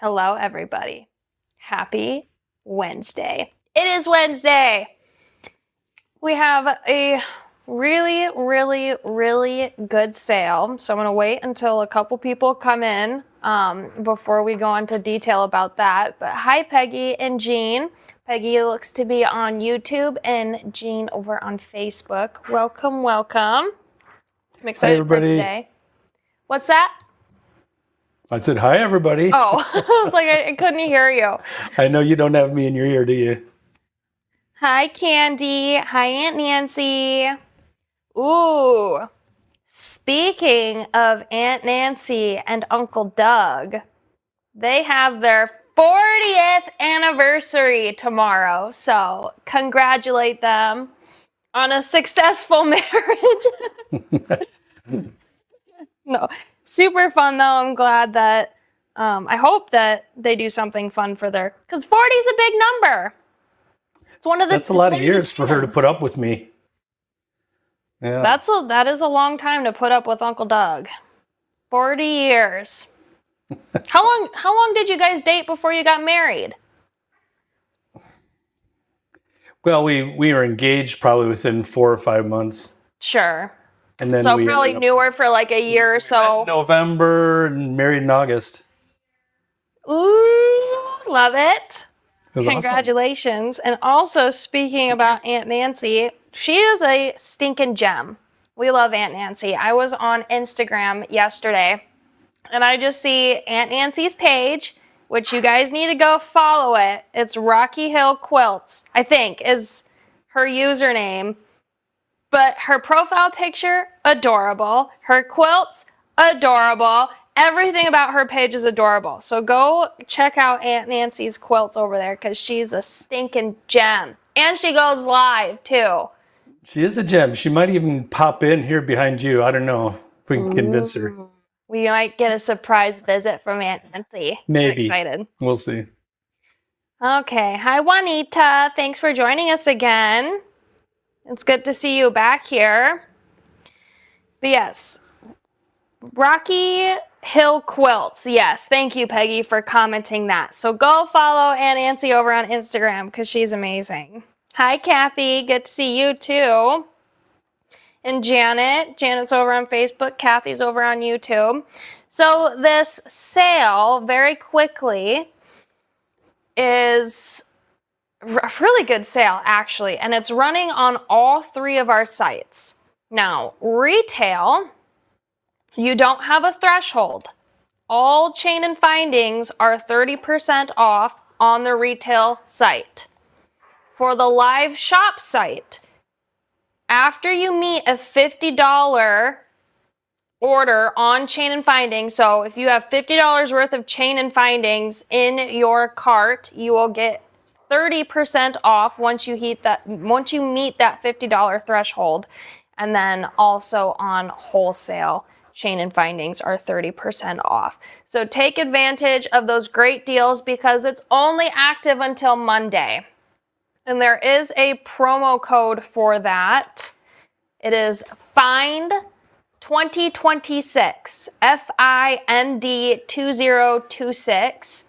Hello, everybody. Happy Wednesday. It is Wednesday. We have a really good sale. So I'm going to wait until a couple people come in before we go into detail about that. But hi, Peggy and Jean. Peggy looks to be on YouTube and Jean over on Facebook. Welcome. I'm excited for today. What's that? I said, hi, everybody. Oh, I was like, I couldn't hear you. I know you don't have me in your ear, do you? Hi, Candy. Hi, Aunt Nancy. Ooh, speaking of Aunt Nancy and Uncle Doug, they have their 40th anniversary tomorrow. So congratulate them on a successful marriage. No, super fun though. I'm glad that, I hope that they do something fun for because 40 is a big number. It's one of the. That's a lot of years for her to put up with me. Yeah. That is a long time to put up with Uncle Doug. 40 years. How long did you guys date before you got married? Well, we were engaged probably within 4 or 5 months. Sure. And then so we probably knew her for like a year or so. November and married in August. Ooh, love it. Congratulations. Awesome. And also speaking about Aunt Nancy, she is a stinking gem. We love Aunt Nancy. I was on Instagram yesterday and I just see Aunt Nancy's page, which you guys need to go follow it. It's Rocky Hill Quilts, I think, is her username. But her profile picture, adorable. Her quilts, adorable. Everything about her page is adorable. So go check out Aunt Nancy's quilts over there because she's a stinking gem. And she goes live too. She is a gem. She might even pop in here behind you. I don't know if we can convince her. We might get a surprise visit from Aunt Nancy. Maybe. I'm excited. We'll see. Okay. Hi, Juanita. Thanks for joining us again. It's good to see you back here. But yes, Rocky Hill Quilts. Yes, thank you, Peggy, for commenting that. So go follow Aunt Nancy over on Instagram because she's amazing. Hi, Kathy. Good to see you too. And Janet. Janet's over on Facebook. Kathy's over on YouTube. So this sale, very quickly, is a really good sale, actually. And it's running on all 3 of our sites. Now, retail, you don't have a threshold. All Chain and Findings are 30% off on the retail site. For the live shop site, after you meet a $50 order on Chain and Findings, so if you have $50 worth of Chain and Findings in your cart, you will get 30% off once you meet that $50 threshold. And then also on wholesale, Chain and Findings are 30% off. So take advantage of those great deals because it's only active until Monday. And there is a promo code for that. It is FIND 2026, FIND 2026.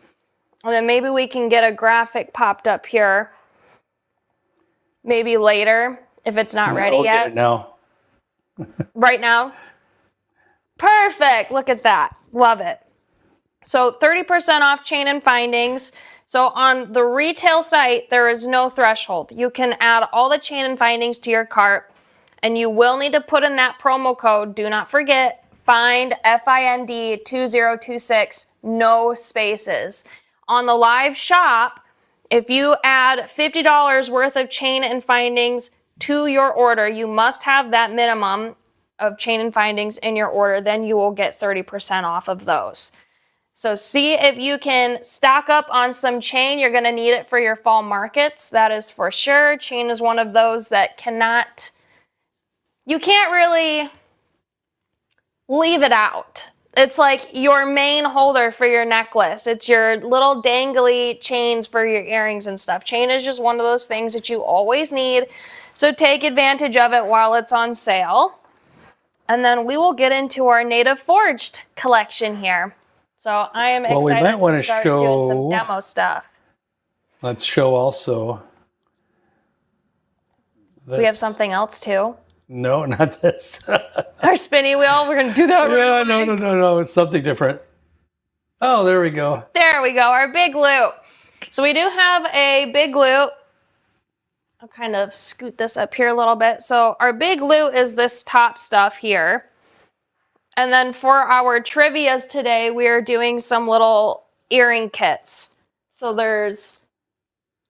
And then maybe we can get a graphic popped up here. Maybe later if it's not ready yet. Get it now. Right now? Perfect. Look at that. Love it. So 30% off Chain and Findings. So on the retail site, there is no threshold. You can add all the Chain and Findings to your cart, and you will need to put in that promo code. Do not forget, FIND, FIND 2026, no spaces. On the live shop, if you add $50 worth of Chain and Findings to your order, you must have that minimum of Chain and Findings in your order, then you will get 30% off of those. So see if you can stock up on some chain. You're going to need it for your fall markets. That is for sure. Chain is one of those that you can't really leave it out. It's like your main holder for your necklace. It's your little dangly chains for your earrings and stuff. Chain is just one of those things that you always need. So take advantage of it while it's on sale. And then we will get into our Native Forged collection here. So I am Well, we excited might want to to start doing some show. demo stuff. Let's show also. We have This. something else too. No, not this. Our spinny wheel, we're going to do that. Yeah, no. It's something different. Oh, there we go. There we go, our big loop. So we do have a big loop. I'll kind of scoot this up here a little bit. So our big loop is this top stuff here. And then for our trivias today, we are doing some little earring kits. So there's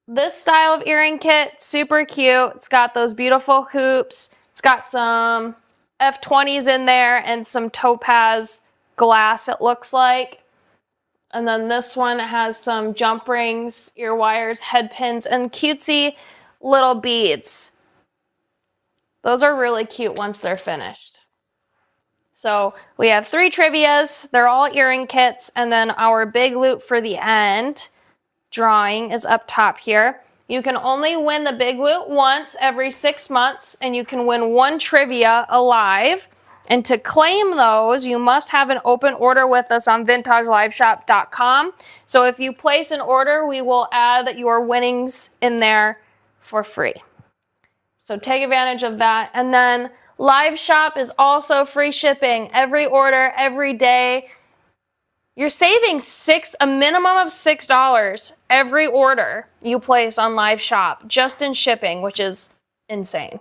this style of earring kit, super cute. It's got those beautiful hoops. It's got some F20s in there and some topaz glass, it looks like. And then this one has some jump rings, ear wires, head pins, and cutesy little beads. Those are really cute once they're finished. So we have 3 trivias. They're all earring kits. And then our big loop for the end drawing is up top here. You can only win the big loop once every 6 months, and you can win 1 trivia alive. And to claim those, you must have an open order with us on vintageliveshop.com. So if you place an order, we will add your winnings in there for free. So take advantage of that. And then Live Shop is also free shipping. Every order, every day. You're saving a minimum of $6 every order you place on Live Shop, just in shipping, which is insane.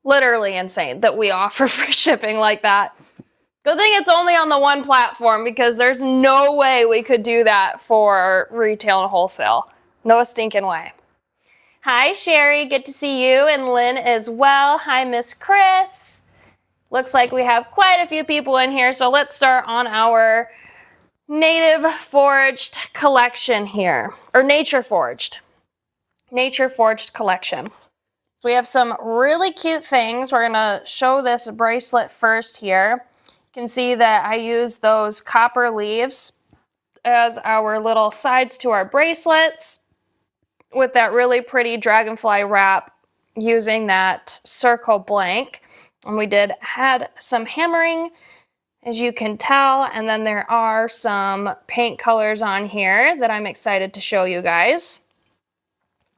Literally insane that we offer free shipping like that. Good thing it's only on the one platform, because there's no way we could do that for retail and wholesale. No stinking way. Hi, Sherry. Good to see you. And Lynn as well. Hi, Miss Chris. Looks like we have quite a few people in here. So let's start on our native forged collection here. Or nature forged. Nature forged collection. So we have some really cute things. We're going to show this bracelet first here. You can see that I use those copper leaves as our little sides to our bracelets, with that really pretty dragonfly wrap using that circle blank. And we had some hammering, as you can tell, and then there are some paint colors on here that I'm excited to show you guys.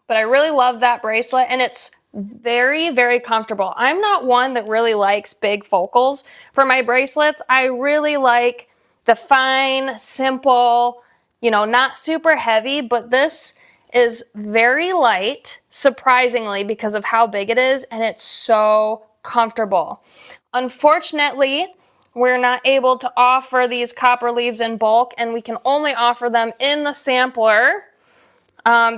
But I really love that bracelet, and it's very, very comfortable. I'm not one that really likes big focals for my bracelets. I really like the fine, simple, not super heavy, but this is very light, surprisingly, because of how big it is, and it's so comfortable. Unfortunately, we're not able to offer these copper leaves in bulk, and we can only offer them in the sampler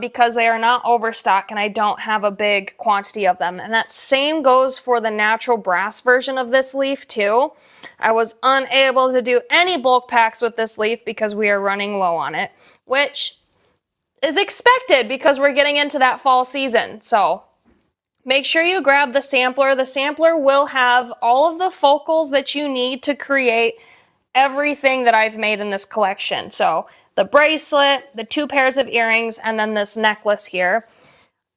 because they are not overstock and I don't have a big quantity of them. And that same goes for the natural brass version of this leaf too. I was unable to do any bulk packs with this leaf because we are running low on it, which is expected because we're getting into that fall season. So make sure you grab the sampler. The sampler will have all of the focals that you need to create everything that I've made in this collection. So the bracelet, the 2 pairs of earrings, and then this necklace here.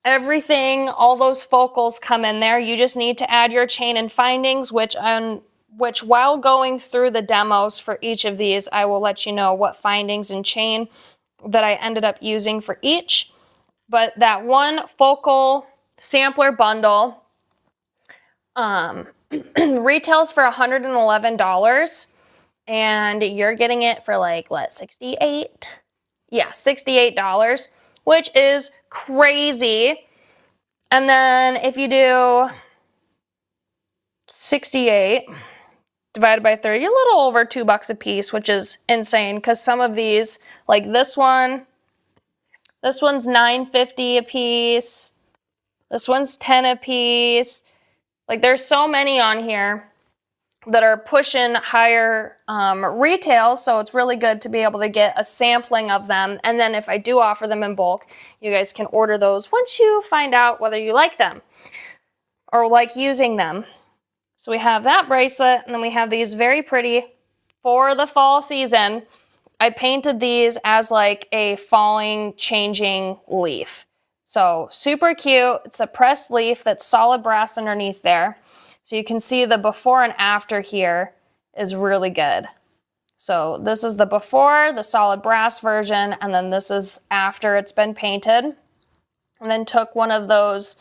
Everything, all those focals come in there. You just need to add your chain and findings, which while going through the demos for each of these, I will let you know what findings and chain that I ended up using for each. But that one focal sampler bundle retails for $111. And you're getting it for like, what, $68? Yeah, $68, which is crazy. And then if you do 68 divided by 30, a little over $2 a piece, which is insane, because some of these, like this one's $9.50 a piece. This one's $10 a piece. Like, there's so many on here that are pushing higher retail, so it's really good to be able to get a sampling of them. And then if I do offer them in bulk, you guys can order those once you find out whether you like them or like using them. So we have that bracelet, and then we have these very pretty for the fall season. I painted these as like a falling, changing leaf. So super cute. It's a pressed leaf that's solid brass underneath there. So you can see the before and after here is really good. So this is the before, the solid brass version, and then this is after it's been painted. And then took one of those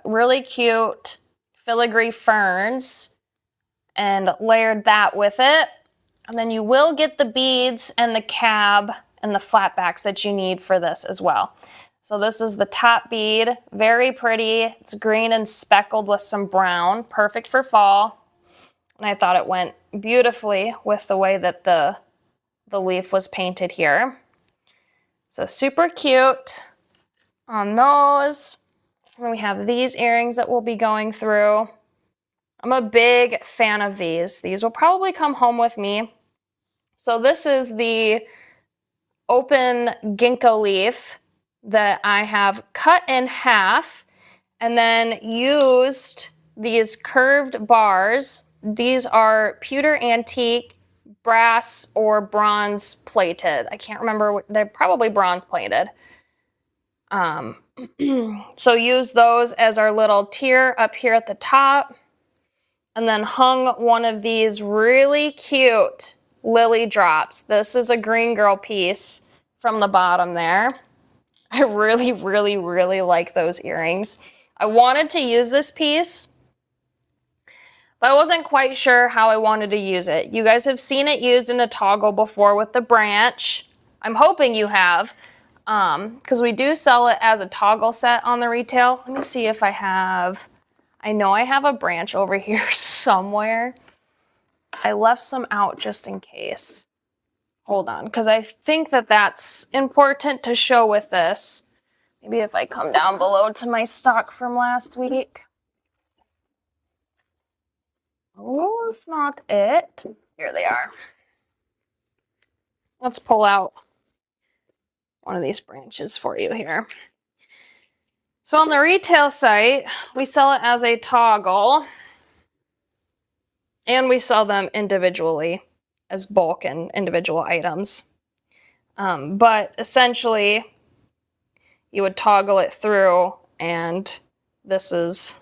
really cute filigree ferns and layered that with it. And then you will get the beads and the cab and the flatbacks that you need for this as well. So this is the top bead, very pretty. It's green and speckled with some brown, perfect for fall. And I thought it went beautifully with the way that the leaf was painted here. So super cute on those. And we have these earrings that we'll be going through. I'm a big fan of these. These will probably come home with me. So this is the open ginkgo leaf that I have cut in half and then used these curved bars. These are pewter antique, brass or bronze plated. I can't remember, they're probably bronze plated. So use those as our little tier up here at the top, and then hung one of these really cute lily drops. This is a green girl piece from the bottom there. I really, really, really like those earrings. I wanted to use this piece, but I wasn't quite sure how I wanted to use it. You guys have seen it used in a toggle before with the branch. I'm hoping you have, because we do sell it as a toggle set on the retail. Let me see if I have, I know I have a branch over here somewhere. I left some out just in case. Hold on, because I think that that's important to show with this. Maybe if I come down below to my stock from last week. Oh, that's not it. Here they are. Let's pull out one of these branches for you here. So on the retail site, we sell it as a toggle, and we sell them individually as bulk and individual items. But essentially, you would toggle it through, and this is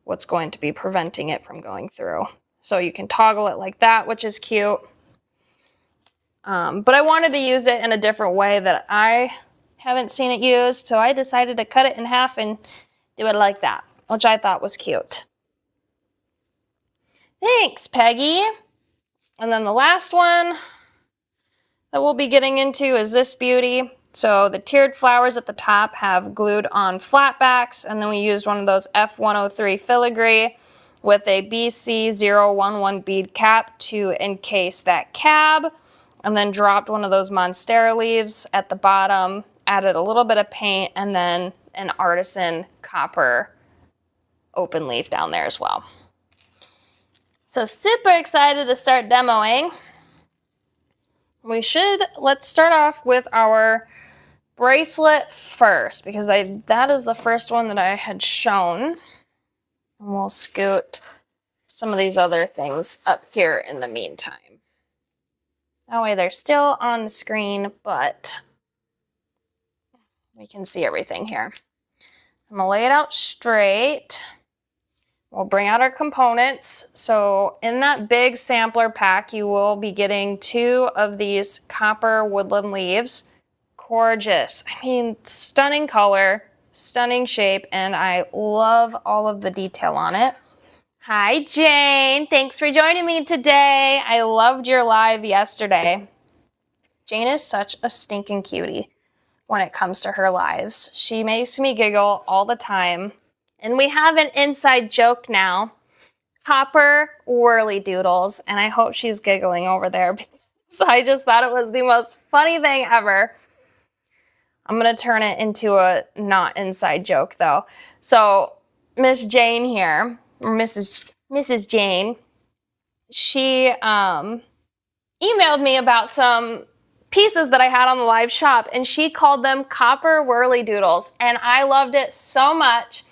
what's going to be preventing it from going through. So you can toggle it like that, which is cute. But I wanted to use it in a different way that I haven't seen it used, so I decided to cut it in half and do it like that, which I thought was cute. Thanks, Peggy. And then the last one that we'll be getting into is this beauty. So the tiered flowers at the top have glued on flatbacks, and then we used one of those F103 filigree with a BC011 bead cap to encase that cab, and then dropped one of those monstera leaves at the bottom, added a little bit of paint, and then an artisan copper open leaf down there as well. So super excited to start demoing. Let's start off with our bracelet first, because that is the first one that I had shown. And we'll scoot some of these other things up here in the meantime. That way they're still on the screen, but we can see everything here. I'm gonna lay it out straight. We'll bring out our components. So in that big sampler pack, you will be getting 2 of these copper woodland leaves. Gorgeous. I mean, stunning color, stunning shape, and I love all of the detail on it. Hi, Jane. Thanks for joining me today. I loved your live yesterday. Jane is such a stinking cutie when it comes to her lives. She makes me giggle all the time. And we have an inside joke now. Copper whirly doodles. And I hope she's giggling over there. So I just thought it was the most funny thing ever. I'm going to turn it into a not inside joke, though. So Miss Jane here, or Mrs. Jane, she emailed me about some pieces that I had on the live shop, and she called them copper whirly doodles. And I loved it so much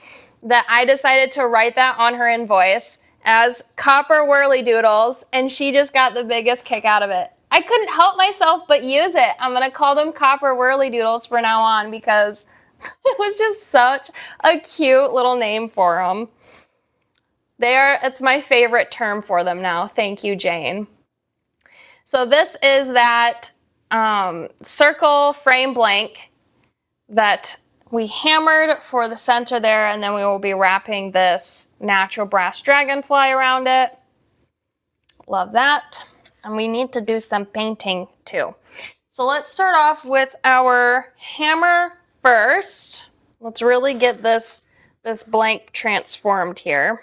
that I decided to write that on her invoice as copper whirly doodles, and she just got the biggest kick out of it. I couldn't help myself but use it. I'm going to call them copper whirly doodles for now on, because it was just such a cute little name for them. It's my favorite term for them now. Thank you, Jane. So this is that circle frame blank that we hammered for the center there, and then we will be wrapping this natural brass dragonfly around it. Love that. And we need to do some painting too. So let's start off with our hammer first. Let's really get this blank transformed here.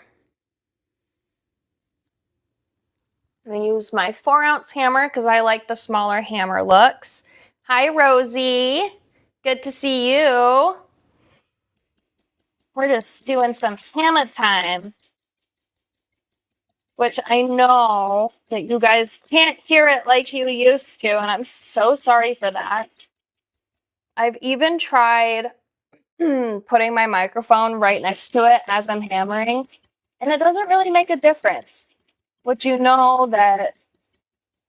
I'm gonna use my 4-ounce hammer because I like the smaller hammer looks. Hi, Rosie. Good to see you. We're just doing some hammer time, which I know that you guys can't hear it like you used to, and I'm so sorry for that. I've even tried putting my microphone right next to it as I'm hammering, and it doesn't really make a difference. But you know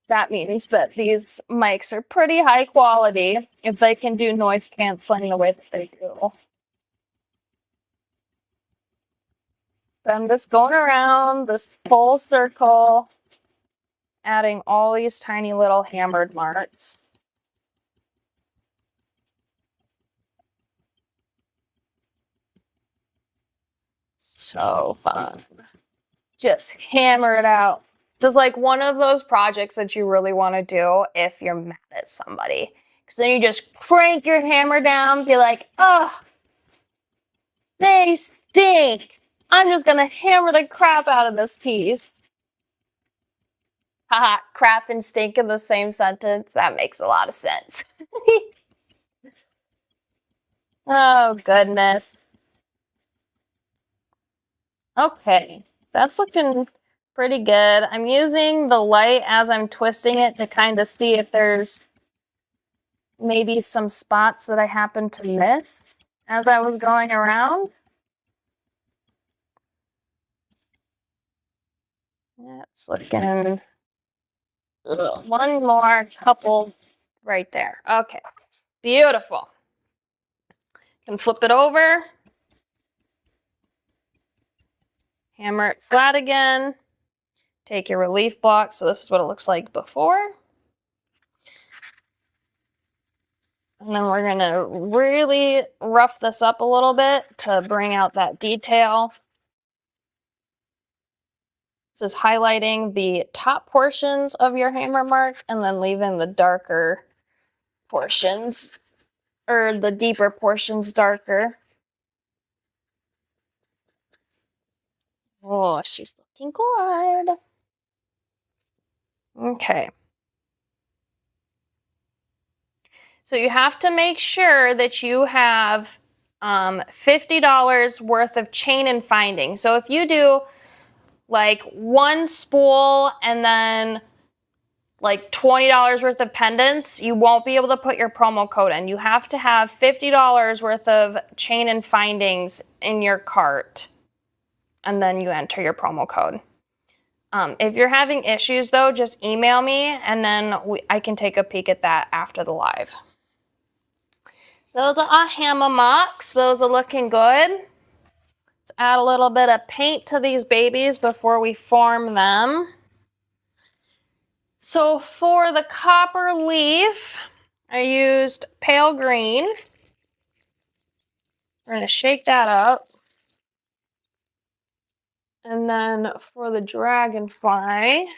that means that these mics are pretty high quality if they can do noise canceling the way that they do. So I'm just going around this full circle, adding all these tiny little hammered marks. So fun. Just hammer it out. Just like one of those projects that you really want to do if you're mad at somebody. Because then you just crank your hammer down, be like, oh, they stink. I'm just going to hammer the crap out of this piece. Haha, crap and stink in the same sentence. That makes a lot of sense. Oh, goodness. Okay, that's looking pretty good. I'm using the light as I'm twisting it to kind of see if there's maybe some spots that I happened to miss as I was going around. That's looking... one more couple right there. Okay, beautiful. Can flip it over. Hammer it flat again. Take your relief block. So this is what it looks like before. And then we're going to really rough this up a little bit to bring out that detail. This is highlighting the top portions of your hammer mark and then leaving the darker portions, or the deeper portions darker. Oh, she's looking good. Okay. So you have to make sure that you have $50 worth of chain and finding. So if you do like one spool and then like $20 worth of pendants, you won't be able to put your promo code in. You have to have $50 worth of chain and findings in your cart, and then you enter your promo code. If you're having issues though, just email me and then I can take a peek at that after the live. Those are our hammer marks. Those are looking good. Let's add a little bit of paint to these babies before we form them. So for the copper leaf, I used pale green. We're going to shake that up. And then for the dragonfly, I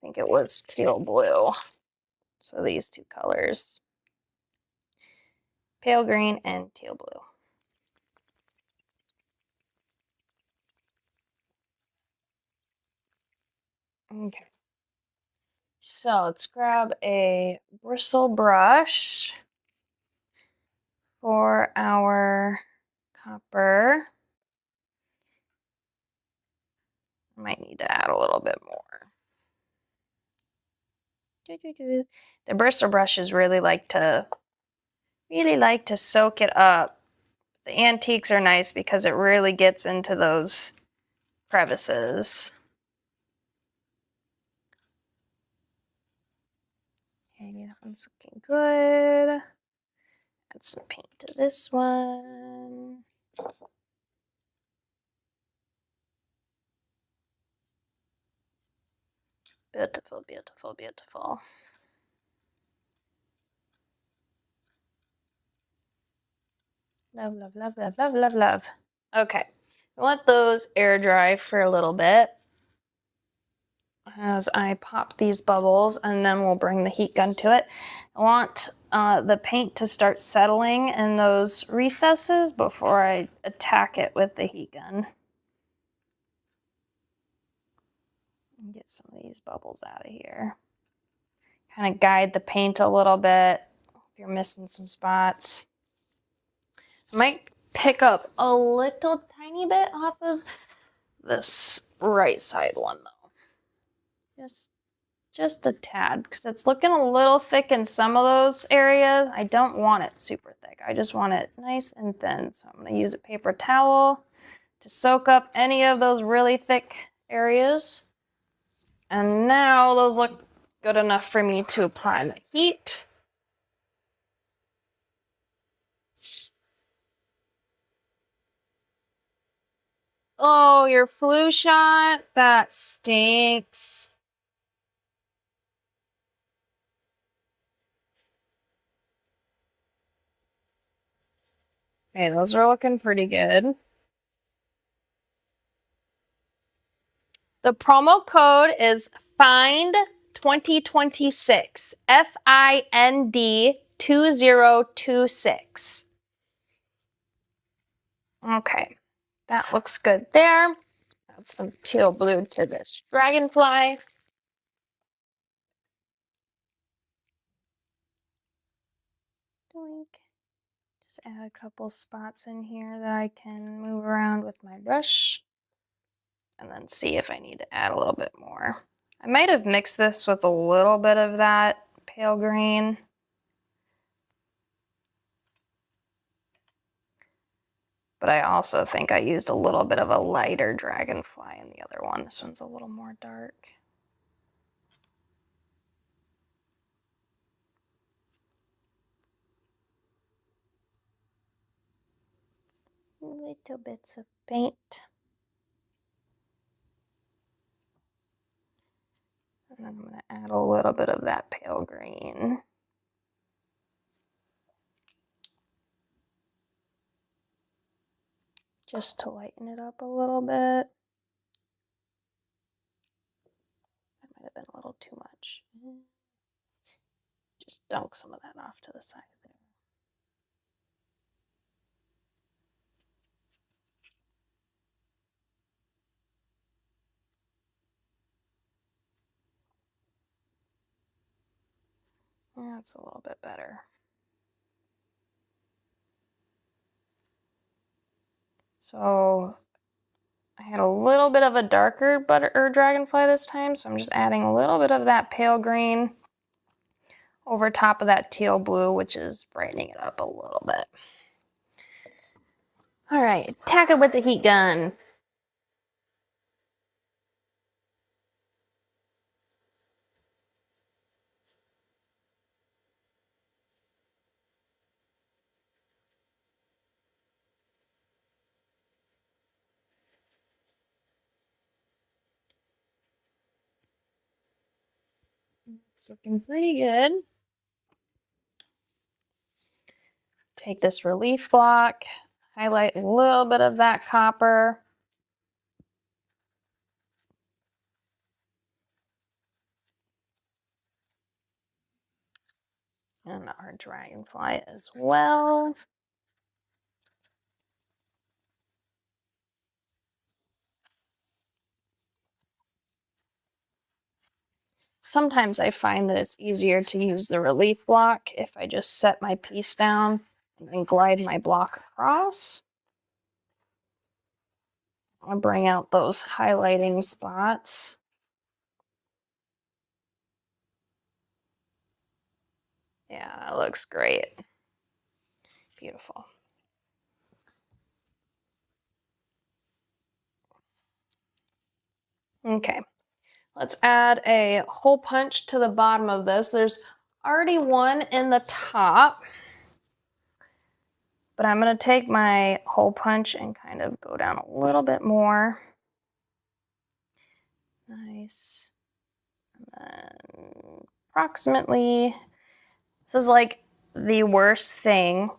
think it was teal blue. So these two colors, pale green and teal blue. Okay. So let's grab a bristle brush for our copper. Might need to add a little bit more. The bristle brushes really like to soak it up. The antiques are nice because it really gets into those crevices. Okay, that one's looking good. Add some paint to this one. Beautiful, beautiful, beautiful. Love, love, love, love, love, love, love. Okay, let those air dry for a little bit as I pop these bubbles, and then we'll bring the heat gun to it. I want the paint to start settling in those recesses before I attack it with the heat gun. Get some of these bubbles out of here. Kind of guide the paint a little bit if you're missing some spots. I might pick up a little tiny bit off of this right side one though. Just a tad, because it's looking a little thick in some of those areas. I don't want it super thick. I just want it nice and thin. So I'm going to use a paper towel to soak up any of those really thick areas. And now those look good enough for me to apply the heat. Oh, your flu shot? That stinks. Okay, those are looking pretty good. The promo code is FIND2026. FIND 2026. Okay, that looks good there. Add some teal blue to this dragonfly. Doink. Just add a couple spots in here that I can move around with my brush. And then see if I need to add a little bit more. I might have mixed this with a little bit of that pale green. But I also think I used a little bit of a lighter dragonfly in the other one. This one's a little more dark. Little bits of paint. And then I'm going to add a little bit of that pale green. Just to lighten it up a little bit. That might have been a little too much. Just dunk some of that off to the side there. That's a little bit better. So I had a little bit of a darker dragonfly this time, so I'm just adding a little bit of that pale green over top of that teal blue, which is brightening it up a little bit. All right, attack it with the heat gun. It's looking pretty good. Take this relief block, highlight a little bit of that copper. And our dragonfly as well. Sometimes I find that it's easier to use the relief block if I just set my piece down and then glide my block across. I'll bring out those highlighting spots. Yeah, that looks great. Beautiful. Okay, let's add a hole punch to the bottom of this. There's already one in the top, but I'm going to take my hole punch and kind of go down a little bit more. Nice. And approximately, this is like the worst thing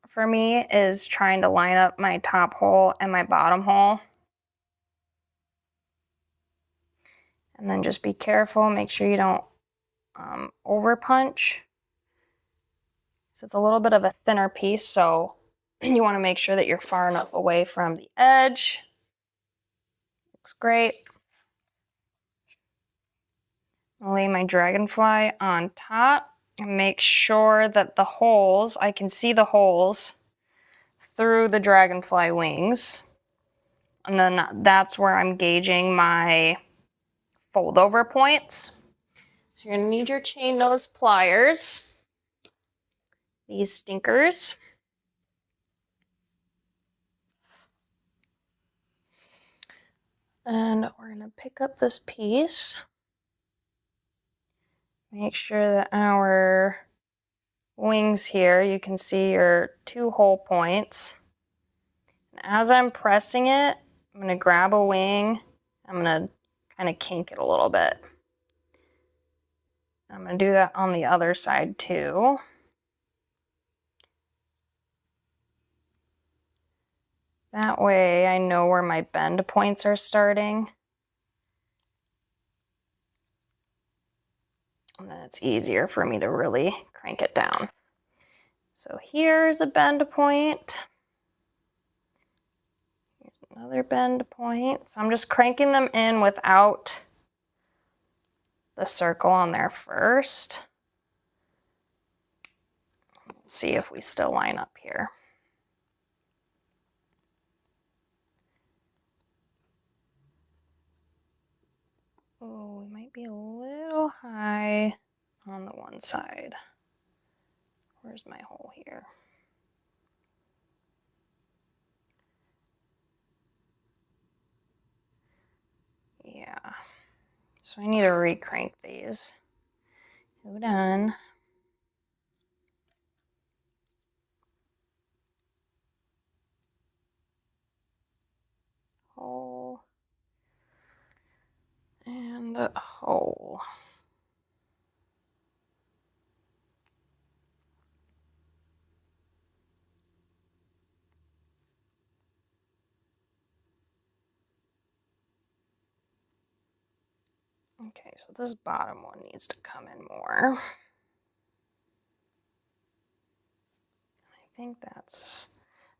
for me is trying to line up my top hole and my bottom hole. And then just be careful, make sure you don't over punch. So it's a little bit of a thinner piece, so you want to make sure that you're far enough away from the edge. Looks great. I'll lay my dragonfly on top and make sure that the holes, I can see the holes through the dragonfly wings. And then that's where I'm gauging my fold over points. So you're gonna need your chain nose pliers, these stinkers. And we're gonna pick up this piece. Make sure that our wings here, you can see your 2 hole points. And as I'm pressing it, I'm gonna grab a wing. I'm gonna kind of kink it a little bit. I'm gonna do that on the other side too. That way I know where my bend points are starting. And then it's easier for me to really crank it down. So here's a bend point. Here's another bend point. So I'm just cranking them in without the circle on there first. See if we still line up here. Oh, we might be a little high on the one side. Where's my hole here? Yeah. So I need to recrank these. Hold on. Hole. And a hole. Okay, so this bottom one needs to come in more. I think that's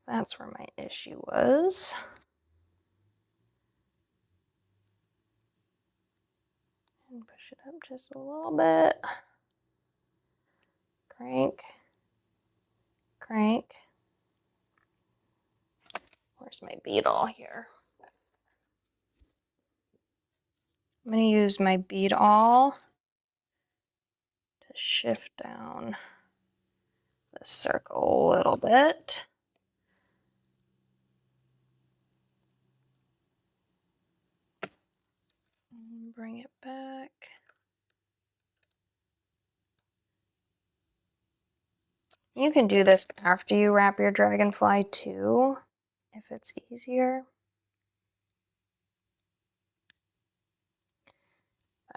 where my issue was. And push it up just a little bit. Crank. Crank. Where's my bead awl here? I'm going to use my bead awl to shift down the circle a little bit. And bring it back. You can do this after you wrap your dragonfly too, if it's easier.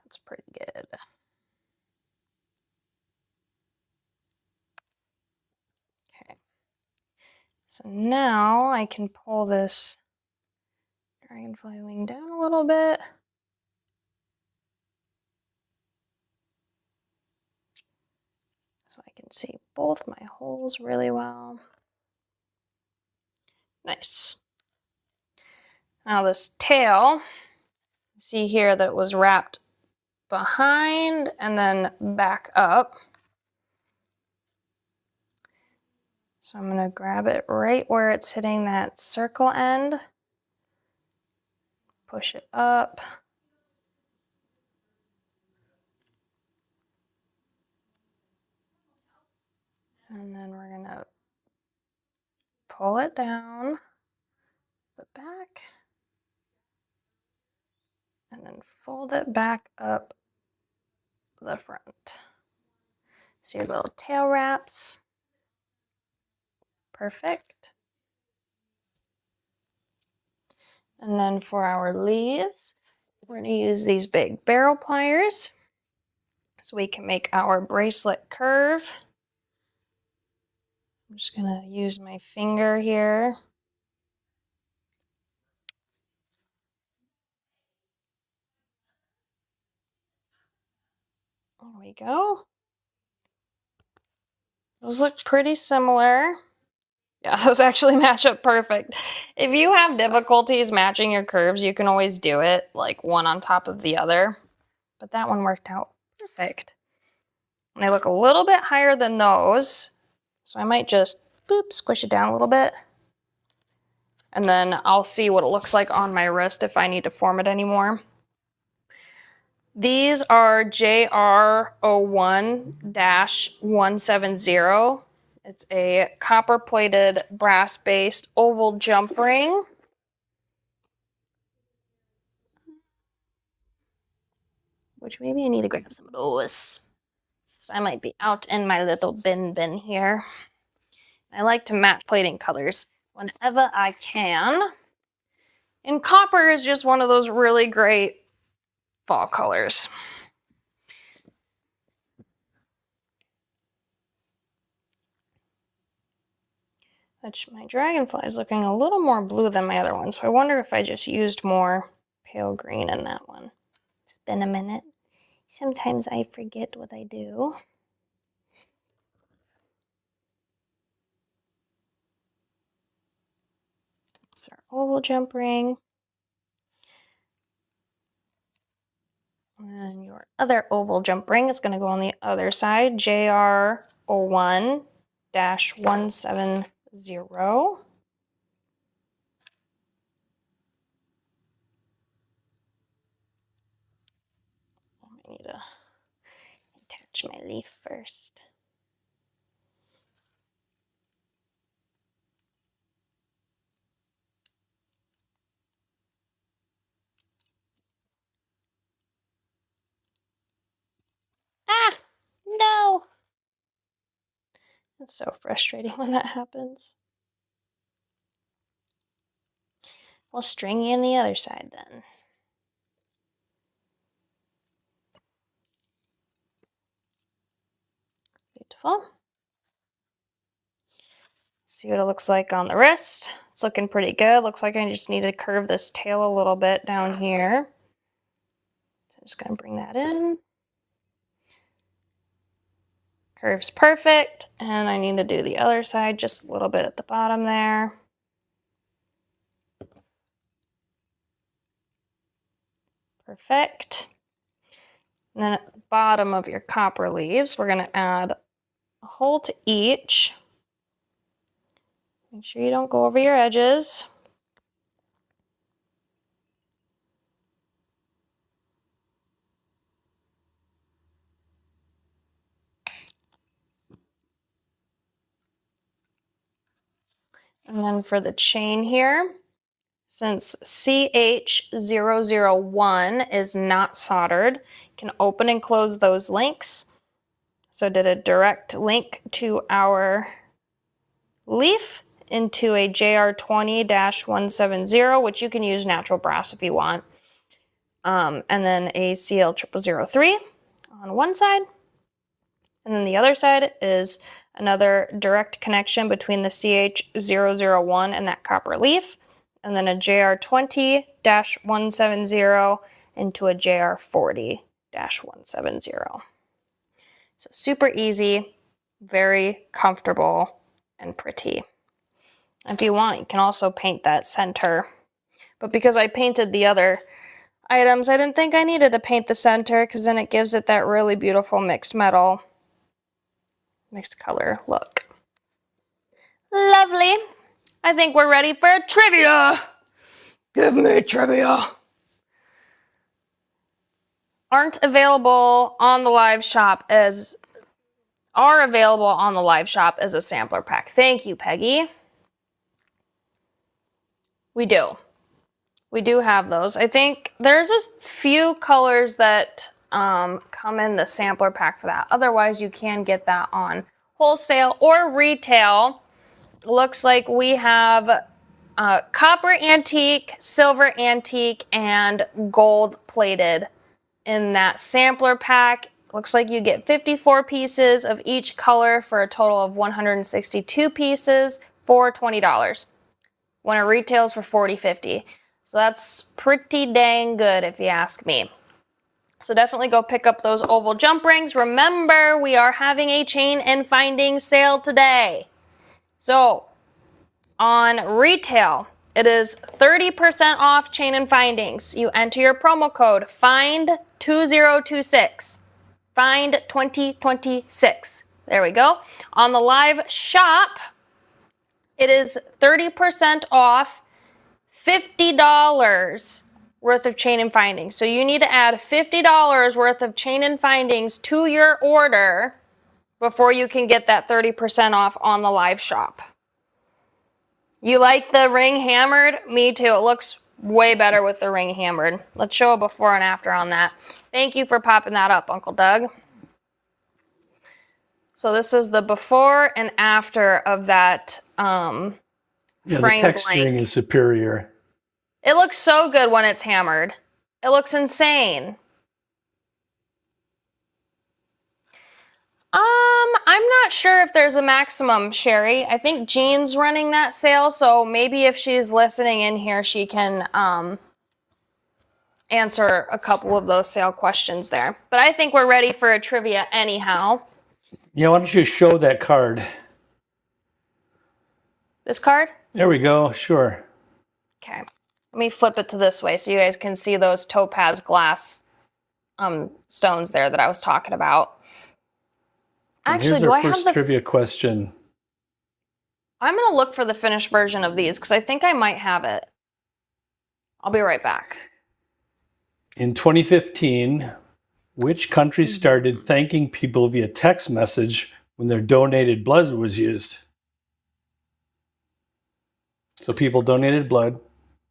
That's pretty good. Okay. So now I can pull this dragonfly wing down a little bit. So I can see both my holes really well. Nice. Now this tail, see here that it was wrapped behind and then back up. So I'm gonna grab it right where it's hitting that circle end, push it up. And then we're gonna pull it down the back and then fold it back up the front. See your little tail wraps. Perfect. And then for our leaves, we're going to use these big barrel pliers. so we can make our bracelet curve. I'm just going to use my finger here. There we go. Those look pretty similar. Yeah, those actually match up perfect. If you have difficulties matching your curves, you can always do it like one on top of the other. But that one worked out perfect. And they look a little bit higher than those. So I might just, boop, squish it down a little bit. And then I'll see what it looks like on my wrist if I need to form it anymore. These are JR01-170. It's a copper-plated, brass-based oval jump ring. Which maybe I need to grab some of those. So I might be out in my little bin here. I like to match plating colors whenever I can. And copper is just one of those really great fall colors. Which my dragonfly is looking a little more blue than my other one, so I wonder if I just used more pale green in that one. It's been a minute. Sometimes I forget what I do. It's our oval jump ring. And your other oval jump ring is going to go on the other side, JR01-170. I need to attach my leaf first. Ah, no. It's so frustrating when that happens. We'll string you in the other side then. Beautiful. See what it looks like on the wrist. It's looking pretty good. Looks like I just need to curve this tail a little bit down here. So I'm just going to bring that in. Curve's perfect. And I need to do the other side just a little bit at the bottom there. Perfect. And then at the bottom of your copper leaves, we're going to add a hole to each. Make sure you don't go over your edges. And then for the chain here, since CH001 is not soldered, you can open and close those links. So I did a direct link to our leaf into a JR20-170, which you can use natural brass if you want. And then a CL0003 on one side. And then the other side is another direct connection between the CH001 and that copper leaf. And then a JR20-170 into a JR40-170. So super easy, very comfortable, and pretty. If you want, you can also paint that center. But because I painted the other items, I didn't think I needed to paint the center because then it gives it that really beautiful mixed metal, mixed color look. Lovely. I think we're ready for trivia. Give me trivia. Are available on the live shop as a sampler pack. Thank you, Peggy. We do have those. I think there's a few colors that come in the sampler pack for that. Otherwise, you can get that on wholesale or retail. Looks like we have copper antique, silver antique, and gold plated in that sampler pack. Looks like you get 54 pieces of each color for a total of 162 pieces for $20. When it retails for $40.50. So that's pretty dang good if you ask me. So definitely go pick up those oval jump rings. Remember, we are having a chain and finding sale today. So on retail, it is 30% off chain and findings. You enter your promo code FIND2026. Find 2026. There we go. On the live shop, it is 30% off $50 worth of chain and findings. So you need to add $50 worth of chain and findings to your order before you can get that 30% off on the live shop. You like the ring hammered? Me too. It looks way better with the ring hammered. Let's show a before and after on that. Thank you for popping that up, Uncle Doug. So this is the before and after of that Yeah, the frame texturing blank. is superior. It looks so good when it's hammered. It looks insane. I'm not sure if there's a maximum, Sherry. I think Jean's running that sale, so maybe if she's listening in here, she can answer a couple of those sale questions there. But I think we're ready for a trivia anyhow. Yeah, why don't you show that card? This card? There we go, sure. Okay. Let me flip it to this way so you guys can see those topaz glass stones there that I was talking about. Actually, do I have the first trivia question? I'm going to look for the finished version of these because I think I might have it. I'll be right back. In 2015, which country started thanking people via text message when their donated blood was used? So people donated blood,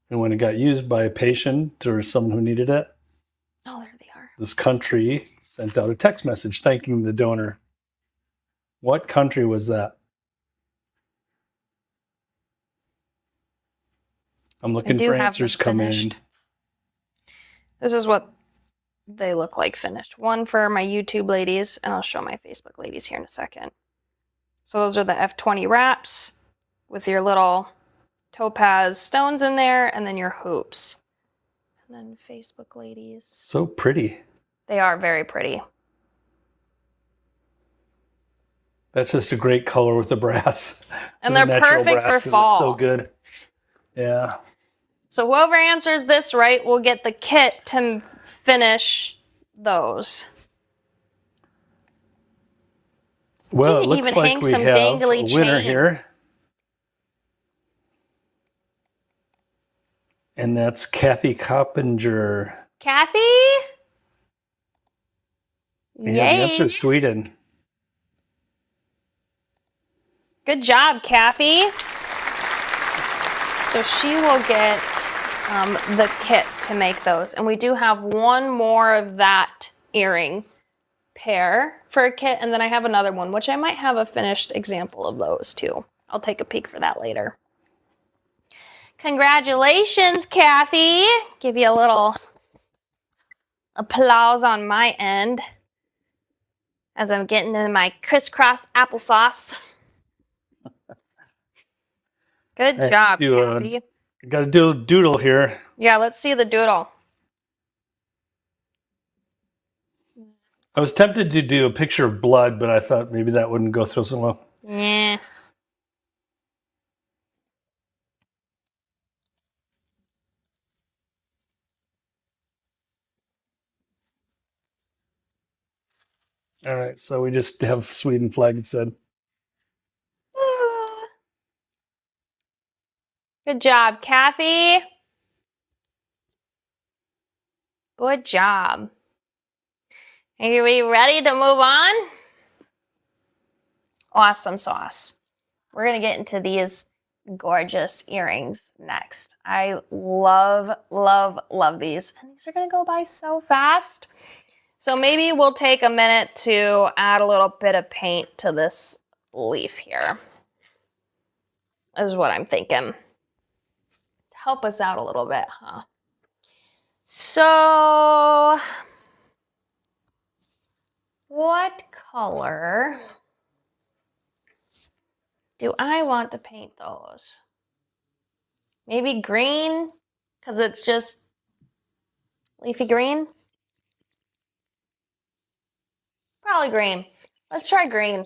and when it got used by a patient or someone who needed it, oh, there they are. This country sent out a text message thanking the donor. What country was that? I'm looking for answers coming in. This is what they look like finished. One for my YouTube ladies, and I'll show my Facebook ladies here in a second. So those are the F20 wraps with your little topaz stones in there, and then your hoops. And then Facebook ladies. So pretty. They are very pretty. That's just a great color with the brass. And they're perfect for fall. So good. Yeah. So whoever answers this right will get the kit to finish those. Well, it looks like we have a winner here. And that's Kathy Coppinger. Kathy? Yeah, the answer is Sweden. Good job, Kathy. So she will get the kit to make those. And we do have one more of that earring pair for a kit. And then I have another one, which I might have a finished example of those too. I'll take a peek for that later. Congratulations, Kathy. Give you a little applause on my end as I'm getting into my crisscross applesauce. Good job, Kathy. Got to do a doodle here. Yeah, let's see the doodle. I was tempted to do a picture of blood, but I thought maybe that wouldn't go through so well. Yeah. All right, so we just have Sweden flag instead. Good job, Kathy. Good job. Are we ready to move on? Awesome sauce. We're going to get into these gorgeous earrings next. I love, love, love these. And these are going to go by so fast. So maybe we'll take a minute to add a little bit of paint to this leaf here. Is what I'm thinking. Help us out a little bit, huh? So what color do I want to paint those? Maybe green, because it's just leafy green. Probably green. Let's try green.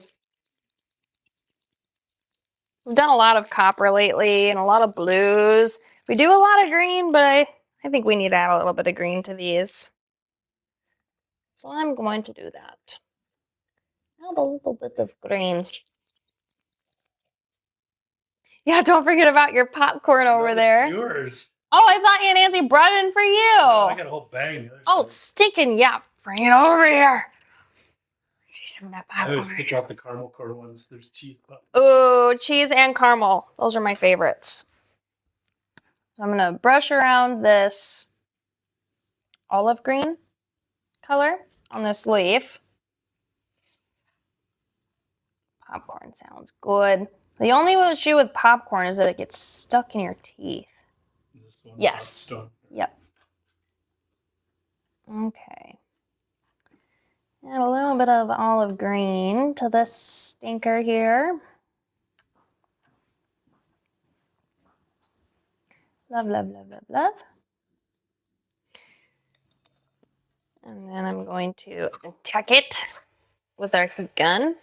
We've done a lot of copper lately and a lot of blues. We do a lot of green, but I think we need to add a little bit of green to these. So I'm going to do that. Add a little bit of green. Yeah, don't forget about your popcorn over there. Yours. Oh, I thought Aunt Nancy brought it in for you. Oh, I got a whole bag on the other Oh, side. stinking, yeah. Bring it over here. I always pick out the caramel core ones. There's cheese. Ooh, cheese and caramel. Those are my favorites. So I'm going to brush around this olive green color on this leaf. Popcorn sounds good. The only issue with popcorn is that it gets stuck in your teeth. Is this one? Yes. Yep. Okay. Add a little bit of olive green to this stinker here. Love, love, love, love, love. And then I'm going to attack it with our heat gun.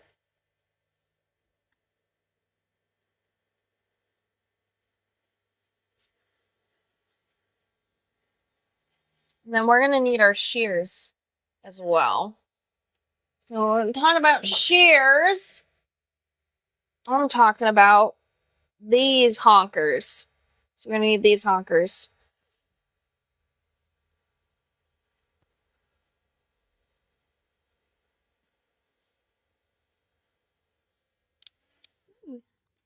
And then we're going to need our shears as well. So when I'm talking about shears, I'm talking about these honkers. So we're going to need these honkers.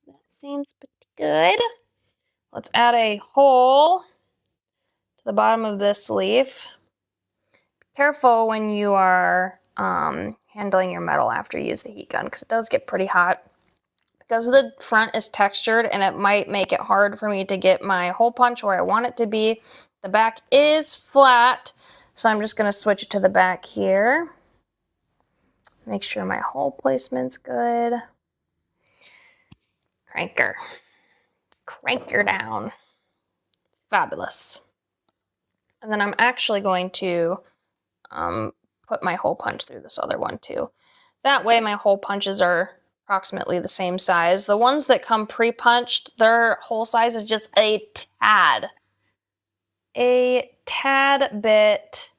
That seems pretty good. Let's add a hole to the bottom of this leaf. Be careful when you are handling your metal after you use the heat gun, because it does get pretty hot. Because the front is textured and it might make it hard for me to get my hole punch where I want it to be. The back is flat, so I'm just going to switch it to the back here. Make sure my hole placement's good. Cranker. Crank her down. Fabulous. And then I'm actually going to put my hole punch through this other one too. That way my hole punches are approximately the same size. The ones that come pre-punched, their hole size is just a tad bit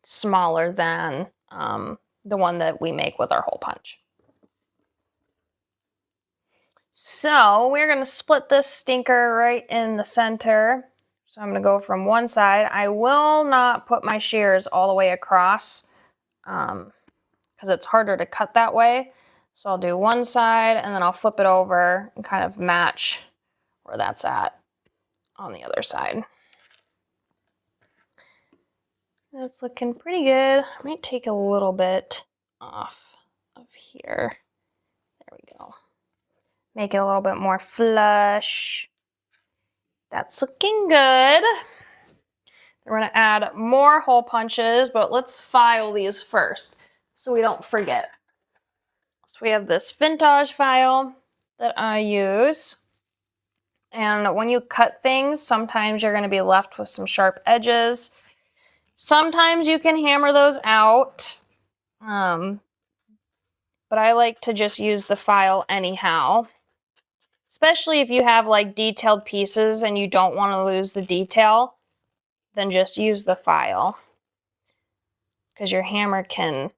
smaller than the one that we make with our hole punch. So we're going to split this stinker right in the center. So I'm going to go from one side. I will not put my shears all the way across because it's harder to cut that way. So I'll do one side and then I'll flip it over and kind of match where that's at on the other side. That's looking pretty good. I might take a little bit off of here. There we go. Make it a little bit more flush. That's looking good. We're going to add more hole punches, but let's file these first so we don't forget. So we have this vintage file that I use. And when you cut things, sometimes you're going to be left with some sharp edges. Sometimes you can hammer those out. But I like to just use the file anyhow. Especially if you have like detailed pieces and you don't want to lose the detail, then just use the file. Because your hammer can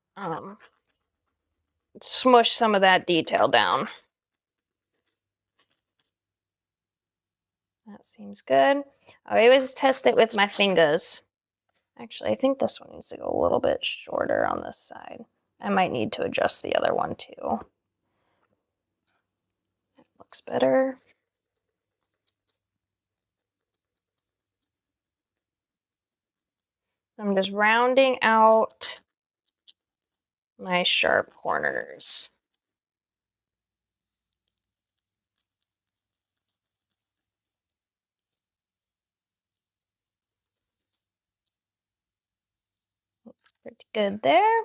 smush some of that detail down. That seems good. I always test it with my fingers. Actually, I think this one needs to go a little bit shorter on this side. I might need to adjust the other one too. That looks better. I'm just rounding out my sharp corners. Pretty good there.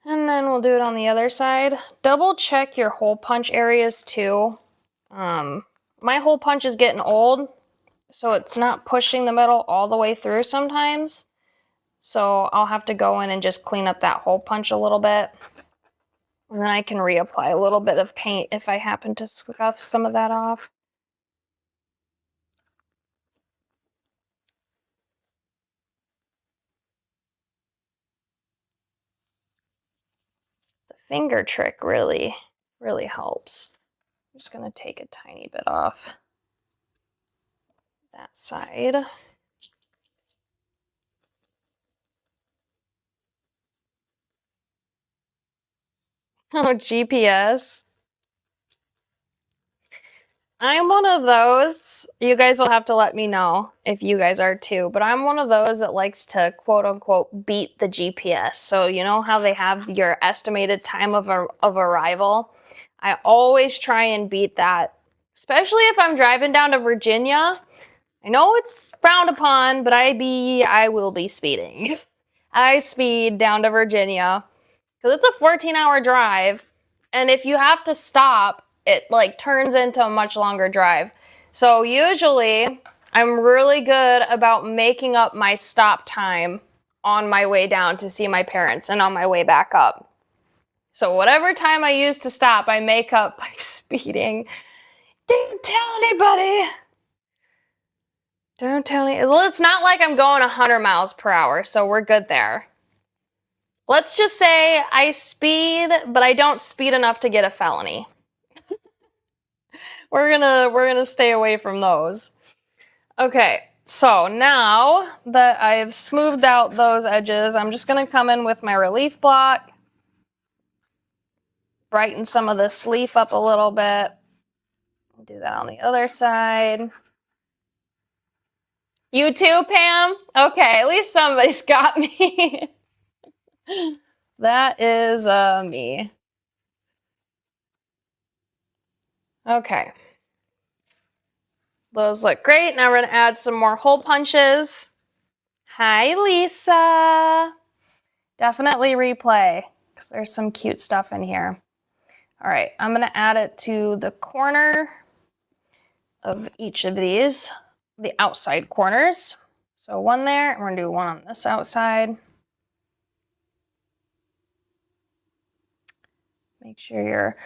And then we'll do it on the other side. Double check your hole punch areas too. My hole punch is getting old, so it's not pushing the metal all the way through sometimes. So I'll have to go in and just clean up that hole punch a little bit. And then I can reapply a little bit of paint if I happen to scuff some of that off. The finger trick really helps. I'm just gonna take a tiny bit off that side. Oh, GPS. I'm one of those, you guys will have to let me know if you guys are too, but I'm one of those that likes to quote unquote beat the GPS. So you know how they have your estimated time of arrival? I always try and beat that, especially if I'm driving down to Virginia. I know it's frowned upon, but I will be speeding. I speed down to Virginia because it's a 14-hour drive, and if you have to stop, it like turns into a much longer drive. So usually I'm really good about making up my stop time on my way down to see my parents and on my way back up. So whatever time I use to stop, I make up by speeding. Don't tell anybody. Don't tell me. Well, it's not like I'm going 100 miles per hour, so we're good there. Let's just say I speed, but I don't speed enough to get a felony. We're gonna stay away from those. Okay, so now that I've smoothed out those edges, I'm just gonna come in with my relief block, brighten some of this leaf up a little bit. Do that on the other side. You too, Pam? Okay, at least somebody's got me. That is me. Okay. Those look great. Now we're going to add some more hole punches. Hi, Lisa. Definitely replay because there's some cute stuff in here. All right, I'm going to add it to the corner of each of these, the outside corners. So one there, and we're going to do one on this outside. Make sure your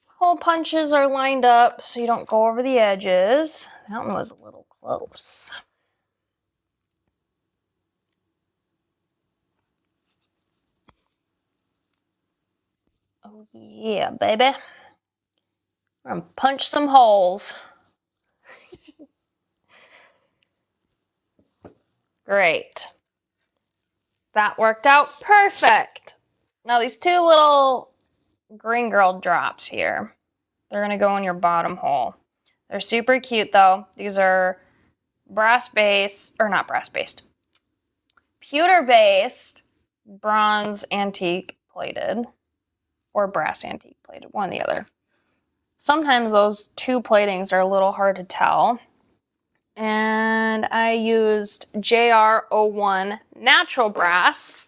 hole punches are lined up so you don't go over the edges. That one was a little close. Oh yeah, baby. We're gonna punch some holes. Great. That worked out perfect. Now these two little green girl drops here, they're gonna go in your bottom hole. They're super cute though. These are pewter-based bronze antique plated, or brass antique plated, one or the other. Sometimes those two platings are a little hard to tell. And I used JR01 natural brass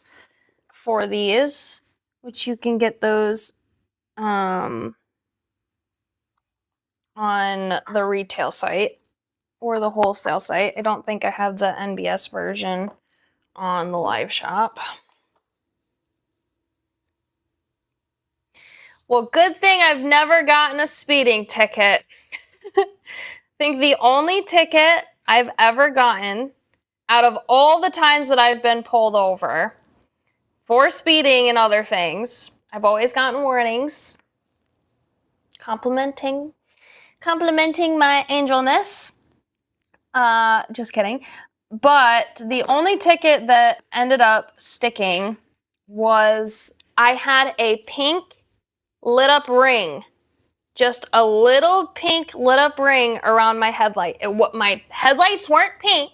for these, which you can get those on the retail site or the wholesale site. I don't think I have the NBS version on the live shop. Well, good thing I've never gotten a speeding ticket. I think the only ticket I've ever gotten out of all the times that I've been pulled over for speeding and other things, I've always gotten warnings complimenting my angelness. Just kidding. But the only ticket that ended up sticking was I had a pink lit up ring. Just a little pink lit up ring around my headlight. My headlights weren't pink.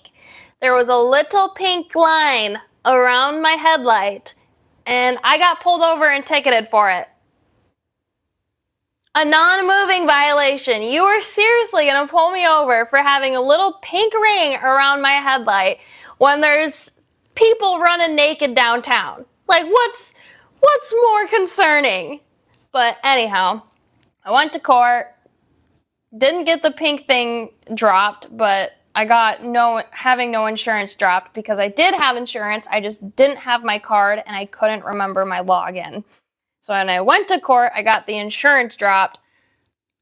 There was a little pink line around my headlight, and I got pulled over and ticketed for it. A non-moving violation. You are seriously gonna pull me over for having a little pink ring around my headlight when there's people running naked downtown? Like, what's What's more concerning? But anyhow, I went to court. Didn't get the pink thing dropped, but I got having no insurance dropped because I did have insurance. I just didn't have my card and I couldn't remember my login. So when I went to court, I got the insurance dropped.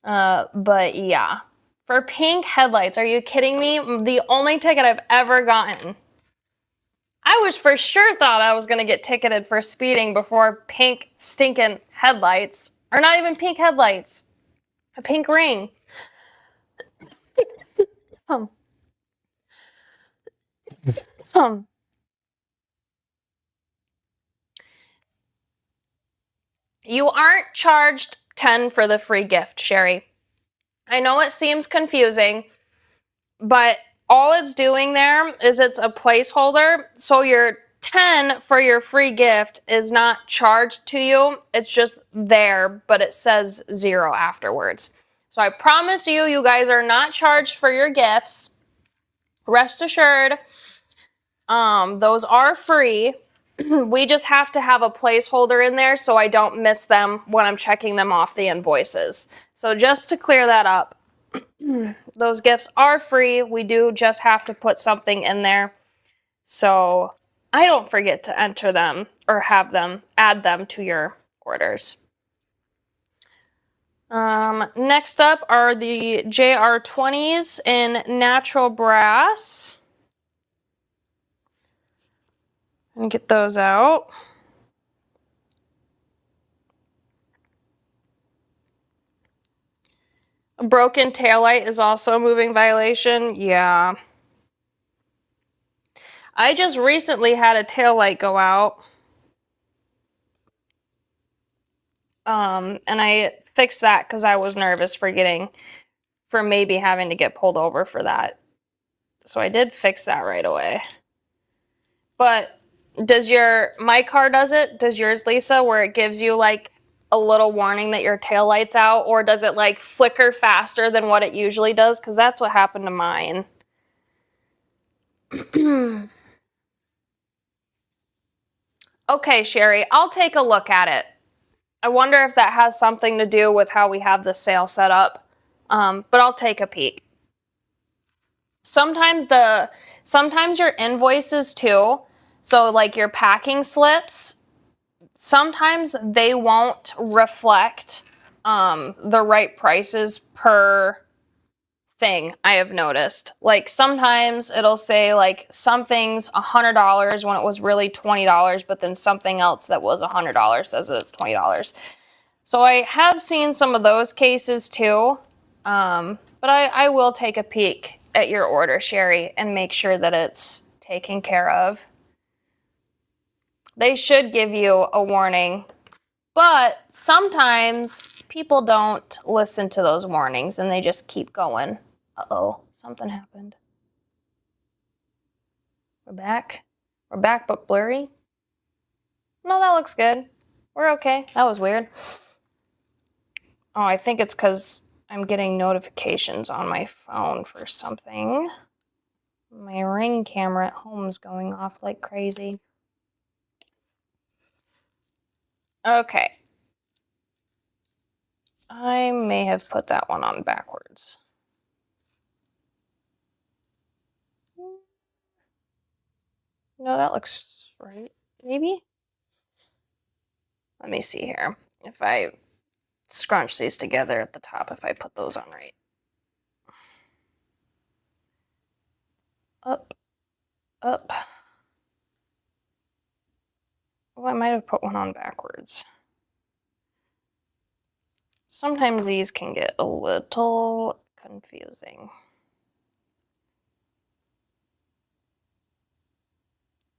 But yeah. For pink headlights, are you kidding me? The only ticket I've ever gotten. I was for sure thought I was going to get ticketed for speeding before pink stinking headlights. Or not even pink headlights. A pink ring. Um. You aren't charged 10 for the free gift, Sherry. I know it seems confusing, but all it's doing there is it's a placeholder. So your 10 for your free gift is not charged to you. It's just there, but it says 0 afterwards. So I promise you, you guys are not charged for your gifts. Rest assured, those are free. We just have to have a placeholder in there so I don't miss them when I'm checking them off the invoices. So just to clear that up, those gifts are free. We do just have to put something in there so I don't forget to enter them or add them to your orders. Next up are the JR20s in natural brass. And get those out. A broken taillight is also a moving violation. Yeah. I just recently had a taillight go out. And I fixed that because I was nervous for maybe having to get pulled over for that. So I did fix that right away. But my car does it? Does yours, Lisa, where it gives you like a little warning that your taillight's out? Or does it like flicker faster than what it usually does? Because that's what happened to mine. Okay, Sherry, I'll take a look at it. I wonder if that has something to do with how we have the sale set up. But I'll take a peek. Sometimes your invoices too, so like your packing slips, sometimes they won't reflect the right prices per thing. I have noticed. Like sometimes it'll say like something's $100 when it was really $20, but then something else that was $100 says that it's $20. So I have seen some of those cases too, but I will take a peek at your order, Sherry, and make sure that it's taken care of. They should give you a warning, but sometimes people don't listen to those warnings and they just keep going. Uh-oh, something happened. We're back. We're back, but blurry. No, that looks good. We're okay. That was weird. Oh, I think it's because I'm getting notifications on my phone for something. My Ring camera at home is going off like crazy. Okay. I may have put that one on backwards. No, that looks right. Maybe? Let me see here. If I scrunch these together at the top, if I put those on right. Up. Up. Oh, I might have put one on backwards. Sometimes these can get a little confusing.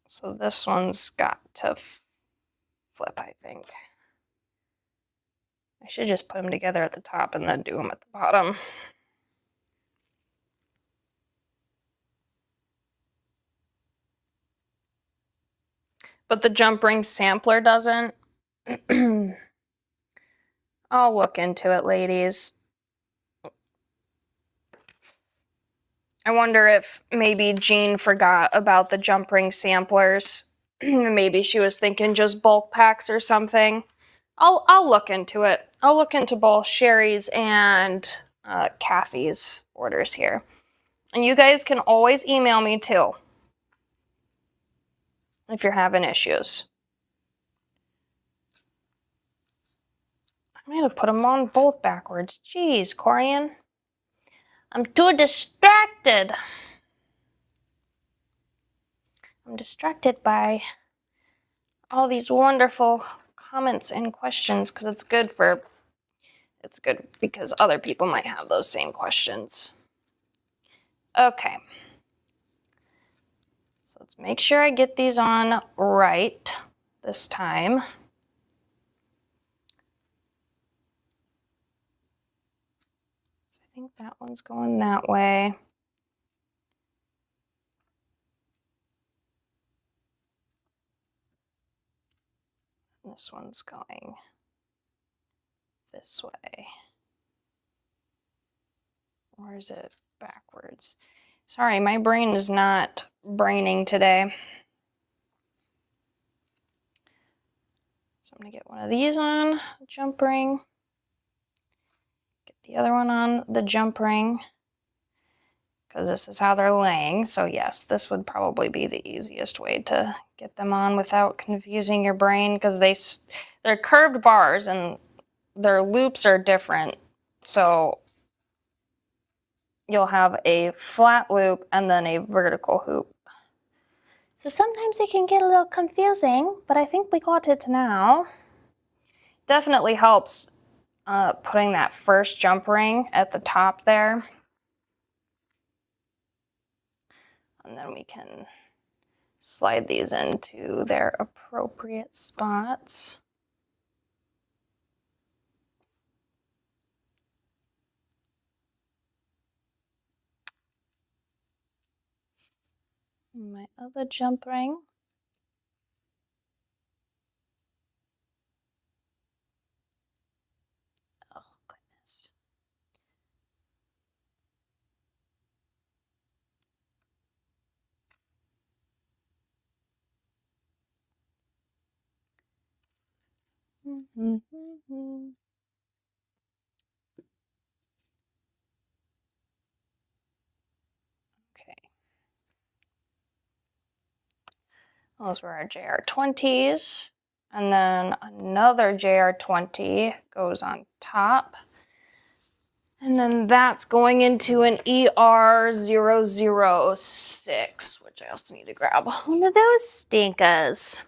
So this one's got to flip, I think. I should just put them together at the top and then do them at the bottom. But the jump ring sampler doesn't. I'll look into it, ladies. I wonder if maybe Jean forgot about the jump ring samplers Maybe she was thinking just bulk packs or something. I'll look into it. I'll look into both Sherry's and Kathy's orders here. And you guys can always email me too if you're having issues. I might have put them on both backwards. Jeez, Corian. I'm too distracted. I'm distracted by all these wonderful comments and questions because it's good because other people might have those same questions. Okay. So let's make sure I get these on right this time. So I think that one's going that way. This one's going this way. Or is it backwards? Sorry, my brain is not braining today. So I'm going to get one of these on the jump ring. Get the other one on the jump ring. Because this is how they're laying. So yes, this would probably be the easiest way to get them on without confusing your brain. Because they're curved bars and their loops are different. So you'll have a flat loop and then a vertical hoop. So sometimes it can get a little confusing, but I think we got it now. Definitely helps putting that first jump ring at the top there. And then we can slide these into their appropriate spots. My other jump ring. Oh, goodness. Okay. Those were our JR20s. And then another JR20 goes on top. And then that's going into an ER006, which I also need to grab one of those stinkers.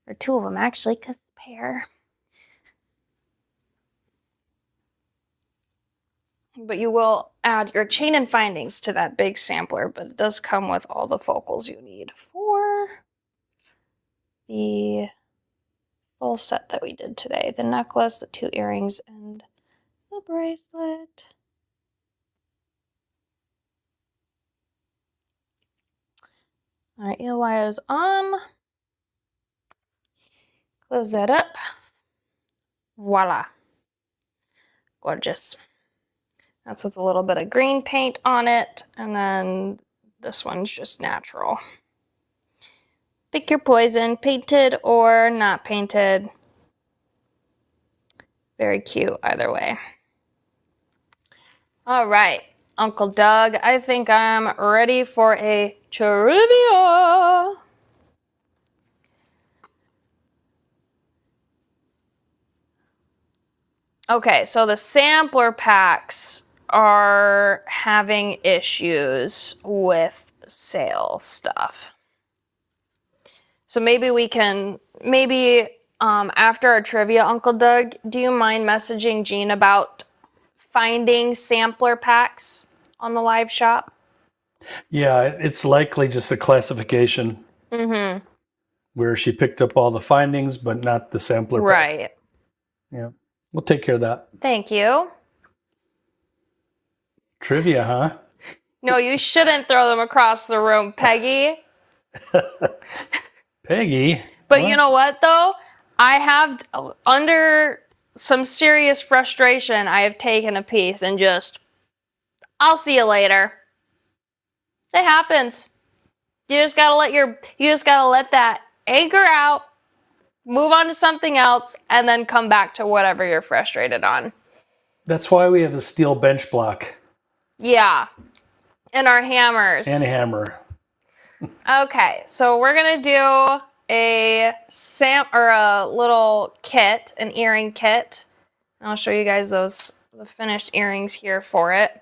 Or two of them, actually, because it's a pair. But you will add your chain and findings to that big sampler, but it does come with all the focals you need for the full set that we did today. The necklace, the 2 earrings, and the bracelet. All right, eel wires on. Close that up. Voila. Gorgeous. That's with a little bit of green paint on it, and then this one's just natural. Pick your poison, painted or not painted. Very cute either way. All right, Uncle Doug, I think I'm ready for a trivia. Okay, so the sampler packs are having issues with sale stuff. So maybe we can, after our trivia, Uncle Doug, do you mind messaging Jean about finding sampler packs on the live shop? Yeah, it's likely just a classification where she picked up all the findings, but not the sampler pack. Right. Yeah, we'll take care of that. Thank you. Trivia, huh? No, you shouldn't throw them across the room, Peggy. Peggy? But what? you know what, though? I have, under some serious frustration, I have taken a piece and just, I'll see you later. It happens. You just gotta let that anger out, move on to something else, and then come back to whatever you're frustrated on. That's why we have a steel bench block. Yeah. And our hammers. And a hammer. Okay, so we're gonna do a little kit, an earring kit. I'll show you guys the finished earrings here for it.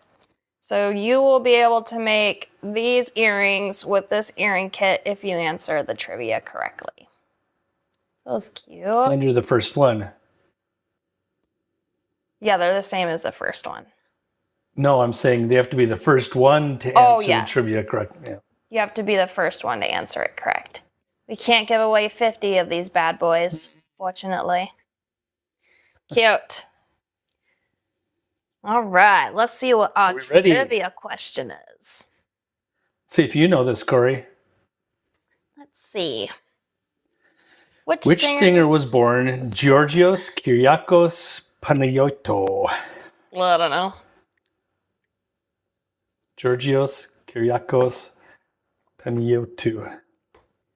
So you will be able to make these earrings with this earring kit if you answer the trivia correctly. That was cute. And you're the first one. Yeah, they're the same as the first one. No, I'm saying they have to be the first one to answer the trivia correctly. Yeah. You have to be the first one to answer it correct. We can't give away 50 of these bad boys, fortunately. Cute. All right, let's see what our trivia question is. Let's see if you know this, Corey. Let's see. Which singer was born Georgios Kyriakos Panagiotou? Well, I don't know. Georgios Kyriakos Panagiotou.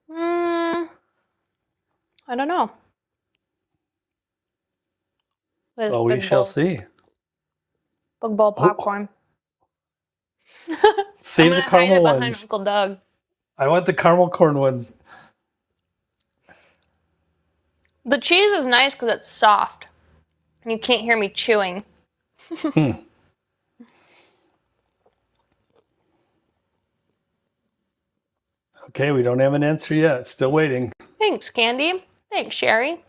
I don't know. Well, we shall see. Big bowl popcorn. Save the caramel ones. Uncle Doug. I want the caramel corn ones. The cheese is nice because it's soft. And you can't hear me chewing. Okay, we don't have an answer yet. Still waiting. Thanks, Candy. Thanks, Sherry.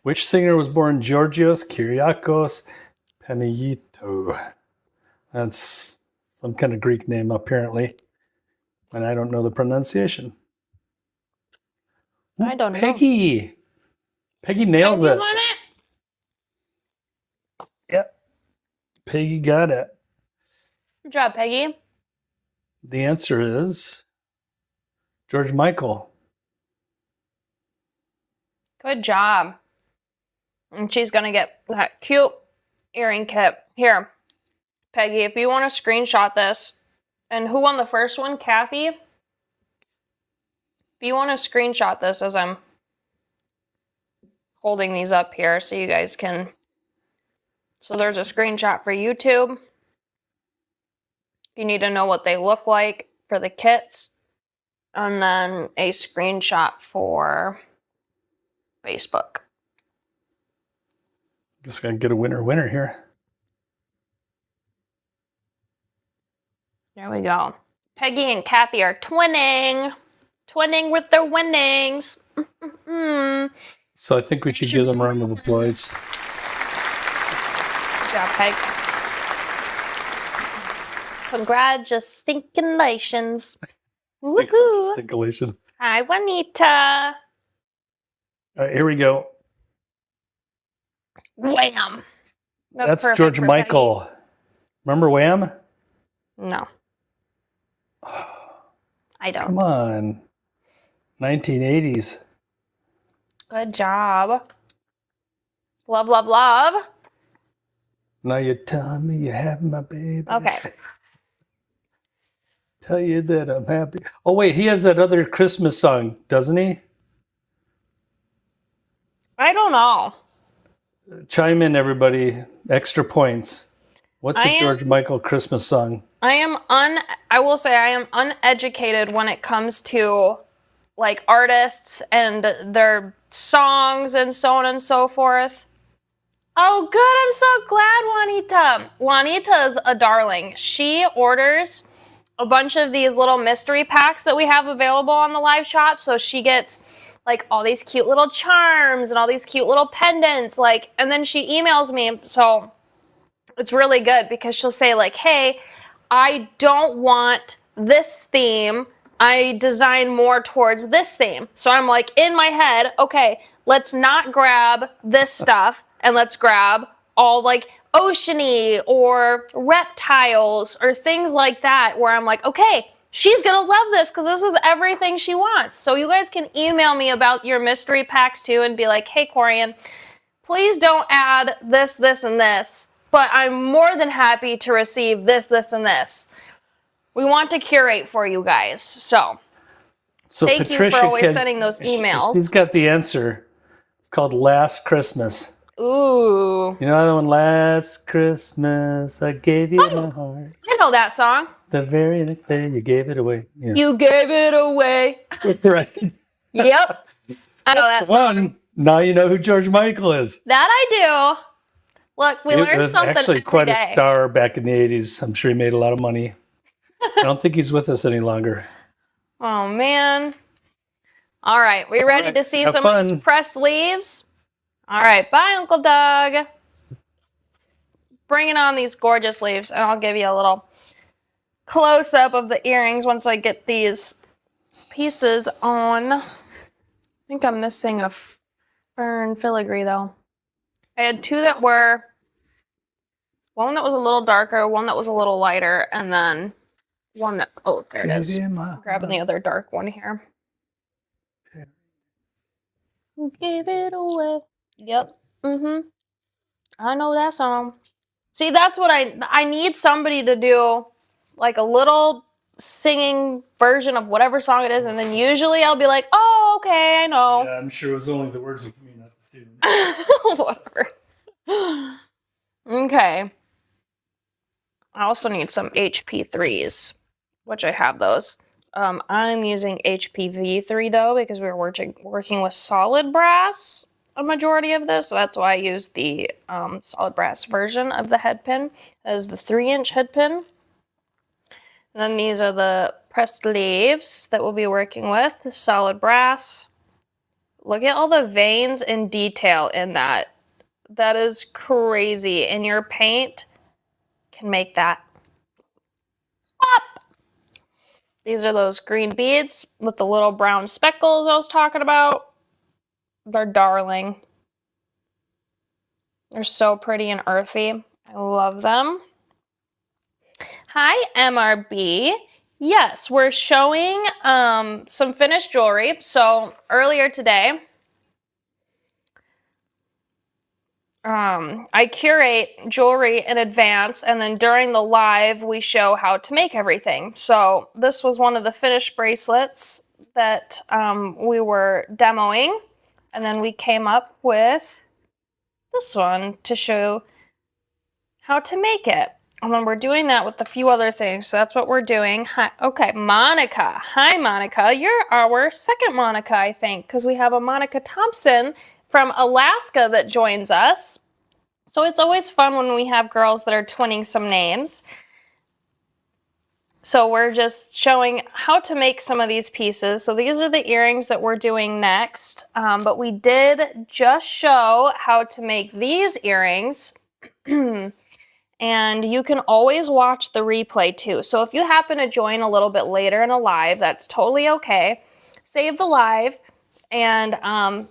Which singer was born Georgios Kyriakos Panagiotou? That's some kind of Greek name, apparently. And I don't know the pronunciation. I don't know. Peggy! Peggy nails it. Won it? Yep. Peggy got it. Good job, Peggy. The answer is George Michael. Good job. And she's going to get that cute earring kit. Here, Peggy, if you want to screenshot this. And who won the first one? Kathy? If you want to screenshot this as I'm holding these up here so you guys can... So there's a screenshot for YouTube. You need to know what they look like for the kits. And then a screenshot for Facebook. Just gotta get a winner here. There we go. Peggy and Kathy are twinning. Twinning with their winnings. So I think we should give them a round of applause. Good job, Pegs. Congratulations. Woohoo. Congratulations. Hi, Juanita. All right, here we go. Wham. That's George Michael. Peggy. Remember Wham? No. I don't. Come on. 1980s. Good job. Love, love, love. Now you're telling me you have my baby. Okay. Tell you that I'm happy. Oh, wait, he has that other Christmas song, doesn't he? I don't know. Chime in, everybody. Extra points. What's the George Michael Christmas song? I will say I am uneducated when it comes to like artists and their songs and so on and so forth. Oh, good. I'm so glad, Juanita. Juanita's a darling. She orders a bunch of these little mystery packs that we have available on the live shop. So she gets like all these cute little charms and all these cute little pendants, like, and then she emails me. So it's really good because she'll say like, hey, I don't want this theme. I design more towards this theme. So I'm like in my head, okay, let's not grab this stuff and let's grab all like oceany or reptiles or things like that where I'm like, okay, she's going to love this because this is everything she wants. So you guys can email me about your mystery packs too and be like, hey, Corian, please don't add this, this, and this, but I'm more than happy to receive this, this, and this. We want to curate for you guys. So thank Patricia you for always sending those emails. She's got the answer. It's called Last Christmas. Ooh. You know that one? Last Christmas, I gave you my heart. I know that song. The very next day, you gave it away. Yeah. You gave it away. Right. Yep. I know that song. One. Now you know who George Michael is. That I do. Look, we He learned was something actually every quite day. a star back in the 80s. I'm sure he made a lot of money. I don't think he's with us any longer. Oh, man. All right. We ready to see some of these pressed leaves? All right. Bye, Uncle Doug. Bringing on these gorgeous leaves, and I'll give you a little close-up of the earrings once I get these pieces on. I think I'm missing a fern filigree, though. I had two that were, one that was a little darker, one that was a little lighter, and then one that, oh, there it is. I'm grabbing the other dark one here. Give it away. Yep. I know that song. See, that's what I need somebody to do, like a little singing version of whatever song it is, and then usually I'll be like, oh, okay, I know. Yeah, I'm sure it was only the words with me, not the tune. Whatever. Okay. I also need some HP3s, which I have those. I'm using HPV3 though, because we were working with solid brass a majority of this, so that's why I use the solid brass version of the head pin. That is the 3-inch head pin. And then these are the pressed leaves that we'll be working with, the solid brass. Look at all the veins and detail in that. That is crazy, and your paint can make that pop. These are those green beads with the little brown speckles I was talking about. They're darling. They're so pretty and earthy. I love them. Hi, MRB. Yes, we're showing some finished jewelry. So earlier today, I curate jewelry in advance, and then during the live, we show how to make everything. So this was one of the finished bracelets that we were demoing, and then we came up with this one to show how to make it. And then we're doing that with a few other things. So that's what we're doing. Hi, okay, Monica. Hi, Monica. You're our second Monica, I think, because we have a Monica Thompson from Alaska that joins us. So it's always fun when we have girls that are twinning some names. So we're just showing how to make some of these pieces. So these are the earrings that we're doing next. But we did just show how to make these earrings. And you can always watch the replay too. So if you happen to join a little bit later in a live, that's totally okay. Save the live and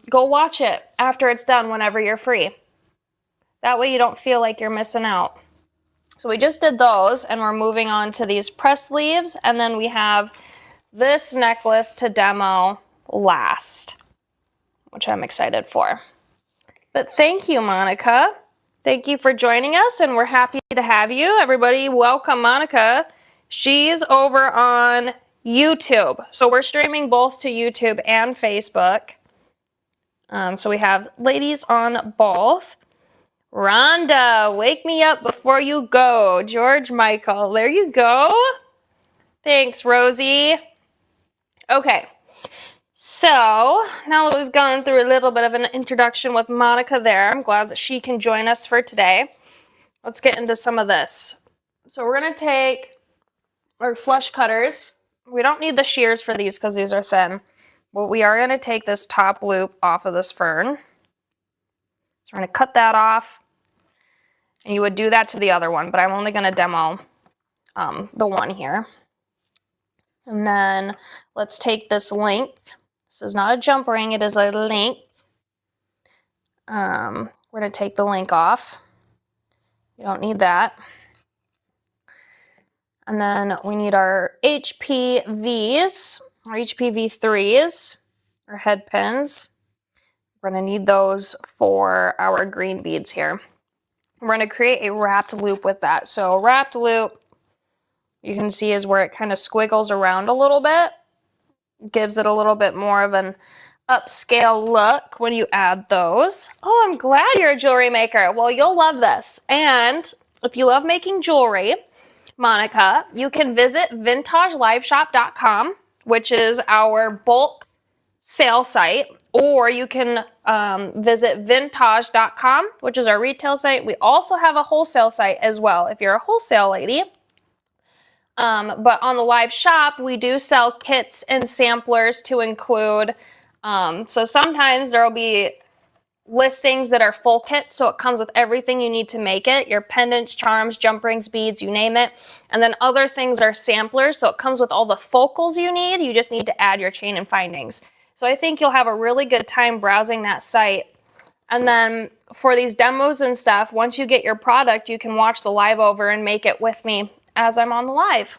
go watch it after it's done whenever you're free. That way you don't feel like you're missing out. So we just did those, and we're moving on to these press leaves, and then we have this necklace to demo last, which I'm excited for. But thank you, Monica. Thank you for joining us, and we're happy to have you. Everybody, welcome Monica. She's over on YouTube. So we're streaming both to YouTube and Facebook. So we have ladies on both. Rhonda, wake me up before you go. George Michael, there you go. Thanks, Rosie. Okay. So, now that we've gone through a little bit of an introduction with Monica there, I'm glad that she can join us for today. Let's get into some of this. So we're going to take our flush cutters. We don't need the shears for these because these are thin. But we are going to take this top loop off of this fern. So we're going to cut that off. And you would do that to the other one, but I'm only going to demo the one here. And then let's take this link. This is not a jump ring, it is a link. We're going to take the link off. You don't need that. And then we need our HPVs, our HPV3s, our head pins. We're going to need those for our green beads here. We're going to create a wrapped loop with that. So wrapped loop, you can see is where it kind of squiggles around a little bit. Gives it a little bit more of an upscale look when you add those. Oh, I'm glad you're a jewelry maker. Well, you'll love this. And if you love making jewelry, Monica, you can visit vintageliveshop.com, which is our bulk sale site, or you can visit vintage.com, which is our retail site. We also have a wholesale site as well if you're a wholesale lady. But on the live shop, we do sell kits and samplers to include. So sometimes there will be listings that are full kits, so it comes with everything you need to make it, your pendants, charms, jump rings, beads, you name it. And then other things are samplers, so it comes with all the focals you need. You just need to add your chain and findings. So I think you'll have a really good time browsing that site. And then for these demos and stuff, once you get your product, you can watch the live over and make it with me as I'm on the live.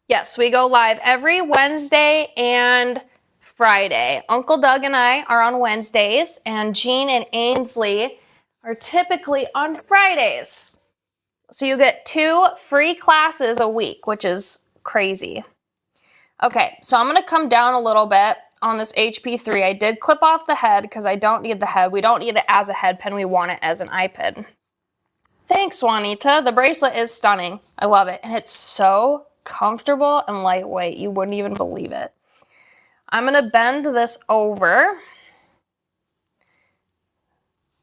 Yes, we go live every Wednesday and Friday. Uncle Doug and I are on Wednesdays, and Jean and Ainsley are typically on Fridays. So you get 2 free classes a week, which is crazy. Okay, so I'm going to come down a little bit on this HP3. I did clip off the head because I don't need the head. We don't need it as a head pin. We want it as an eye pin. Thanks, Juanita. The bracelet is stunning. I love it. And it's so comfortable and lightweight. You wouldn't even believe it. I'm going to bend this over.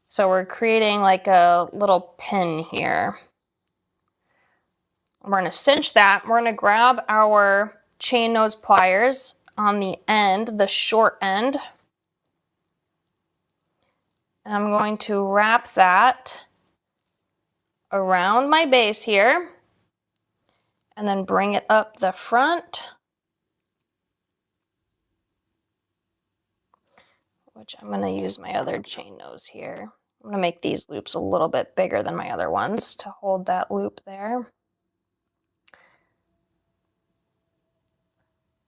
So we're creating like a little pin here. We're going to cinch that. We're going to grab our chain nose pliers on the end, the short end. And I'm going to wrap that around my base here and then bring it up the front, which I'm going to use my other chain nose here. I'm going to make these loops a little bit bigger than my other ones to hold that loop there.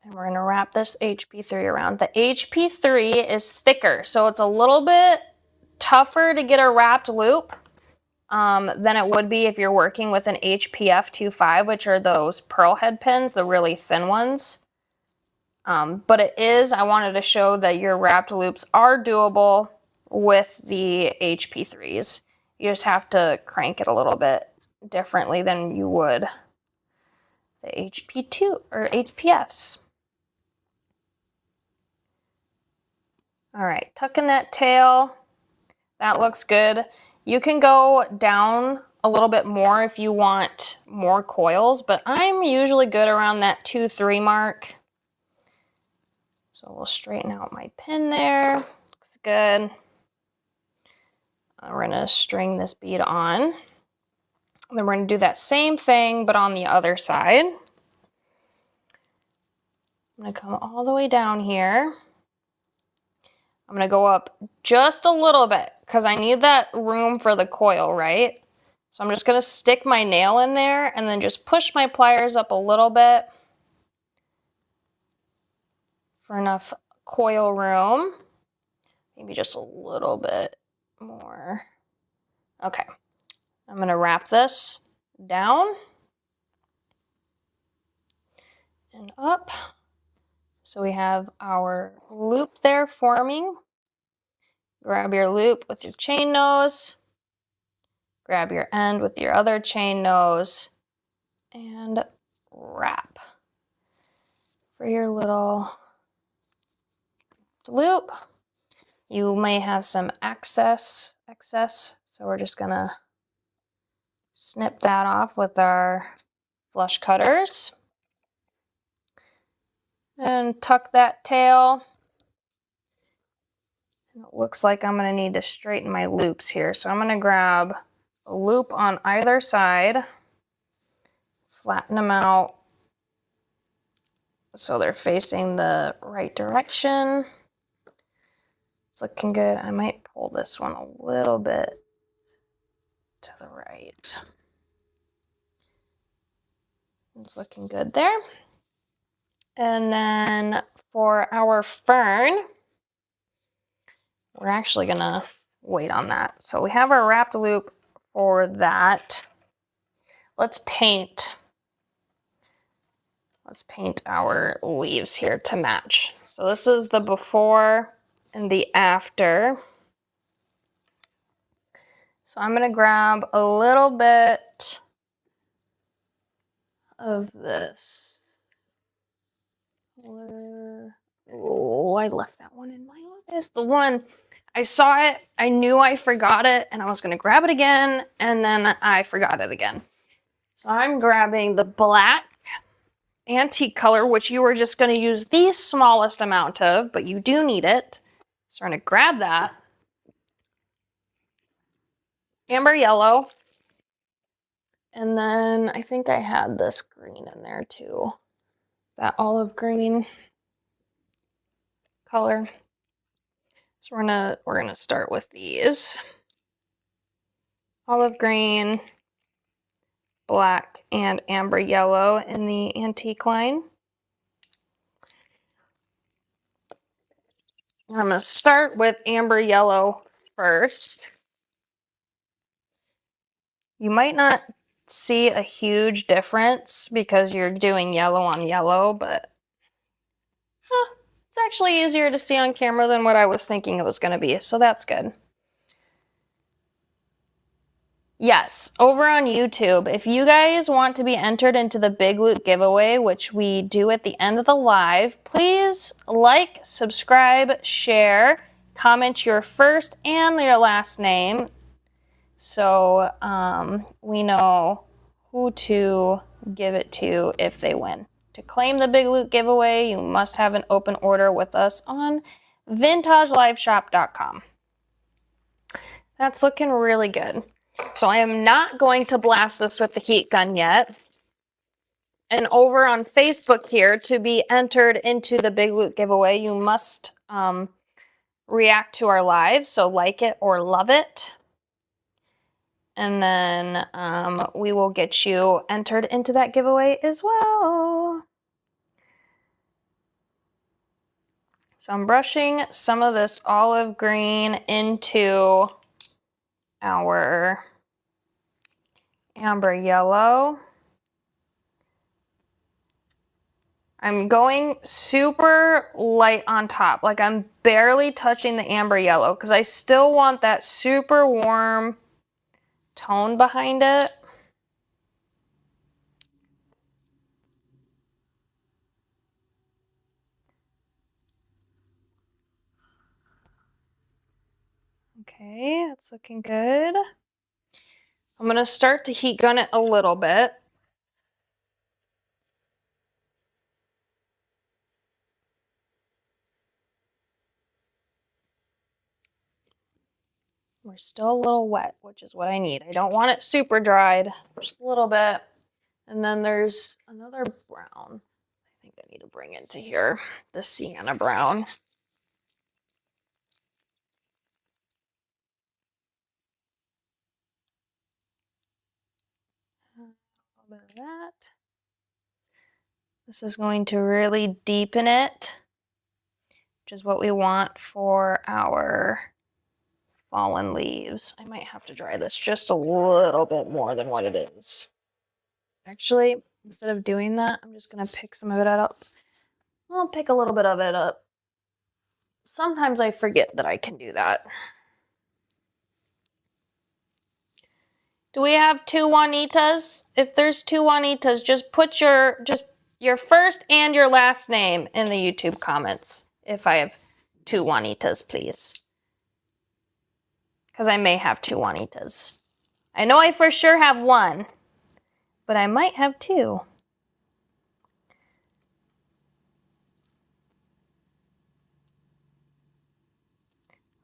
And we're going to wrap this HP3 around. The HP3 is thicker, so it's a little bit tougher to get a wrapped loop than it would be if you're working with an HPF 2.5, which are those pearl head pins, the really thin ones. But it is, I wanted to show that your wrapped loops are doable with the HP3s. You just have to crank it a little bit differently than you would the HP2 or HPFs. All right, tucking that tail. That looks good. You can go down a little bit more if you want more coils, but I'm usually good around that 2-3 mark. So we'll straighten out my pin there. Looks good. We're going to string this bead on. And then we're going to do that same thing, but on the other side. I'm going to come all the way down here. I'm going to go up just a little bit because I need that room for the coil, right? So I'm just going to stick my nail in there and then just push my pliers up a little bit for enough coil room. Maybe just a little bit more. Okay. I'm going to wrap this down and up. So we have our loop there forming. Grab your loop with your chain nose. Grab your end with your other chain nose and wrap for your little loop. You may have some excess, so we're just gonna snip that off with our flush cutters and tuck that tail. And it looks like I'm gonna need to straighten my loops here, so I'm gonna grab a loop on either side, flatten them out so they're facing the right direction. It's looking good. I might pull this one a little bit to the right. It's looking good there. And then for our fern, we're actually gonna wait on that. So we have our wrapped loop for that. Let's paint Let's paint our leaves here to match. So this is the before and the after. So I'm gonna grab a little bit of this. Oh, I left that one in my office. The one, I saw it, I knew I forgot it, and I was gonna grab it again, and then I forgot it again. So I'm grabbing the black antique color, which you are just gonna use the smallest amount of, but you do need it. So we're gonna grab that. Amber yellow. And then I think I had this green in there too. That olive green color. So we're gonna start with these. Olive green, black, and amber yellow in the antique line. I'm gonna start with amber yellow first. You might not see a huge difference because you're doing yellow on yellow, but it's actually easier to see on camera than what I was thinking it was gonna be, so that's good. Yes, over on YouTube, if you guys want to be entered into the Big Loot giveaway, which we do at the end of the live, please like, subscribe, share, comment your first and your last name so we know who to give it to if they win. To claim the Big Loot giveaway, you must have an open order with us on vintageliveshop.com. That's looking really good. So I am not going to blast this with the heat gun yet. And over on Facebook here, to be entered into the Big Loot giveaway, you must react to our live. So like it or love it. And then we will get you entered into that giveaway as well. So I'm brushing some of this olive green into our amber yellow. I'm going super light on top, like I'm barely touching the amber yellow because I still want that super warm tone behind it. Okay, that's looking good. I'm gonna start to heat gun it a little bit. We're still a little wet, which is what I need. I don't want it super dried, just a little bit. And then there's another brown I think I need to bring into here, the sienna brown. A little bit of that. This is going to really deepen it, which is what we want for our fallen leaves. I might have to dry this just a little bit more than what it is. Actually, instead of doing that, I'm just going to pick some of it up. I'll pick a little bit of it up. Sometimes I forget that I can do that. Do we have two Juanitas? If there's two Juanitas, just put your first and your last name in the YouTube comments. If I have two Juanitas, please. Because I may have two Juanitas. I know I for sure have one, but I might have two.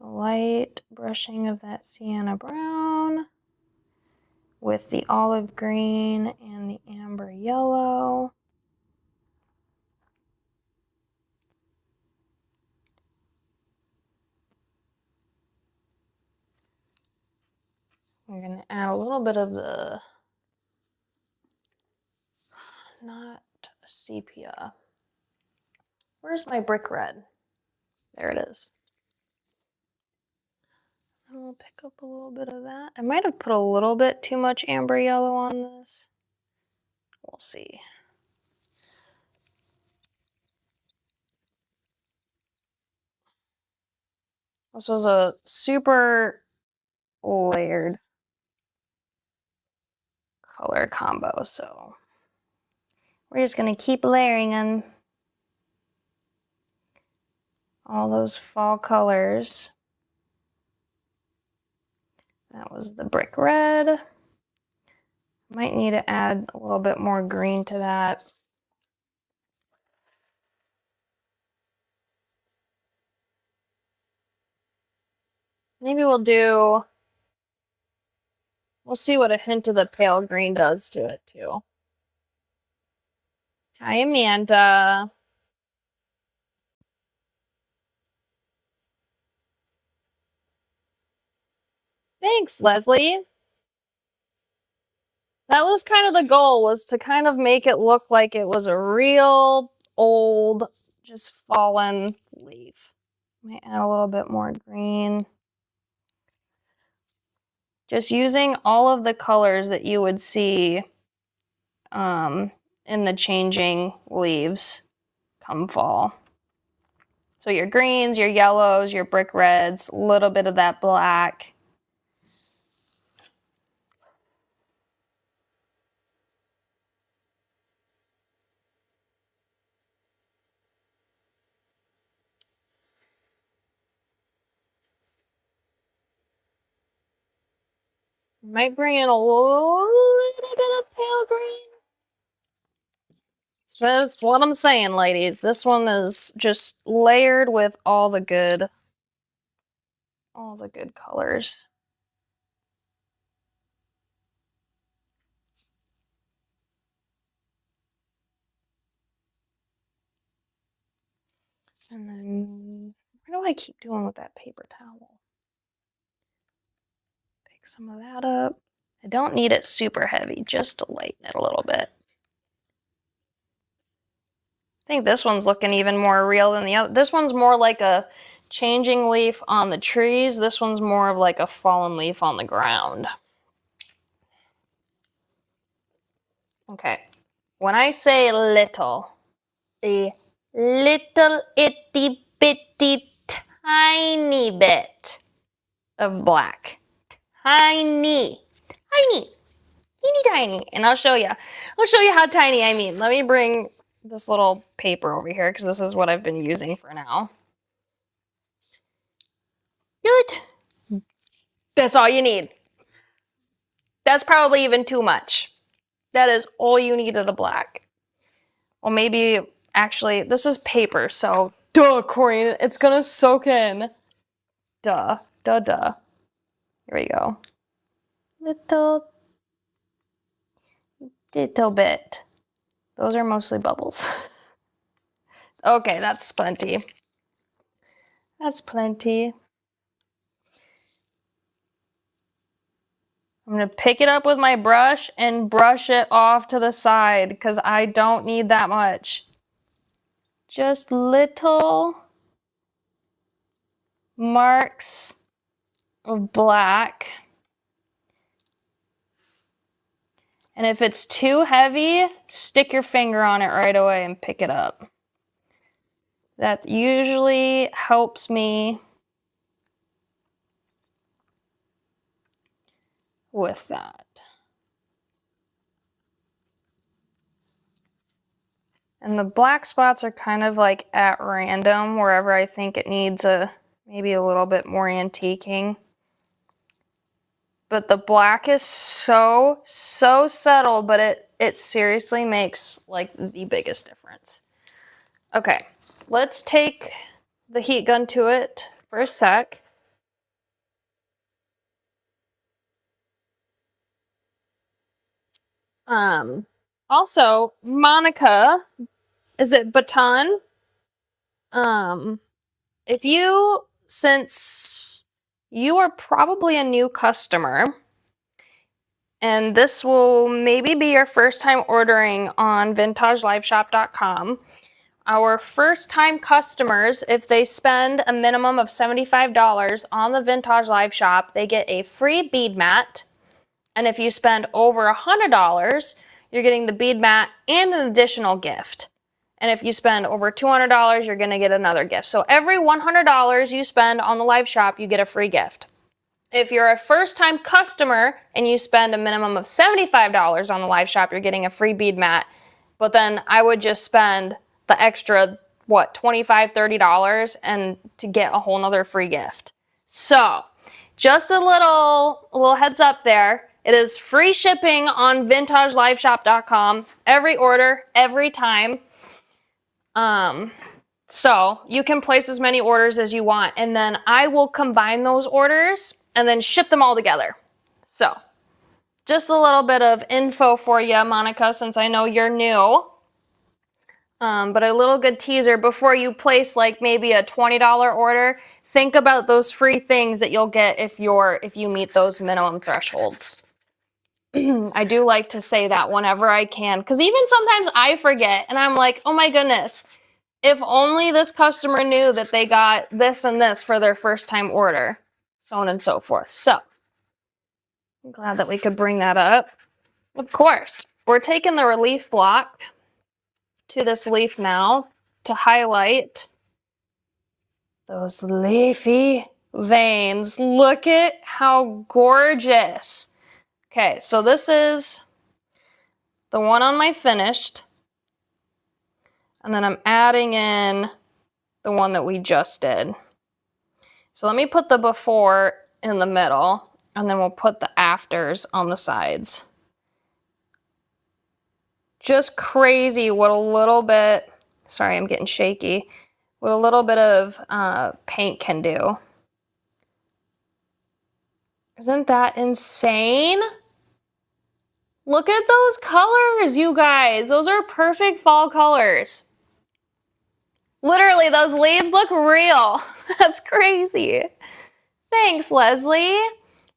A light brushing of that sienna brown with the olive green and the amber yellow. We're going to add a little bit of the, not sepia. Where's my brick red? There it is. And we'll pick up a little bit of that. I might have put a little bit too much amber yellow on this. We'll see. This was a super layered color combo, so we're just gonna keep layering on all those fall colors. That was the brick red. Might need to add a little bit more green to that. Maybe we'll see what a hint of the pale green does to it too. Hi, Amanda. Thanks, Leslie. That was kind of the goal, was to kind of make it look like it was a real old, just fallen leaf. Might add a little bit more green. Just using all of the colors that you would see in the changing leaves come fall. So your greens, your yellows, your brick reds, a little bit of that black. Might bring in a little bit of pale green. So that's what I'm saying, ladies. This one is just layered with all the good colors. And then, what do I keep doing with that paper towel? Pick some of that up. I don't need it super heavy, just to lighten it a little bit. I think this one's looking even more real than the other. This one's more like a changing leaf on the trees. This one's more of like a fallen leaf on the ground. Okay. When I say little, a little itty bitty tiny bit of black. Tiny. Tiny. Teeny tiny. And I'll show you. I'll show you how tiny I mean. Let me bring this little paper over here because this is what I've been using for now. Good. That's all you need. That's probably even too much. That is all you need of the black. Well, maybe, actually, this is paper, so duh, Corian, it's gonna soak in. Duh, duh, duh. Here we go. Little bit. Those are mostly bubbles. Okay, that's plenty. That's plenty. I'm gonna pick it up with my brush and brush it off to the side because I don't need that much. Just little marks of black. And if it's too heavy, stick your finger on it right away and pick it up. That usually helps me with that. And the black spots are kind of like at random, wherever I think it needs maybe a little bit more antiquing. But the black is so subtle, but it seriously makes like the biggest difference. Okay, let's take the heat gun to it for a sec. Also, Monica, is it Baton? Since you are probably a new customer, and this will maybe be your first time ordering on vintageliveshop.com, our first time customers, if they spend a minimum of $75 on the Vintage Live Shop, they get a free bead mat. And if you spend over $100, you're getting the bead mat and an additional gift. And if you spend over $200, you're going to get another gift. So every $100 you spend on the live shop, you get a free gift. If you're a first-time customer and you spend a minimum of $75 on the live shop, you're getting a free bead mat. But then I would just spend the extra, what, $25, $30 and to get a whole nother free gift. So just a little heads up there. It is free shipping on vintageliveshop.com. Every order, every time. So you can place as many orders as you want, and then I will combine those orders and then ship them all together. So just a little bit of info for you, Monica, since I know you're new. But a little good teaser before you place like maybe a $20 order. Think about those free things that you'll get if you meet those minimum thresholds. I do like to say that whenever I can, because even sometimes I forget and I'm like, oh my goodness, if only this customer knew that they got this and this for their first time order, so on and so forth. So I'm glad that we could bring that up. Of course, we're taking the relief block to this leaf now to highlight those leafy veins. Look at how gorgeous. Okay, so this is the one on my finished. And then I'm adding in the one that we just did. So let me put the before in the middle, and then we'll put the afters on the sides. Just crazy what a little bit, sorry, I'm getting shaky, what a little bit of paint can do. Isn't that insane? Look at those colors, you guys. Those are perfect fall colors. Literally, those leaves look real. That's crazy. Thanks, Leslie.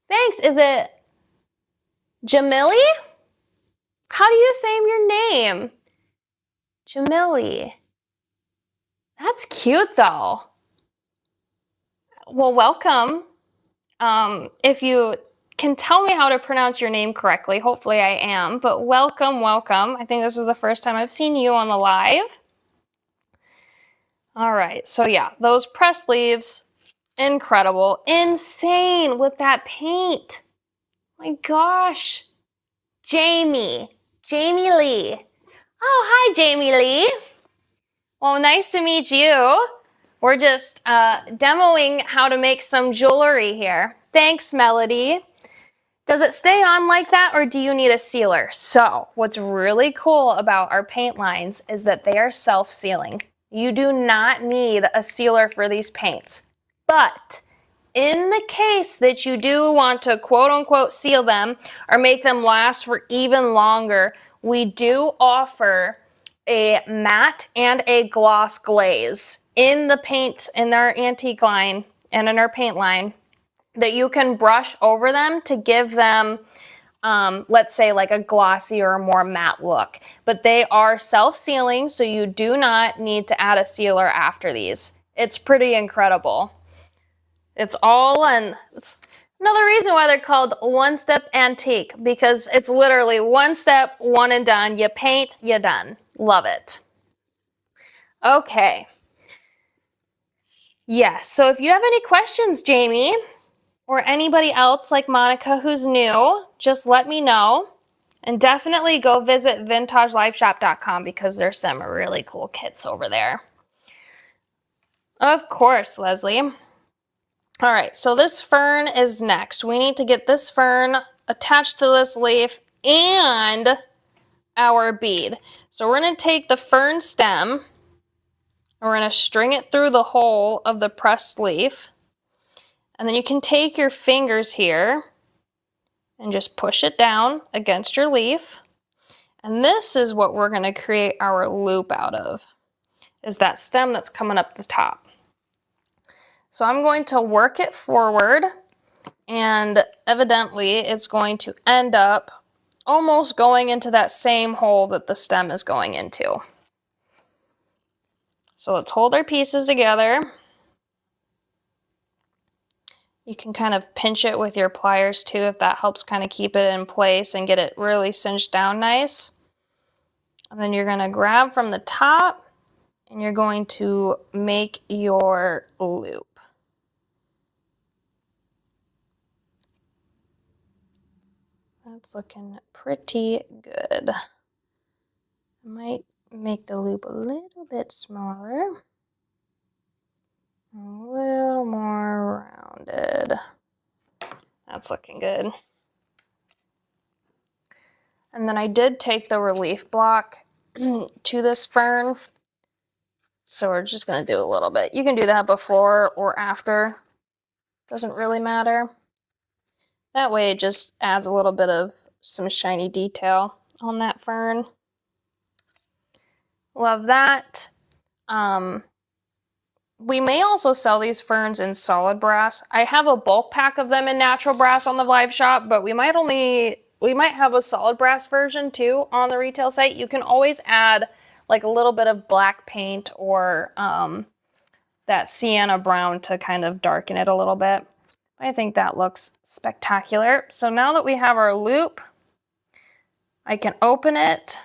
Thanks. Is it Jamili? How do you say your name? Jamili. That's cute, though. Well, welcome. If you can tell me how to pronounce your name correctly, hopefully I am, but welcome, welcome. I think this is the first time I've seen you on the live. All right, so yeah, those pressed leaves, incredible, insane with that paint. My gosh. Jamie Lee. Oh, hi, Jamie Lee. Well, nice to meet you. We're just demoing how to make some jewelry here. Thanks, Melody. Does it stay on like that, or do you need a sealer? So what's really cool about our paint lines is that they are self-sealing. You do not need a sealer for these paints. But in the case that you do want to quote unquote seal them or make them last for even longer, we do offer a matte and a gloss glaze in the paint, in our antique line and in our paint line, that you can brush over them to give them, let's say, like a glossy or a more matte look. But they are self-sealing, so you do not need to add a sealer after these. It's pretty incredible. It's all, and it's another reason why they're called one-step antique, because it's literally one step, one and done. You paint, you're done. Love it. Okay. Yes, so if you have any questions, Jamie, or anybody else like Monica who's new, just let me know. And definitely go visit vintageliveshop.com because there's some really cool kits over there. Of course, Leslie. All right, so this fern is next. We need to get this fern attached to this leaf and our bead. So we're going to take the fern stem and we're going to string it through the hole of the pressed leaf. And then you can take your fingers here and just push it down against your leaf. And this is what we're going to create our loop out of, is that stem that's coming up the top. So I'm going to work it forward, and evidently it's going to end up almost going into that same hole that the stem is going into. So let's hold our pieces together. You can kind of pinch it with your pliers too if that helps kind of keep it in place and get it really cinched down nice. And then you're going to grab from the top and you're going to make your loop. That's looking pretty good. I might make the loop a little bit smaller, a little more rounded. That's looking good. And then I did take the relief block to this fern. So we're just going to do a little bit. You can do that before or after. Doesn't really matter. That way it just adds a little bit of some shiny detail on that fern. Love that. We may also sell these ferns in solid brass. I have a bulk pack of them in natural brass on the live shop, but we might have a solid brass version too on the retail site. You can always add like a little bit of black paint or that sienna brown to kind of darken it a little bit. I think that looks spectacular. So now that we have our loop, I can open it,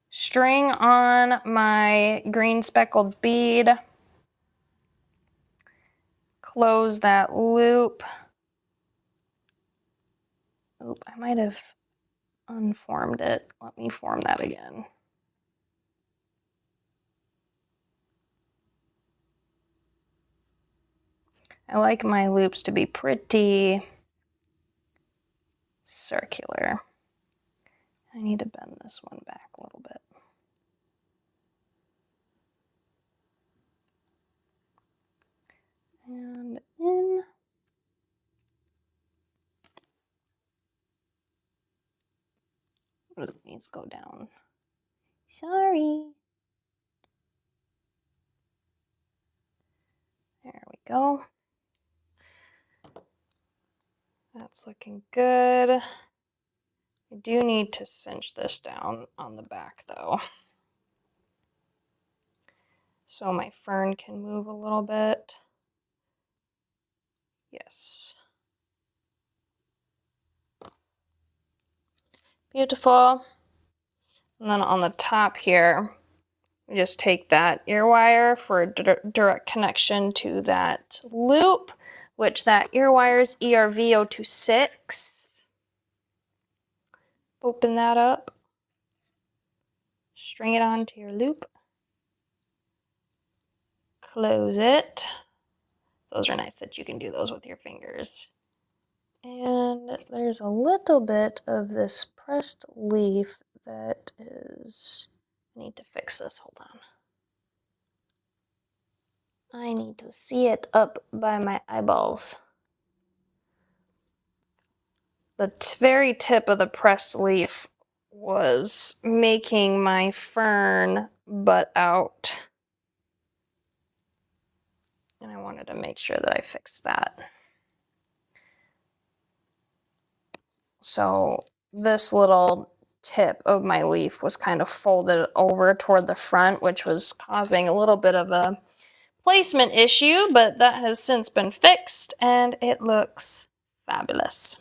string on my green speckled bead, close that loop. Oop, I might have unformed it. Let me form that again. I like my loops to be pretty circular. I need to bend this one back a little bit. And in. It needs to go down. Sorry. There we go. That's looking good. I do need to cinch this down on the back though, so my fern can move a little bit. Yes. Beautiful. And then on the top here, we just take that ear wire for a direct connection to that loop, which that ear wire is ERV026. Open that up, string it onto your loop, close it. Those are nice that you can do those with your fingers. And there's a little bit of this pressed leaf that is, I need to fix this, hold on. I need to see it up by my eyeballs. The very tip of the pressed leaf was making my fern butt out. And I wanted to make sure that I fixed that. So this little tip of my leaf was kind of folded over toward the front, which was causing a little bit of a placement issue, but that has since been fixed and it looks fabulous.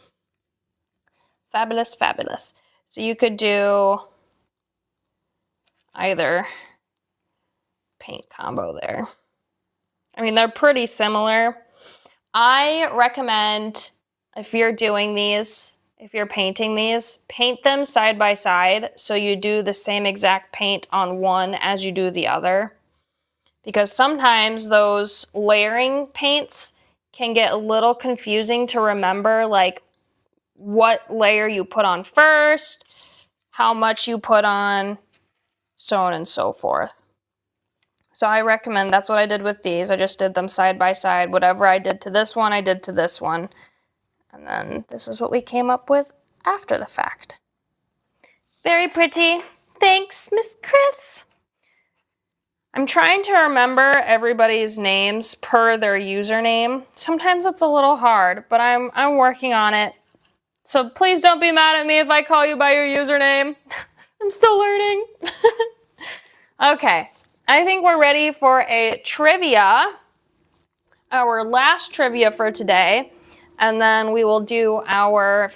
Fabulous, fabulous. So you could do either paint combo there. I mean, they're pretty similar. I recommend if you're doing these, if you're painting these, paint them side by side so you do the same exact paint on one as you do the other. Because sometimes those layering paints can get a little confusing to remember, like what layer you put on first, how much you put on, so on and so forth. So I recommend, that's what I did with these. I just did them side by side. Whatever I did to this one, I did to this one. And then this is what we came up with after the fact. Very pretty. Thanks, Miss Chris. I'm trying to remember everybody's names per their username. Sometimes it's a little hard, but I'm working on it. So please don't be mad at me if I call you by your username. I'm still learning. Okay, I think we're ready for a trivia. Our last trivia for today. and then we will do our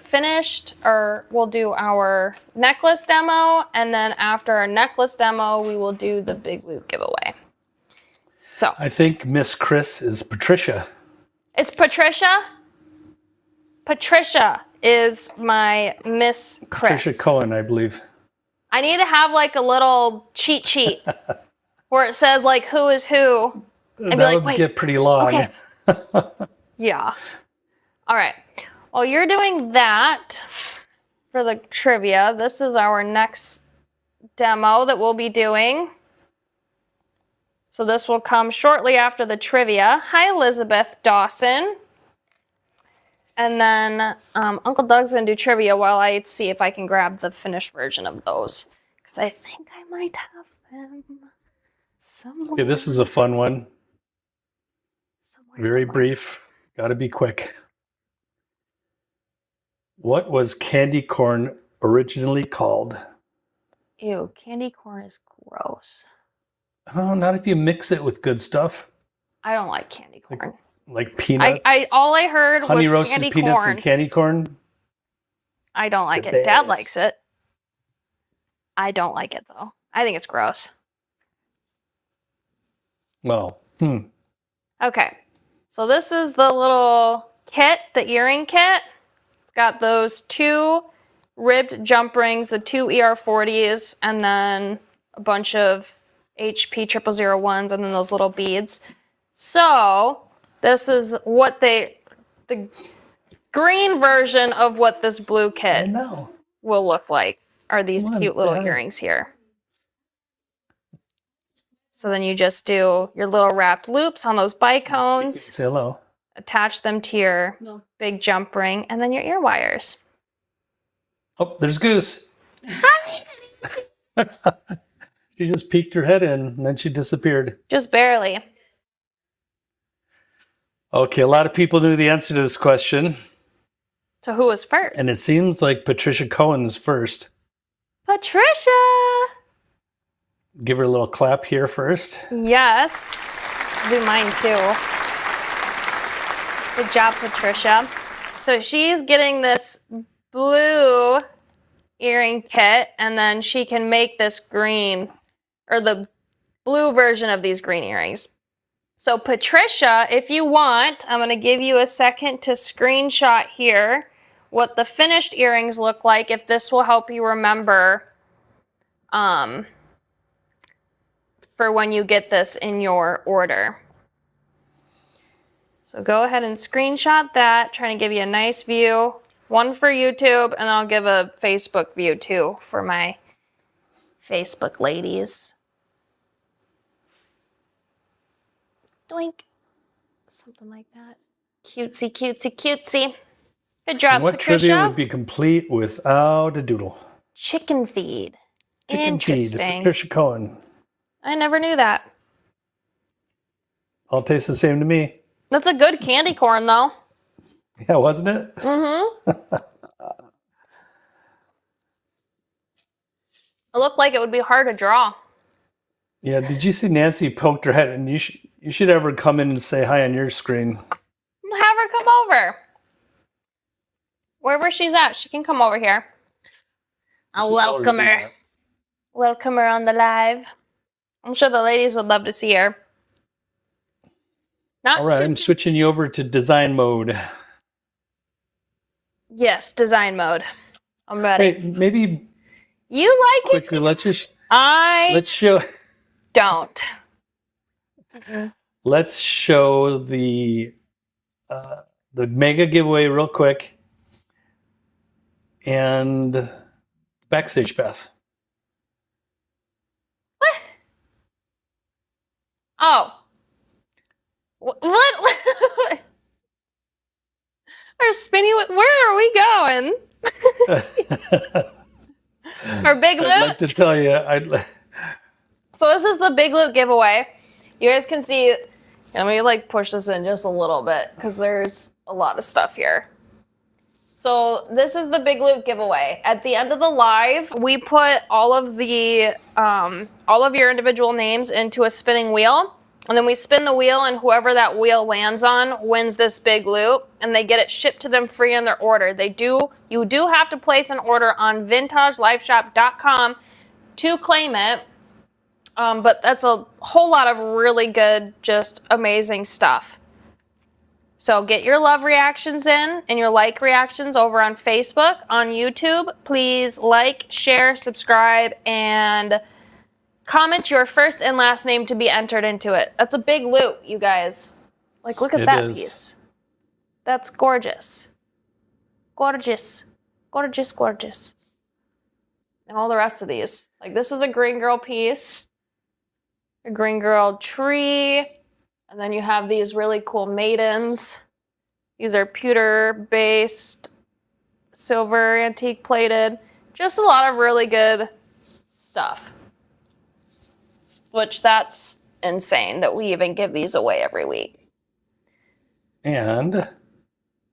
we'll do our necklace demo, and then after our necklace demo, we will do the big loot giveaway. So I think Miss Chris is Patricia. it's Patricia. Patricia is my Miss Chris. Patricia Cohen, I believe. I need to have like a little cheat sheet where it says like who is who. And that be like, would wait, get pretty long. okay. Yeah. All right. While you're doing that for the trivia, this is our next demo that we'll be doing. So this will come shortly after the trivia. Hi, Elizabeth Dawson. And then Uncle Doug's going to do trivia while I see if I can grab the finished version of those. Because I think I might have them somewhere. Okay, this is a fun one. Very somewhere. brief. Got to be quick. What was candy corn originally called? Ew, candy corn is gross. Oh, not if you mix it with good stuff. I don't like candy corn. Like peanuts. All I heard honey was roasted candy peanuts corn. and candy corn. I don't like the it. Dad best. likes it. I don't like it though. I think it's gross. Well, Okay. So this is the little kit, the earring kit. It's got those 2 ribbed jump rings, the 2 ER40s, and then a bunch of HP 0001s, and then those little beads. So this is what the green version of what this blue I kit know. will look like are these Come on, cute little yeah. earrings here. So then you just do your little wrapped loops on those bicones, Hello. attach them to your big jump ring, and then your ear wires. Oh, there's Goose. She just peeked her head in and then she disappeared. Just barely. Okay, a lot of people knew the answer to this question, So who was first? and it seems like Patricia Cohen's first. Patricia! Give her a little clap here first. Yes. I'll do mine too. Good job, Patricia. So she's getting this blue earring kit, and then she can make this green, or the blue version of these green earrings. So Patricia, if you want, I'm going to give you a second to screenshot here what the finished earrings look like, if this will help you remember for when you get this in your order. So go ahead and screenshot that, trying to give you a nice view. One for YouTube, and then I'll give a Facebook view too for my Facebook ladies. Doink. Something like that. Cutesy, cutesy, cutesy. Good job, And what Patricia. trivia would be complete without a doodle? Chicken feed. Chicken feed, Interesting. Patricia Cohen. I never knew that. All tastes the same to me. That's a good candy corn, though. Yeah, wasn't it? Mm-hmm. It looked like it would be hard to draw. Yeah, did you see Nancy poked her head? And you should have her come in and say hi on your screen. Have her come over. Wherever she's at, she can come over here. I'll welcome her. Welcome her on the live. I'm sure the ladies would love to see her. Not All right, I'm switching you over to design mode. Yes, design mode. I'm ready. Hey, maybe You like quickly, it? let's show Don't. let's show the mega giveaway real quick and backstage pass. What? Oh. What? Our spinny. Where are we going? Our big loot. I'd like to tell you, So this is the big loot giveaway. You guys can see. Let me like push this in just a little bit because there's a lot of stuff here. So this is the big loot giveaway. At the end of the live, we put all of your individual names into a spinning wheel, And then we spin the wheel, and whoever that wheel lands on wins this big loot, and they get it shipped to them free in their order. You do have to place an order on vintagelifeshop.com to claim it, but that's a whole lot of really good, just amazing stuff. So get your love reactions in and your like reactions over on Facebook, on YouTube. Please like, share, subscribe, and comment your first and last name to be entered into it. That's a big loot, you guys. Like, look at that piece. That's gorgeous. Gorgeous. Gorgeous, gorgeous. And all the rest of these. Like, this is a green girl piece. A green girl tree. And then you have these really cool maidens. These are pewter-based, silver, antique plated. Just a lot of really good stuff. Which that's insane that we even give these away every week. And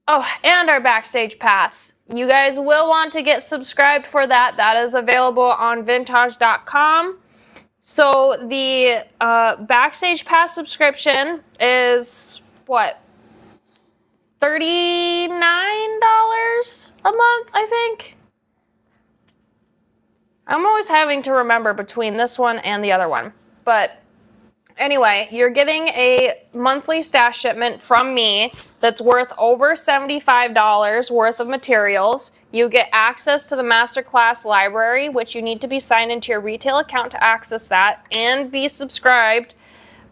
our backstage pass. You guys will want to get subscribed for that. That is available on vintage.com. So the backstage pass subscription is what? $39 a month, I think. I'm always having to remember between this one and the other one. But anyway, you're getting a monthly stash shipment from me that's worth over $75 worth of materials. You get access to the masterclass library, which you need to be signed into your retail account to access that and be subscribed.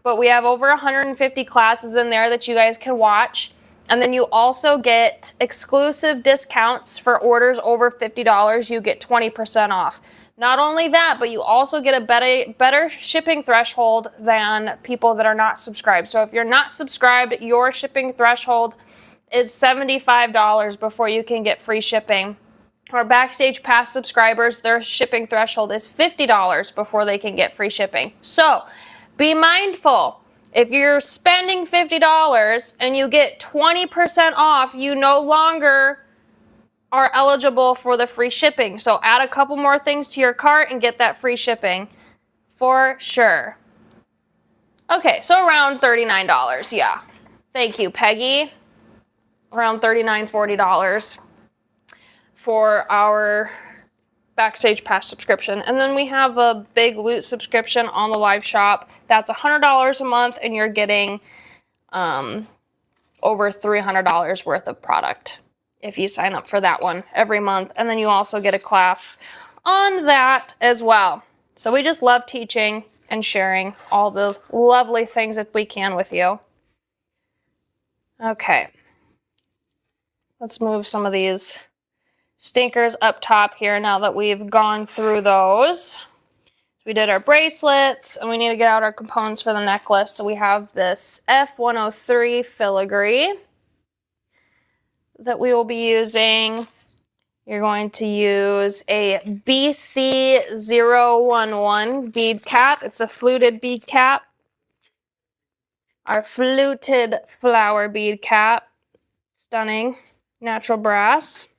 But we have over 150 classes in there that you guys can watch. And then you also get exclusive discounts for orders over $50. You get 20% off. Not only that, but you also get a better shipping threshold than people that are not subscribed. So if you're not subscribed, your shipping threshold is $75 before you can get free shipping. Our Backstage Pass subscribers, their shipping threshold is $50 before they can get free shipping. So be mindful. If you're spending $50 and you get 20% off, you no longer are eligible for the free shipping. So add a couple more things to your cart and get that free shipping for sure. Okay, so around $39, yeah. Thank you, Peggy. Around $39, $40 for our Backstage Pass subscription. And then we have a big loot subscription on the live shop. That's $100 a month, and you're getting over $300 worth of product if you sign up for that one every month. And then you also get a class on that as well. So we just love teaching and sharing all the lovely things that we can with you. Okay. Let's move some of these stinkers up top here now that we've gone through those. So we did our bracelets, and we need to get out our components for the necklace. So we have this F103 filigree that we will be using. You're going to use a BC011 bead cap. It's a fluted bead cap. Our fluted flower bead cap. Stunning. Natural brass.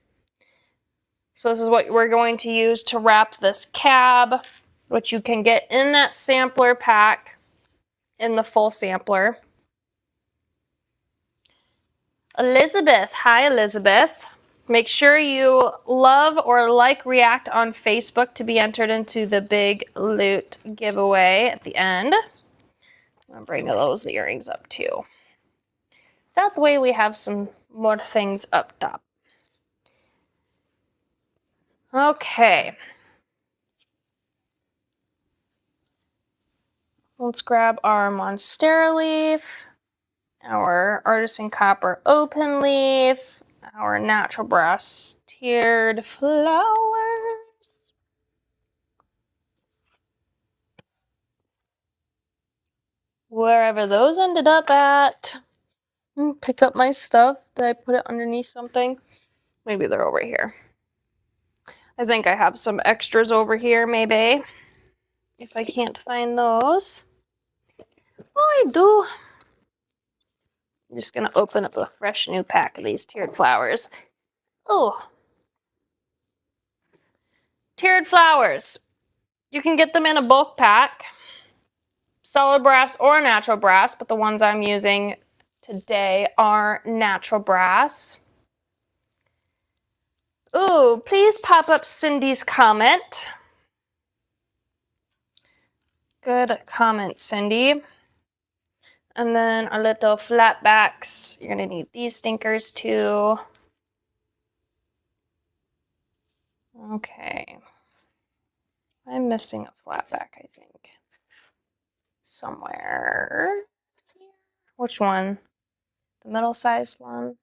So this is what we're going to use to wrap this cab, which you can get in that sampler pack, in the full sampler. Elizabeth. Hi, Elizabeth. Make sure you love or like react on Facebook to be entered into the big loot giveaway at the end. I'm going to bring those earrings up too. That way we have some more things up top. Okay. Let's grab our Monstera leaf, our Artisan Copper open leaf, our natural brass tiered flowers. Wherever those ended up at. Pick up my stuff. Did I put it underneath something? Maybe they're over here. I think I have some extras over here, maybe. If I can't find those. Oh, I do. I'm just going to open up a fresh new pack of these tiered flowers. Oh. Tiered flowers. You can get them in a bulk pack. solid brass or natural brass, but the ones I'm using today are natural brass. Ooh, please pop up Cindy's comment. Good comment, Cindy. And then our little flat backs. You're gonna need these stinkers too. Okay. I'm missing a flat back, I think. Somewhere. Which one? The middle-sized one?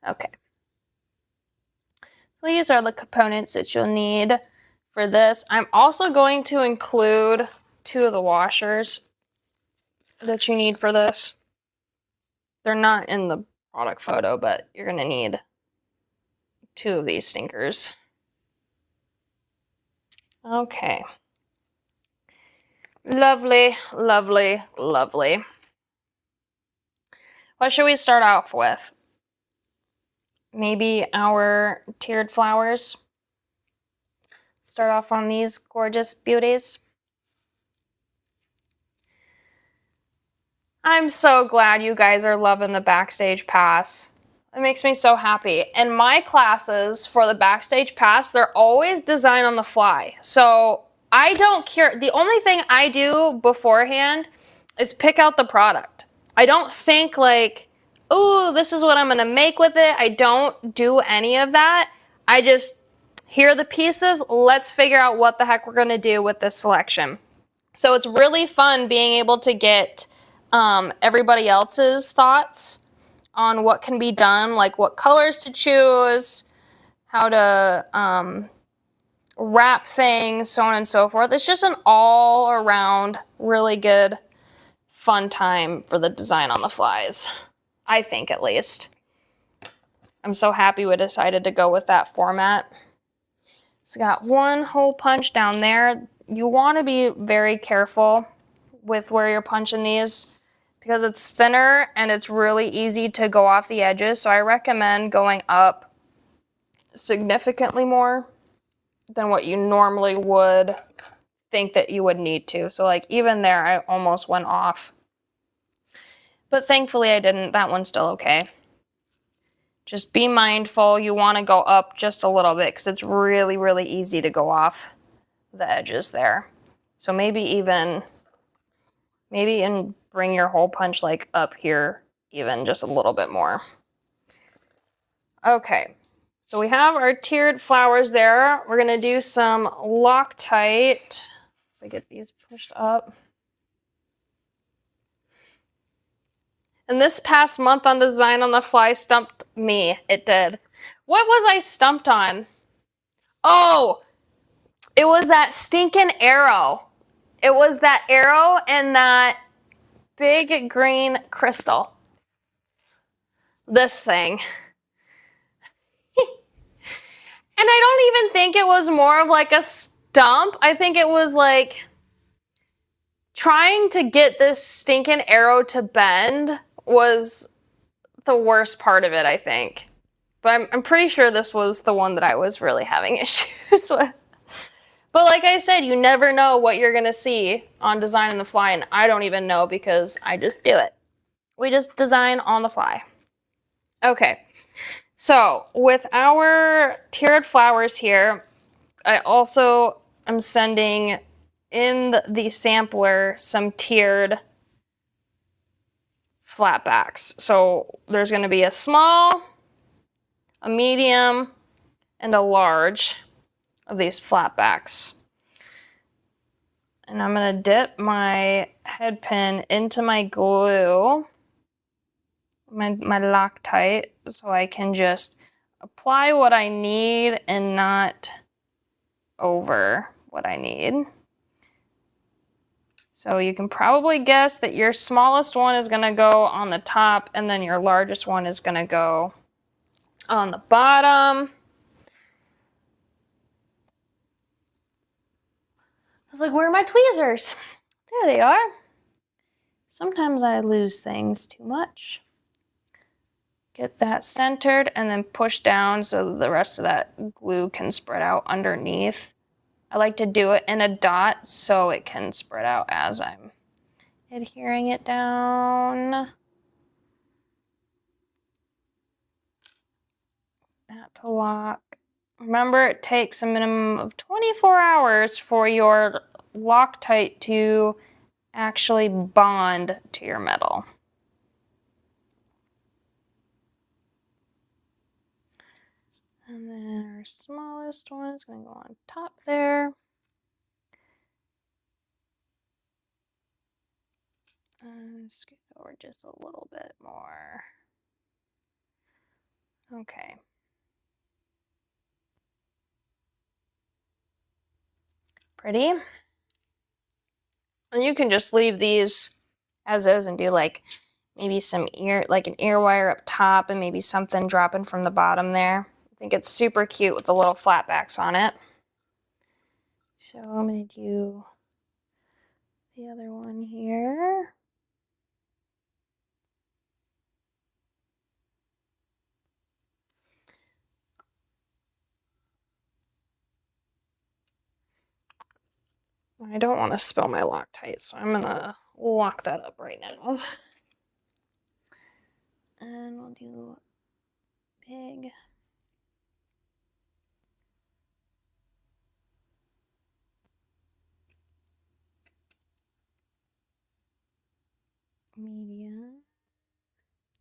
Okay. These are the components that you'll need for this. I'm also going to include 2 of the washers that you need for this. They're not in the product photo, but you're going to need 2 of these stinkers. Okay. Lovely, lovely, lovely. What should we start off with? Maybe our tiered flowers. Start off on these gorgeous beauties. I'm so glad you guys are loving the Backstage Pass. It makes me so happy. And my classes for the Backstage Pass, they're always designed on the fly. So I don't care. The only thing I do beforehand is pick out the product. I don't think like, oh, this is what I'm going to make with it. I don't do any of that. I just, here are the pieces. Let's figure out what the heck we're going to do with this selection. So it's really fun being able to get everybody else's thoughts on what can be done, like what colors to choose, how to wrap things, so on and so forth. It's just an all-around really good, fun time for the design on the flies. I think, at least. I'm so happy we decided to go with that format. So we got 1 hole punch down there. You want to be very careful with where you're punching these because it's thinner and it's really easy to go off the edges. So I recommend going up significantly more than what you normally would think that you would need to. So like even there, I almost went off. But thankfully I didn't. That one's still okay. Just be mindful. You want to go up just a little bit because it's really, really easy to go off the edges there. So maybe bring your hole punch like up here even just a little bit more. Okay, so we have our tiered flowers there. We're gonna do some Loctite. So I get these pushed up. And this past month on Design on the Fly stumped me. It did. What was I stumped on? Oh, it was that stinking arrow. It was that arrow and that big green crystal. This thing. And I don't even think it was more of like a stump. I think it was like trying to get this stinking arrow to bend was the worst part of it, I think. But I'm pretty sure this was the one that I was really having issues with. But like I said, you never know what you're going to see on Design on the Fly, and I don't even know because I just do it. We just design on the fly. Okay, so with our tiered flowers here, I also am sending in the sampler some tiered flatbacks. So there's going to be a small, a medium, and a large of these flatbacks. And I'm going to dip my head pin into my glue, my Loctite, so I can just apply what I need and not over what I need. So you can probably guess that your smallest one is going to go on the top and then your largest one is going to go on the bottom. I was like, where are my tweezers? There they are. Sometimes I lose things too much. Get that centered and then push down so the rest of that glue can spread out underneath I like to do it in a dot so it can spread out as I'm adhering it down. That to lock. Remember, it takes a minimum of 24 hours for your Loctite to actually bond to your metal. And then our smallest one is going to go on top there. And scoot over just a little bit more. Okay. Pretty. And you can just leave these as is and do like maybe some like an ear wire up top and maybe something dropping from the bottom there. I think it's super cute with the little flat backs on it. So I'm going to do the other one here. I don't want to spill my Loctite, so I'm going to lock that up right now. And we'll do big. Medium.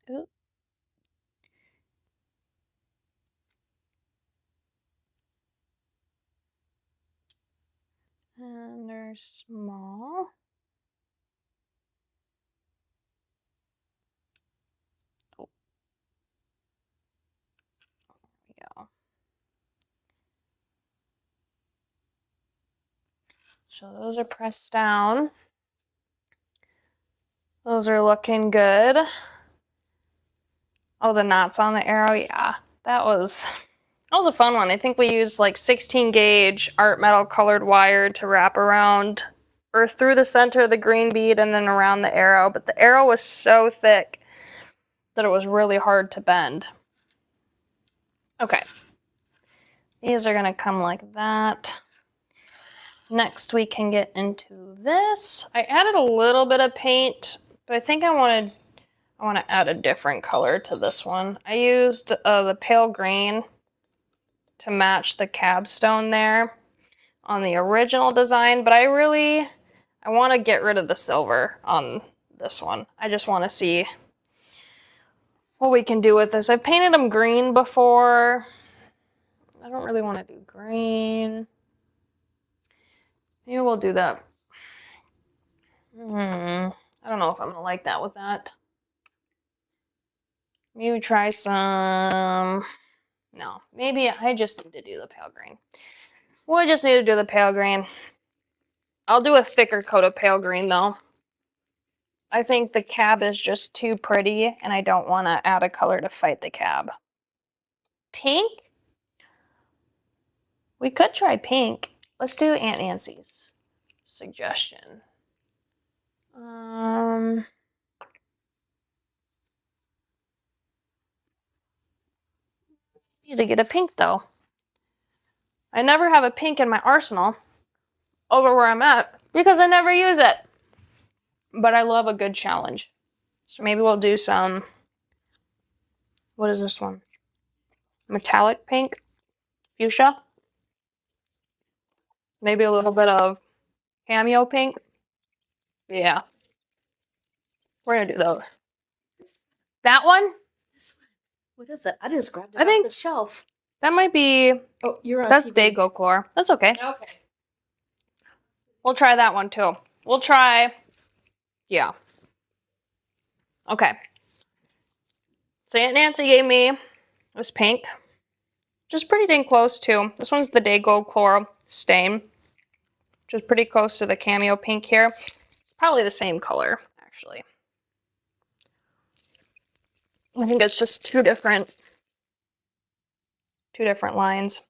Oop. And they're small. Oh. There we go. So those are pressed down. Those are looking good. Oh, the knots on the arrow, yeah. That was a fun one. I think we used like 16 gauge art metal colored wire to wrap around or through the center of the green bead and then around the arrow. But the arrow was so thick that it was really hard to bend. Okay. These are gonna come like that. Next we can get into this. I added a little bit of paint, but I think I want to add a different color to this one. I used the pale green to match the capstone there on the original design, but I want to get rid of the silver on this one. I just want to see what we can do with this. I've painted them green before. I don't really want to do green. Maybe we'll do that. I don't know if I'm going to like that with that. Maybe try some... No, maybe I just need to do the pale green. We'll just need to do the pale green. I'll do a thicker coat of pale green, though. I think the cab is just too pretty, and I don't want to add a color to fight the cab. Pink? We could try pink. Let's do Aunt Nancy's suggestion. Need to get a pink, though. I never have a pink in my arsenal over where I'm at because I never use it. But I love a good challenge. So maybe we'll do some... What is this one? Metallic pink? Fuchsia? Maybe a little bit of cameo pink? Yeah. We're gonna do those. That one? What is it? I just grabbed it off the shelf. That might be... Oh, you're on That's TV. Dago Chlor. That's okay. Okay. We'll try that one too. We'll try... Yeah. Okay. So Aunt Nancy gave me this pink. Which is pretty dang close too. This one's the Dago Chlor stain. Which is pretty close to the cameo pink here. Probably the same color, actually. I think it's just two different lines.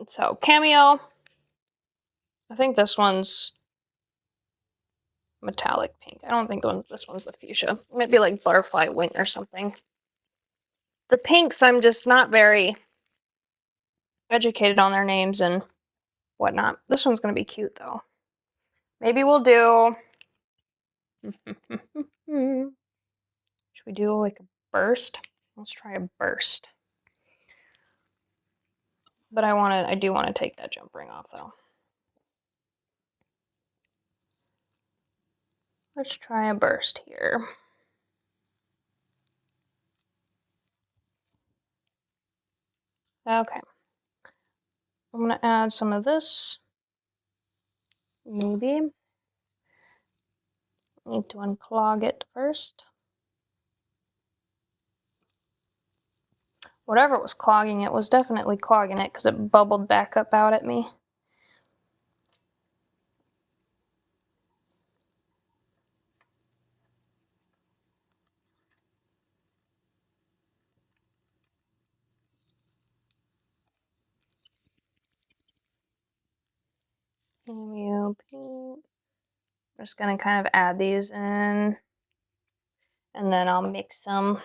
So cameo. I think this one's metallic pink. I don't think this one's the fuchsia. It might be like butterfly wing or something. The pinks I'm just not very educated on their names and whatnot. This one's going to be cute, though. Maybe we'll do... Should we do like a burst? Let's try a burst. But I do want to take that jump ring off, though. Let's try a burst here. Okay. I'm going to add some of this. Maybe. Need to unclog it first. Whatever was clogging it was definitely clogging it because it bubbled back up out at me. Cameo paint. I'm just going to kind of add these in. And then I'll mix them.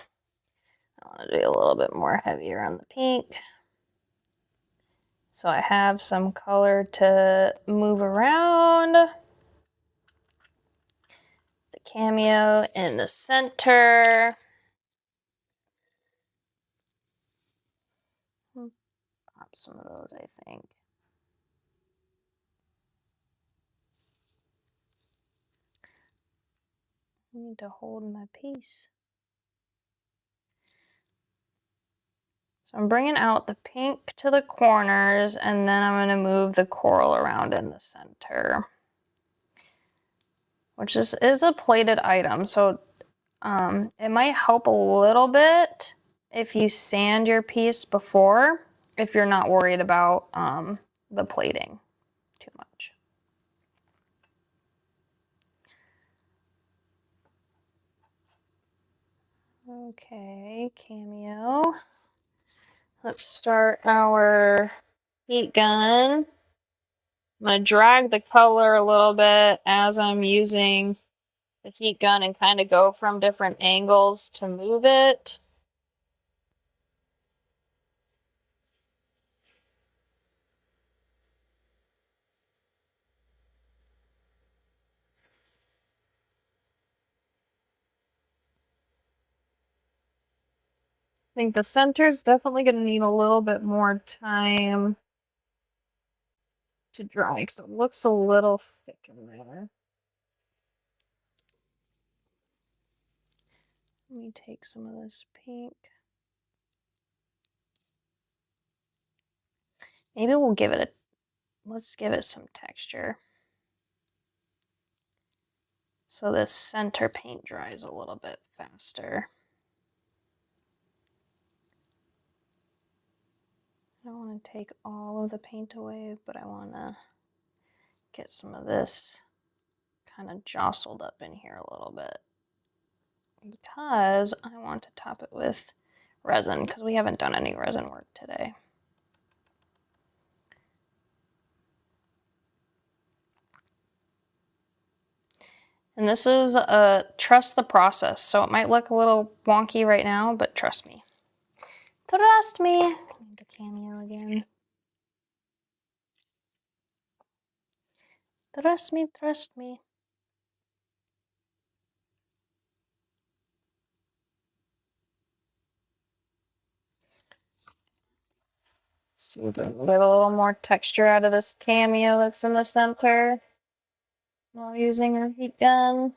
I want to do a little bit more heavier on the pink. So I have some color to move around. The cameo in the center. Pop some of those, I think. I need to hold my piece. So I'm bringing out the pink to the corners, and then I'm going to move the coral around in the center. Which is a plated item, so it might help a little bit if you sand your piece before, if you're not worried about the plating too much. Okay, cameo. Let's start our heat gun. I'm going to drag the color a little bit as I'm using the heat gun and kind of go from different angles to move it. I think the center is definitely going to need a little bit more time to dry because it looks a little thick in there. Let me take some of this pink. Maybe we'll give it let's give it some texture. So this center paint dries a little bit faster. I don't want to take all of the paint away, but I want to get some of this kind of jostled up in here a little bit. Because I want to top it with resin, because we haven't done any resin work today. And this is a trust the process, so it might look a little wonky right now, but trust me. Trust me. The cameo again. Trust me, trust me. So we get a little more texture out of this cameo that's in the center while using our heat gun.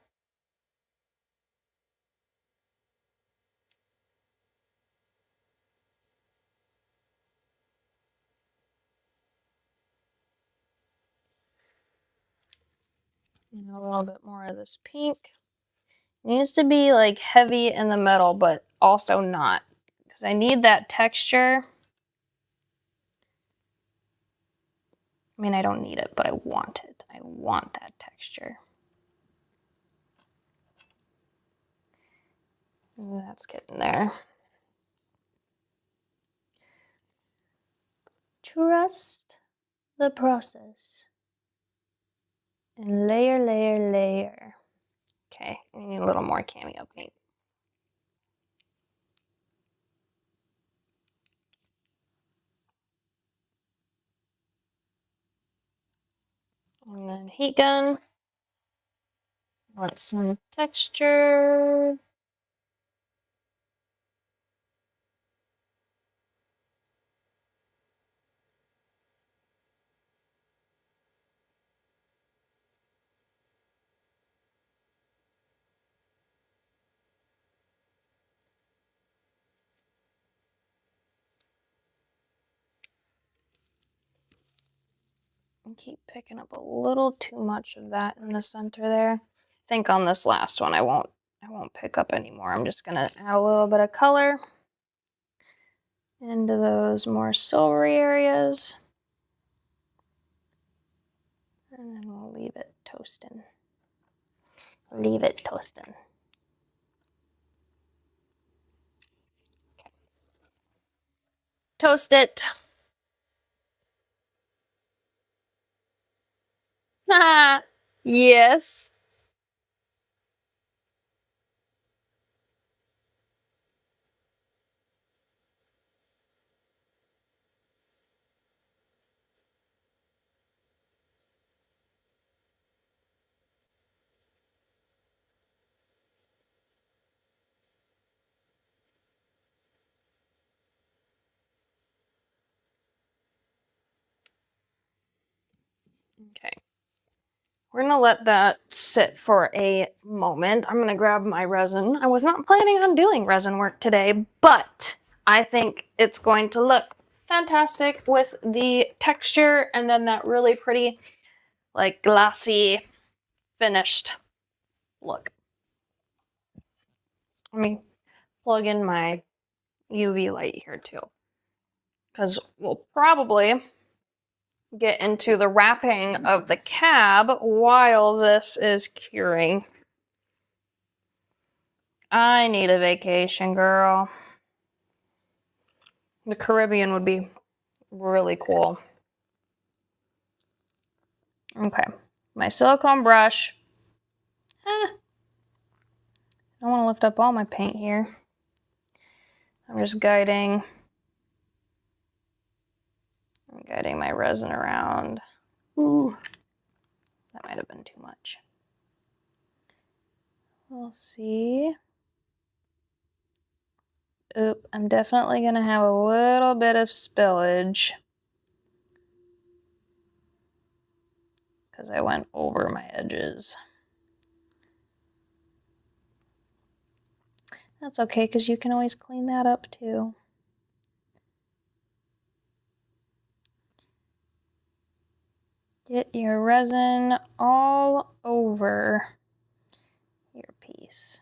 And a little bit more of this pink. It needs to be like heavy in the middle, but also not, because I need that texture. I mean, I don't need it, but I want it. I want that texture. Ooh, that's getting there. Trust the process. And layer, layer, layer. Okay, we need a little more cameo paint. And then heat gun. Want some texture. And keep picking up a little too much of that in the center there. I think on this last one I won't pick up anymore. I'm just gonna add a little bit of color into those more silvery areas. And then we'll leave it toasting. Leave it toasting. Okay. Toast it. Yes. Okay. We're gonna let that sit for a moment. I'm gonna grab my resin. I was not planning on doing resin work today, but I think it's going to look fantastic with the texture and then that really pretty, like glassy, finished look. Let me plug in my UV light here too, because we'll probably get into the wrapping of the cab while this is curing. I need a vacation, girl. The Caribbean would be really cool. Okay, my silicone brush. I don't want to lift up all my paint here. I'm just guiding my resin around. Ooh, that might have been too much. We'll see. Oop, I'm definitely gonna have a little bit of spillage because I went over my edges. That's okay, because you can always clean that up too. Get your resin all over your piece.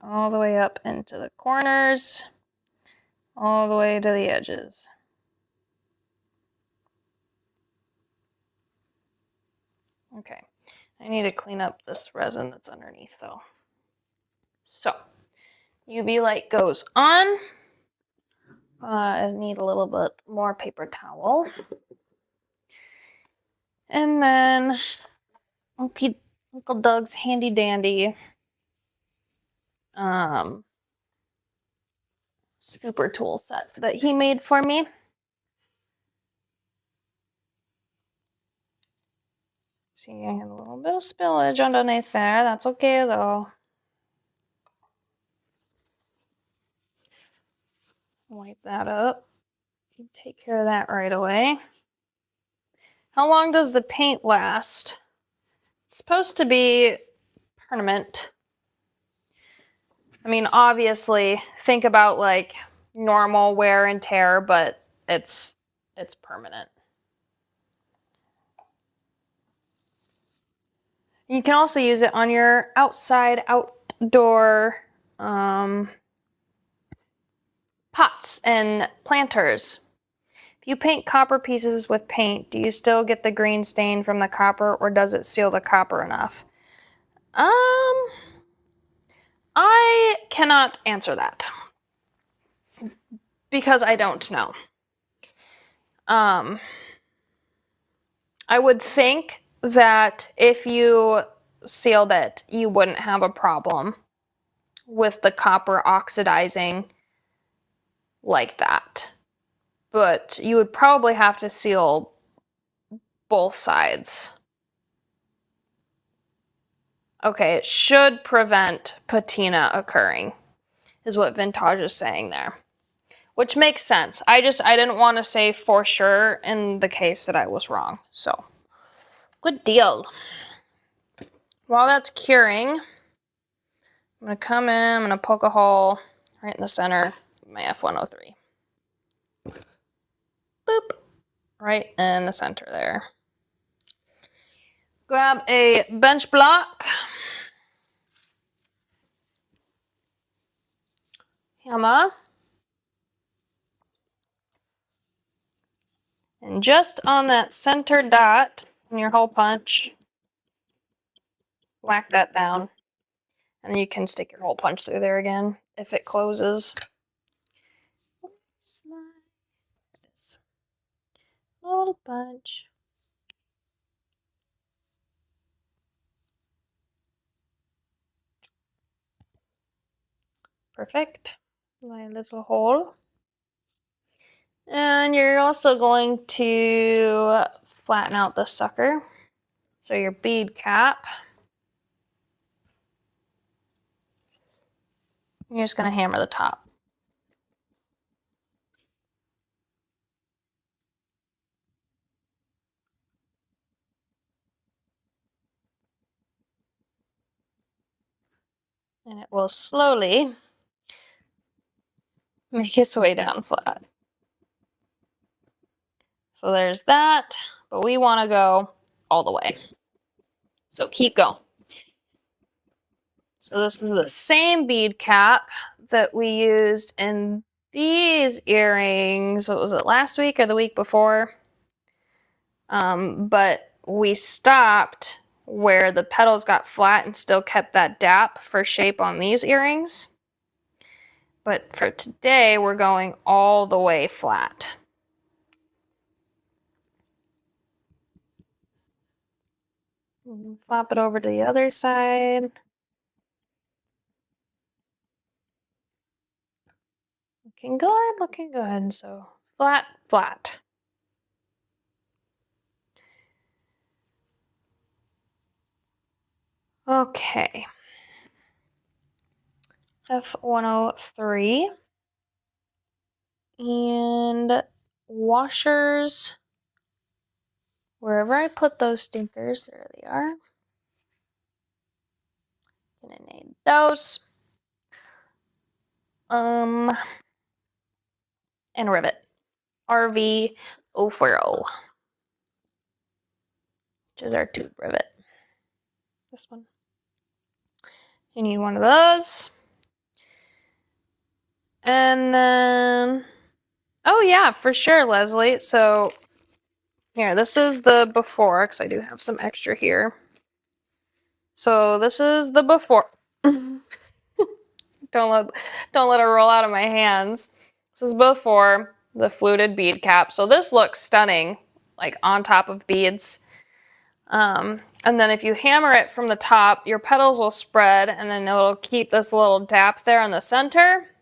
All the way up into the corners, all the way to the edges. Okay, I need to clean up this resin that's underneath though. So, UV light goes on. I need a little bit more paper towel. And then Uncle Doug's handy dandy scooper tool set that he made for me. See, I have a little bit of spillage underneath there. That's okay though. Wipe that up. Take care of that right away. How long does the paint last? It's supposed to be permanent. I mean, obviously, think about like normal wear and tear, but it's permanent. You can also use it on your outdoor pots and planters. If you paint copper pieces with paint, do you still get the green stain from the copper, or does it seal the copper enough? I cannot answer that because I don't know. I would think that if you sealed it, you wouldn't have a problem with the copper oxidizing like that. But you would probably have to seal both sides. Okay, it should prevent patina occurring, is what Vintage is saying there. Which makes sense. I didn't want to say for sure in the case that I was wrong. So, good deal. While that's curing, I'm going to come in, I'm going to poke a hole right in the center of my F103. Boop. Right in the center there. Grab a bench block. Hammer. And just on that center dot in your hole punch, whack that down. And then you can stick your hole punch through there again if it closes. Hole punch. Perfect. My little hole. And you're also going to flatten out the sucker. So your bead cap. You're just going to hammer the top. And it will slowly make its way down flat. So there's that, but we want to go all the way. So keep going. So this is the same bead cap that we used in these earrings. What was it, last week or the week before? But we stopped where the petals got flat and still kept that dap for shape on these earrings. But for today, we're going all the way flat. Flop it over to the other side. Looking good, looking good. So flat, flat. Okay. F103. And washers. Wherever I put those stinkers, there they are. Gonna name those. And rivet. RV040. Which is our tube rivet. This one. You need one of those. And then, oh yeah, for sure, Leslie. So here, this is the before, because I do have some extra here. So this is the before. Don't let it roll out of my hands. This is before the fluted bead cap. So this looks stunning, like on top of beads. And then if you hammer it from the top, your petals will spread, and then it'll keep this little dap there in the center.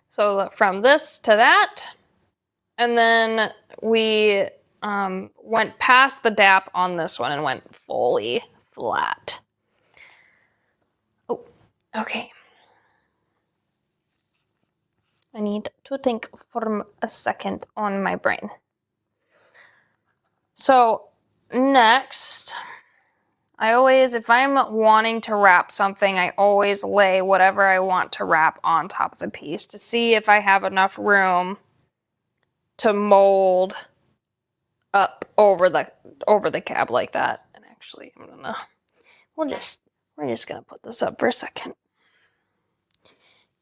So from this to that, and then we went past the dap on this one and went fully flat. Oh, okay. I need to think for a second on my brain. So next, I always, if I'm wanting to wrap something, I always lay whatever I want to wrap on top of the piece to see if I have enough room to mold up over the cab like that. And actually, we're just gonna put this up for a second,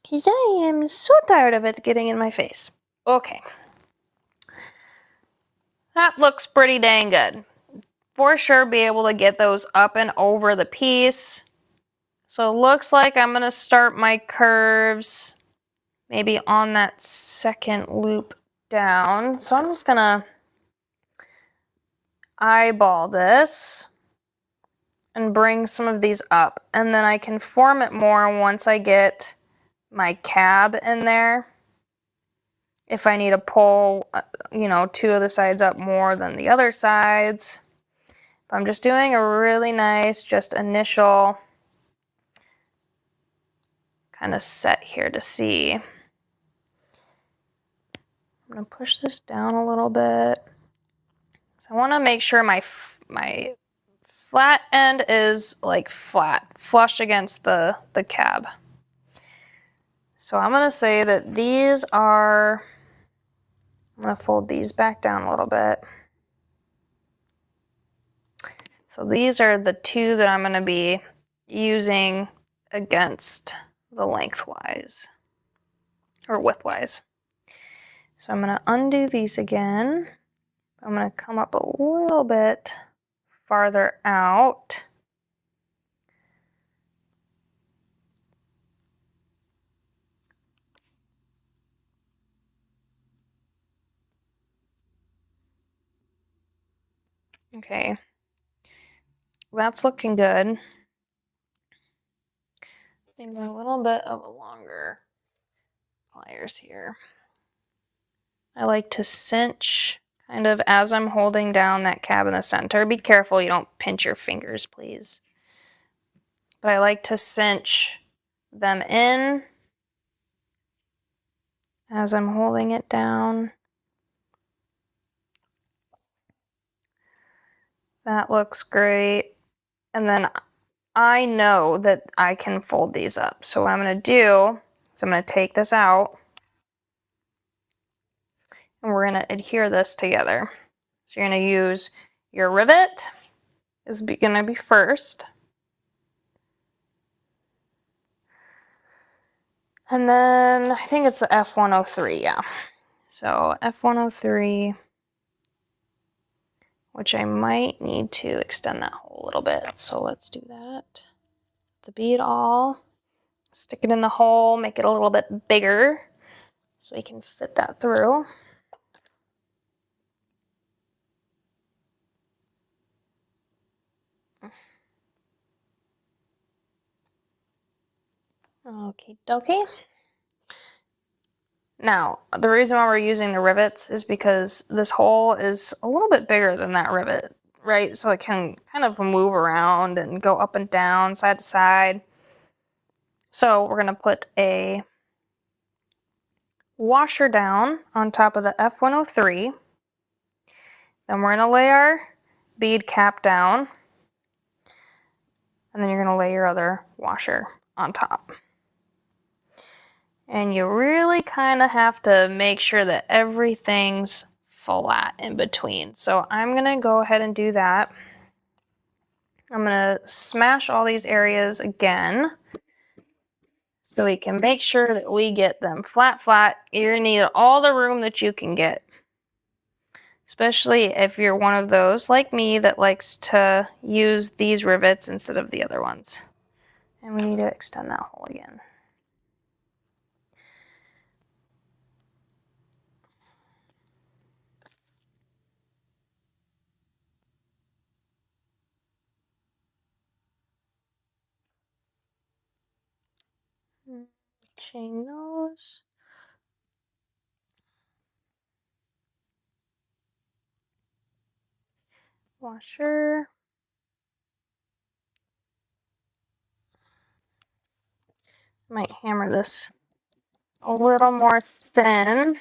because I am so tired of it getting in my face. Okay. That looks pretty dang good. For sure be able to get those up and over the piece. So it looks like I'm going to start my curves maybe on that second loop down. So I'm just going to eyeball this and bring some of these up. And then I can form it more once I get my cab in there. if I need to pull, you know, two of the sides up more than the other sides. But I'm just doing a really nice, just initial kind of set here to see. I'm going to push this down a little bit. So I want to make sure my flat end is like flat, flush against the cab. So I'm going to say that these are, I'm going to fold these back down a little bit. So these are the two that I'm going to be using against the lengthwise or widthwise. So I'm going to undo these again. I'm going to come up a little bit farther out. Okay, that's looking good. Maybe a little bit of a longer pliers here. I like to cinch kind of as I'm holding down that cab in the center. Be careful you don't pinch your fingers, please. But I like to cinch them in as I'm holding it down. That looks great. And then I know that I can fold these up. So what I'm going to do is I'm going to take this out and we're going to adhere this together. So you're going to use your rivet is going to be first. And then I think it's the F103, yeah. So F103, which I might need to extend that hole a little bit. So let's do that. The bead awl, stick it in the hole, make it a little bit bigger so we can fit that through. Okie dokie. Now, the reason why we're using the rivets is because this hole is a little bit bigger than that rivet, right? So it can kind of move around and go up and down, side to side. So we're going to put a washer down on top of the F103. Then we're going to lay our bead cap down. And then you're going to lay your other washer on top. And you really kind of have to make sure that everything's flat in between. So I'm going to go ahead and do that. I'm going to smash all these areas again so we can make sure that we get them flat. You're going to need all the room that you can get. Especially if you're one of those like me that likes to use these rivets instead of the other ones. And we need to extend that hole again. Chain those. Washer. Might hammer this a little more thin.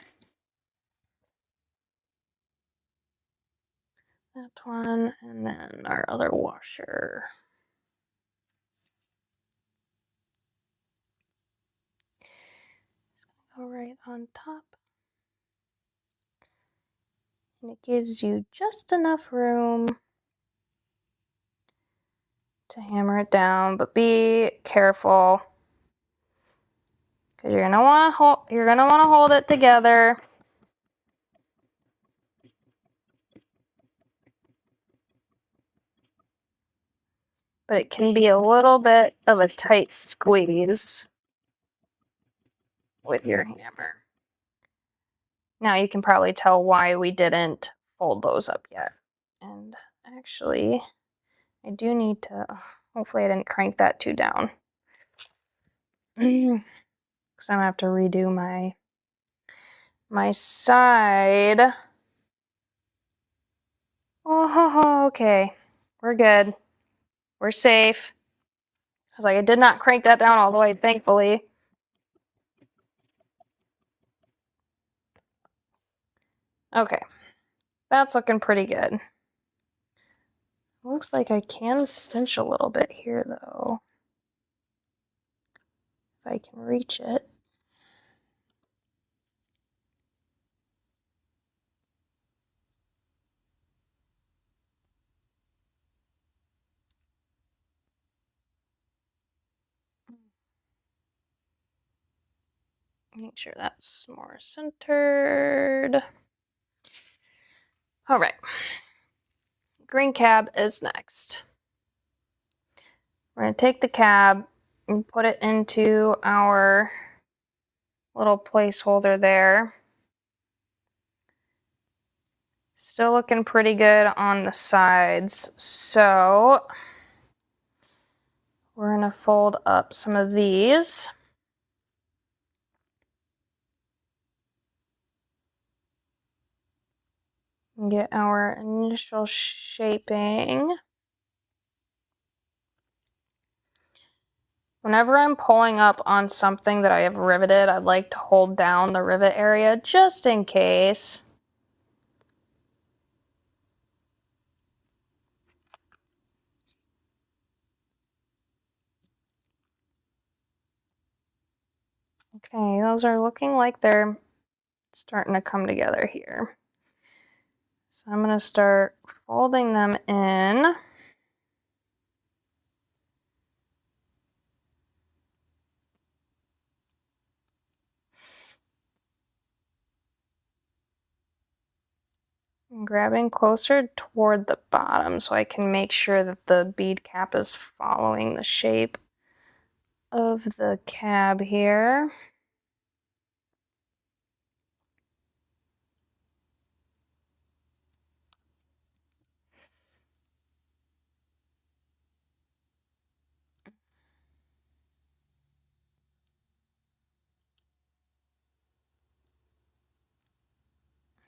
That one, and then our other washer. Go right on top. And it gives you just enough room to hammer it down, but be careful because you're gonna want to hold it together. But it can be a little bit of a tight squeeze with your hammer. Now you can probably tell why we didn't fold those up yet. And actually, I do need to, hopefully I didn't crank that too down. Because I'm going to have to redo my side. Oh, okay. We're good. We're safe. I was like, I did not crank that down all the way, thankfully. Okay. That's looking pretty good. Looks like I can cinch a little bit here, though. If I can reach it. Make sure that's more centered. All right. Green cab is next. We're going to take the cab and put it into our little placeholder there. Still looking pretty good on the sides. So we're going to fold up some of these. And get our initial shaping. Whenever I'm pulling up on something that I have riveted, I'd like to hold down the rivet area just in case. Okay, those are looking like they're starting to come together here. So I'm going to start folding them in. And grabbing closer toward the bottom so I can make sure that the bead cap is following the shape of the cab here.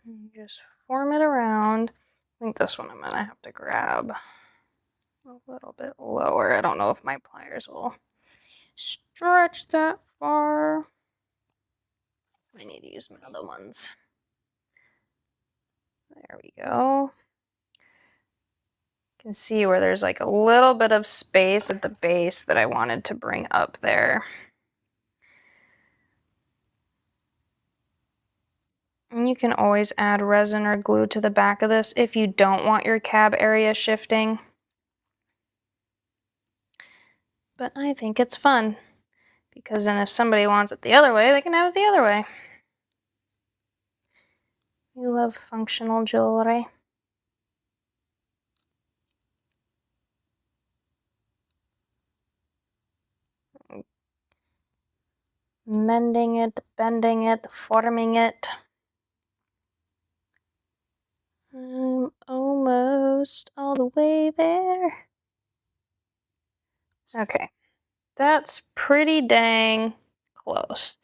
And just form it around. I think this one I'm gonna have to grab a little bit lower. I don't know if my pliers will stretch that far. I need to use my other ones. There we go. You can see where there's like a little bit of space at the base that I wanted to bring up there. And you can always add resin or glue to the back of this if you don't want your cab area shifting. But I think it's fun, because then if somebody wants it the other way, they can have it the other way. You love functional jewelry. Mending it, bending it, forming it. I'm almost all the way there. Okay, that's pretty dang close.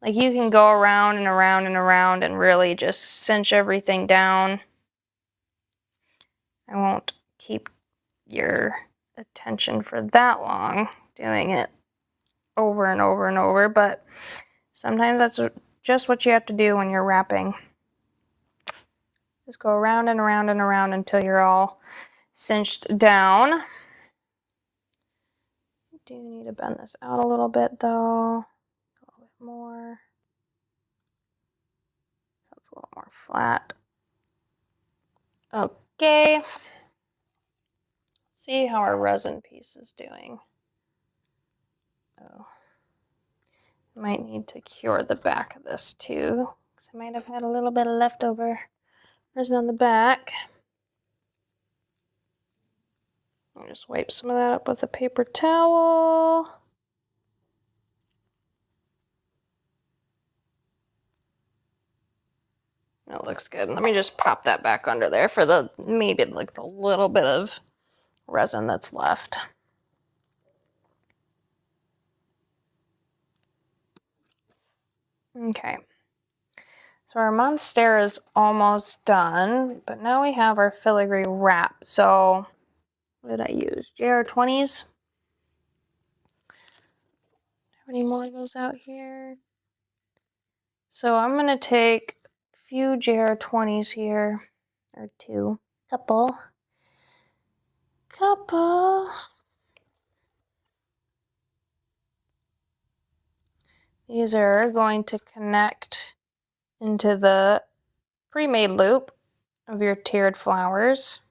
Like, you can go around and around and around and really just cinch everything down. I won't keep your attention for that long doing it over and over and over, but sometimes that's just what you have to do when you're wrapping. Just go around and around and around until you're all cinched down. I do need to bend this out a little bit though. A little bit more. That's a little more flat. Okay. See how our resin piece is doing. Oh. Might need to cure the back of this too, because I might have had a little bit of leftover resin on the back. I'll just wipe some of that up with a paper towel. That looks good. Let me just pop that back under there for the maybe like the little bit of resin that's left. Okay, So our monstera is almost done, but now we have our filigree wrap. So what did I use? JR20s. How many more goes out here? So I'm going to take a few JR20s here, or two, couple. These are going to connect into the pre-made loop of your tiered flowers.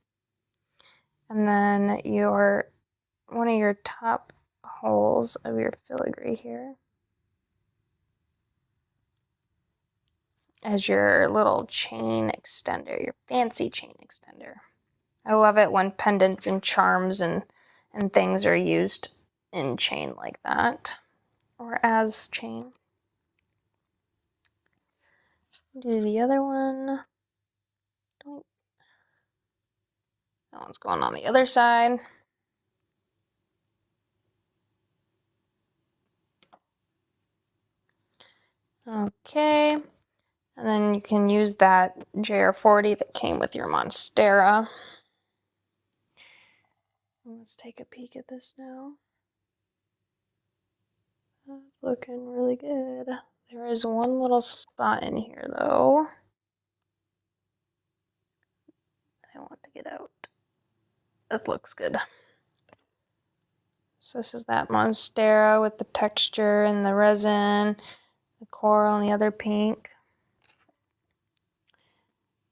And then one of your top holes of your filigree here as your little chain extender, your fancy chain extender. I love it when pendants and charms and things are used in chain like that, or as chain. Do the other one. That one's going on the other side. Okay, and then you can use that JR40 that came with your monstera. Let's take a peek at this now. That's looking really good. There is one little spot in here though I want to get out. That looks good. So this is that monstera with the texture and the resin, the coral and the other pink.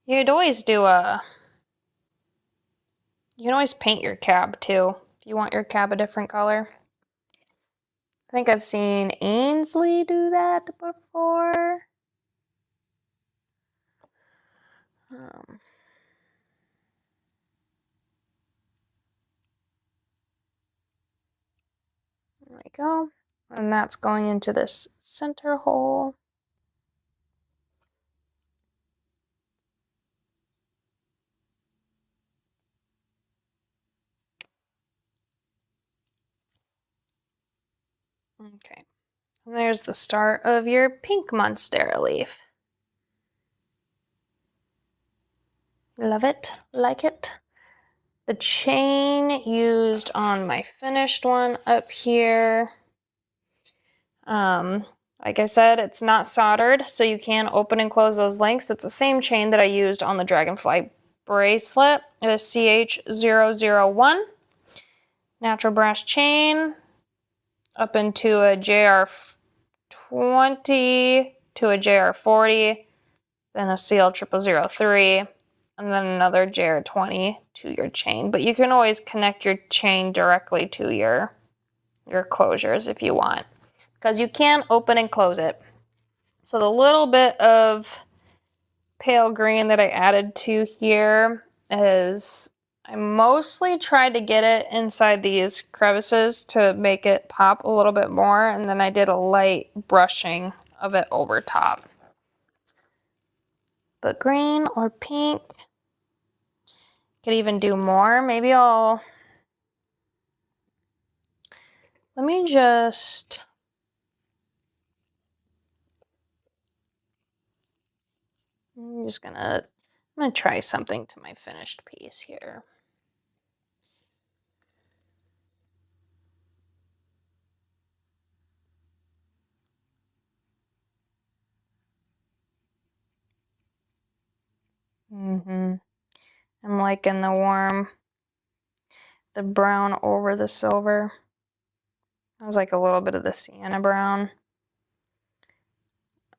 You can always paint your cab too if you want your cab a different color. I think I've seen Ainsley do that before. There we go. And that's going into this center hole. Okay. And there's the start of your pink monstera leaf. Love it. Like it. The chain used on my finished one up here. Like I said, it's not soldered, so you can open and close those links. It's the same chain that I used on the dragonfly bracelet. It is CH001. Natural brass chain up into a JR20 to a JR40, then a CL0003, and then another JR20 to your chain. But you can always connect your chain directly to your closures if you want, because you can open and close it. So the little bit of pale green that I added to here is, I mostly tried to get it inside these crevices to make it pop a little bit more, and then I did a light brushing of it over top. But green or pink, could even do more. Maybe I'm gonna try something to my finished piece here. I'm liking the brown over the silver. I was like a little bit of the sienna brown.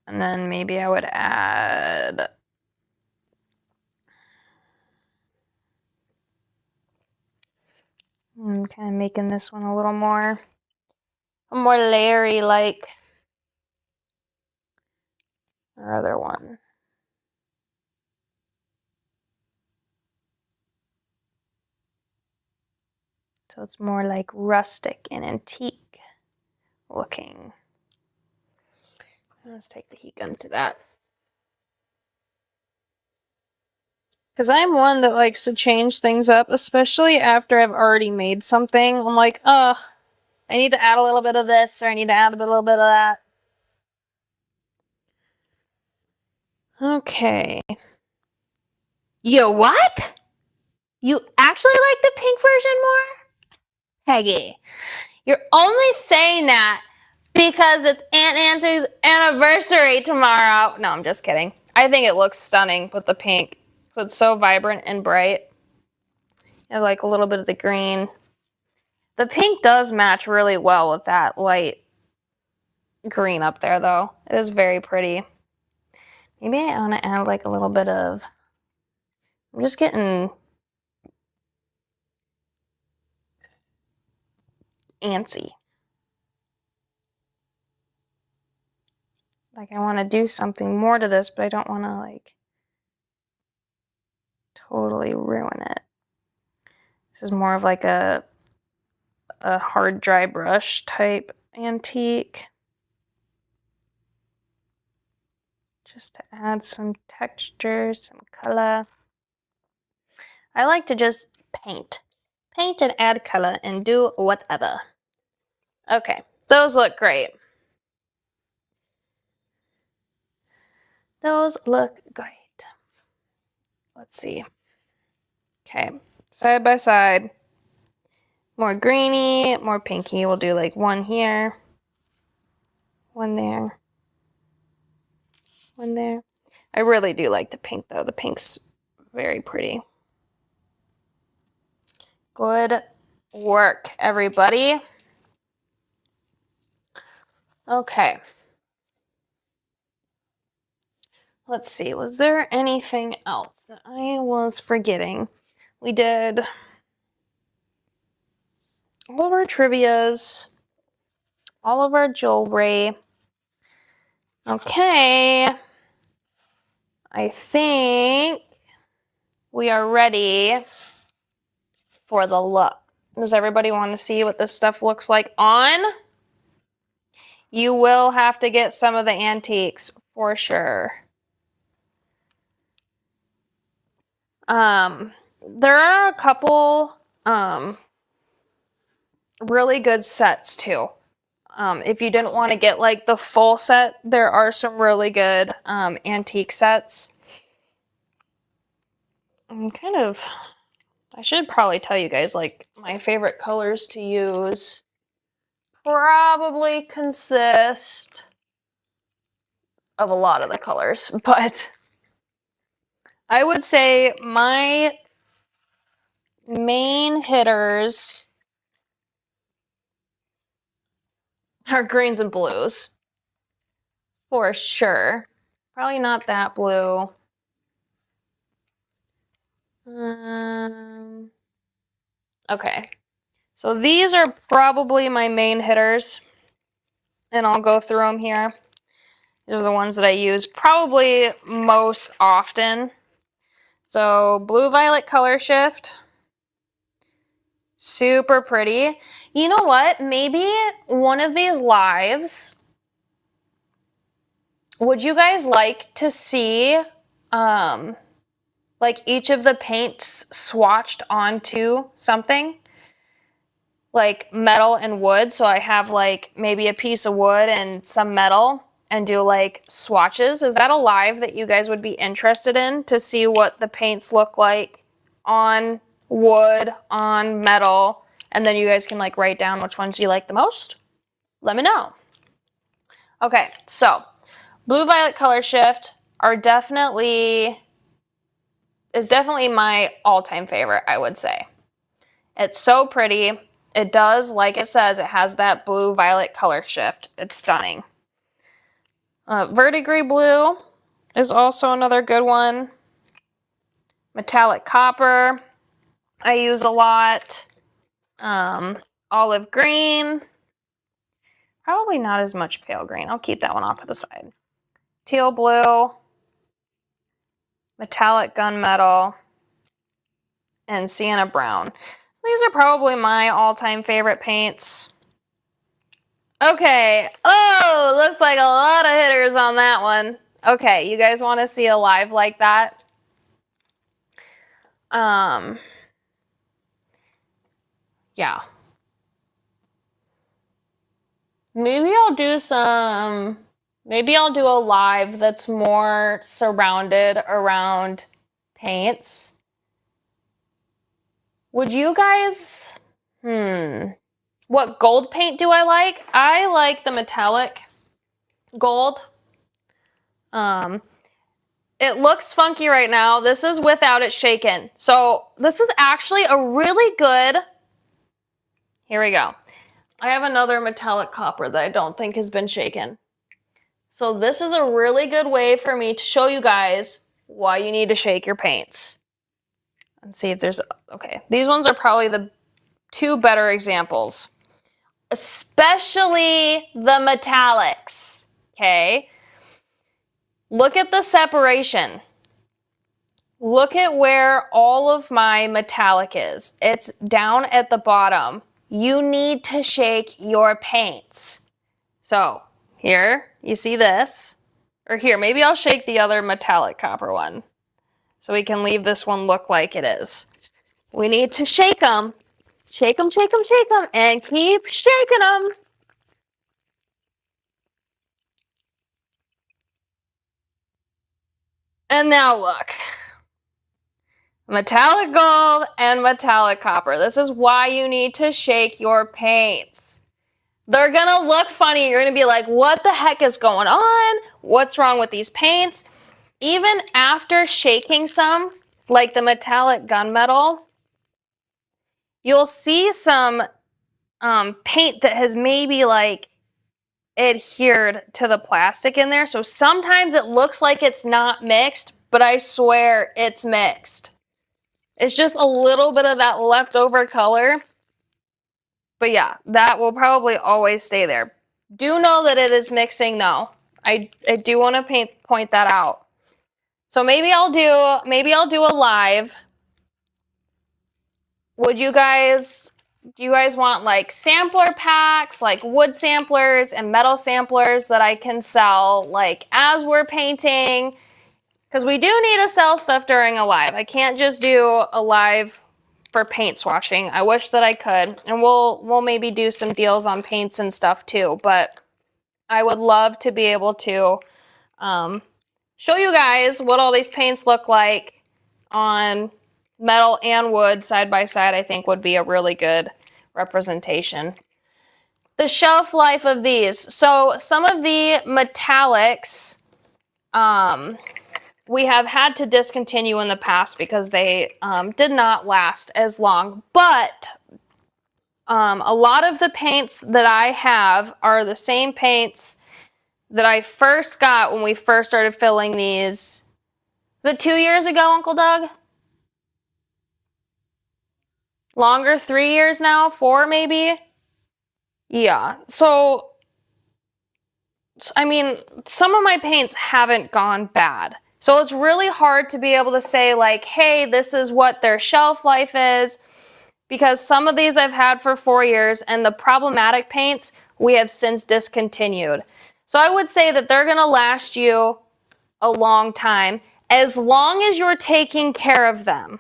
And then maybe I would add I'm kind of making this one a little more layering like our other one. So it's more like rustic and antique looking. Let's take the heat gun to that. Because I'm one that likes to change things up, especially after I've already made something. I'm like, oh, I need to add a little bit of this, or I need to add a little bit of that. Okay. You what? You actually like the pink version more? Peggy, you're only saying that because it's Aunt Nancy's anniversary tomorrow. No, I'm just kidding. I think it looks stunning with the pink. So it's so vibrant and bright. I like a little bit of the green. The pink does match really well with that light green up there, though. It is very pretty. Maybe I want to add like a little bit of... I'm just getting antsy. Like I want to do something more to this, but I don't want to like totally ruin it. This is more of like a hard dry brush type antique. Just to add some texture, some color. I like to just paint. Paint and add color and do whatever. Okay, those look great. Those look great. Let's see. Okay, side by side. More greeny, more pinky. We'll do like one here, one there, one there. I really do like the pink though. The pink's very pretty. Good work, everybody. Okay. Let's see, was there anything else that I was forgetting? We did all of our trivias, all of our jewelry. Okay. I think we are ready for the look. Does everybody want to see what this stuff looks like on? You will have to get some of the antiques for sure. There are a couple really good sets too. If you didn't want to get like the full set, there are some really good antique sets. I should probably tell you guys like my favorite colors to use probably consist of a lot of the colors, but I would say my main hitters are greens and blues. For sure. Probably not that blue. Okay. So these are probably my main hitters. And I'll go through them here. These are the ones that I use probably most often. So blue-violet color shift. Super pretty. You know what? Maybe one of these lives, would you guys like to see like each of the paints swatched onto something? Like metal and wood. So I have like maybe a piece of wood and some metal and do like swatches. Is that a live that you guys would be interested in to see what the paints look like on wood, on metal, and then you guys can like write down which ones you like the most? Let me know. Okay, so blue-violet color shift is definitely my all-time favorite, I would say. It's so pretty. It does, like it says, it has that blue-violet color shift. It's stunning. Verdigris blue is also another good one. Metallic copper, I use a lot. Olive green. Probably not as much pale green. I'll keep that one off to the side. Teal blue. Metallic gunmetal. And sienna brown. These are probably my all-time favorite paints. Okay. Oh, looks like a lot of hitters on that one. Okay, you guys want to see a live like that? Yeah. Maybe I'll do some Maybe I'll do a live that's more surrounded around paints. Would you guys, what gold paint do I like? I like the metallic gold. It looks funky right now. This is without it shaken. So this is actually a really good, here we go. I have another metallic copper that I don't think has been shaken. So this is a really good way for me to show you guys why you need to shake your paints. Let's see if there's, okay. These ones are probably the two better examples. Especially the metallics, okay? Look at the separation. Look at where all of my metallic is. It's down at the bottom. You need to shake your paints. So here, you see this? Or here, maybe I'll shake the other metallic copper one so we can leave this one look like it is. We need to shake them. Shake them, shake them, shake them, and keep shaking them. And now look. Metallic gold and metallic copper. This is why you need to shake your paints. They're gonna look funny. You're gonna be like, what the heck is going on? What's wrong with these paints? Even after shaking some, like the metallic gunmetal, you'll see some paint that has maybe like adhered to the plastic in there. So sometimes it looks like it's not mixed, but I swear it's mixed. It's just a little bit of that leftover color. But yeah, that will probably always stay there. Do know that it is mixing though. I do want to point that out. So maybe I'll do a live. Do you guys want like sampler packs, like wood samplers and metal samplers that I can sell like as we're painting? Because we do need to sell stuff during a live. I can't just do a live for paint swatching. I wish that I could. And we'll maybe do some deals on paints and stuff too. But I would love to be able to show you guys what all these paints look like on metal and wood side by side. I think would be a really good representation. The shelf life of these. So some of the metallics, we have had to discontinue in the past because they did not last as long. But a lot of the paints that I have are the same paints that I first got when we first started filling these. Was it 2 years ago, Uncle Doug? Longer, 3 years now, 4 maybe? Yeah, so, I mean, some of my paints haven't gone bad. So it's really hard to be able to say like, hey, this is what their shelf life is, because some of these I've had for 4 years and the problematic paints we have since discontinued. So I would say that they're gonna last you a long time as long as you're taking care of them.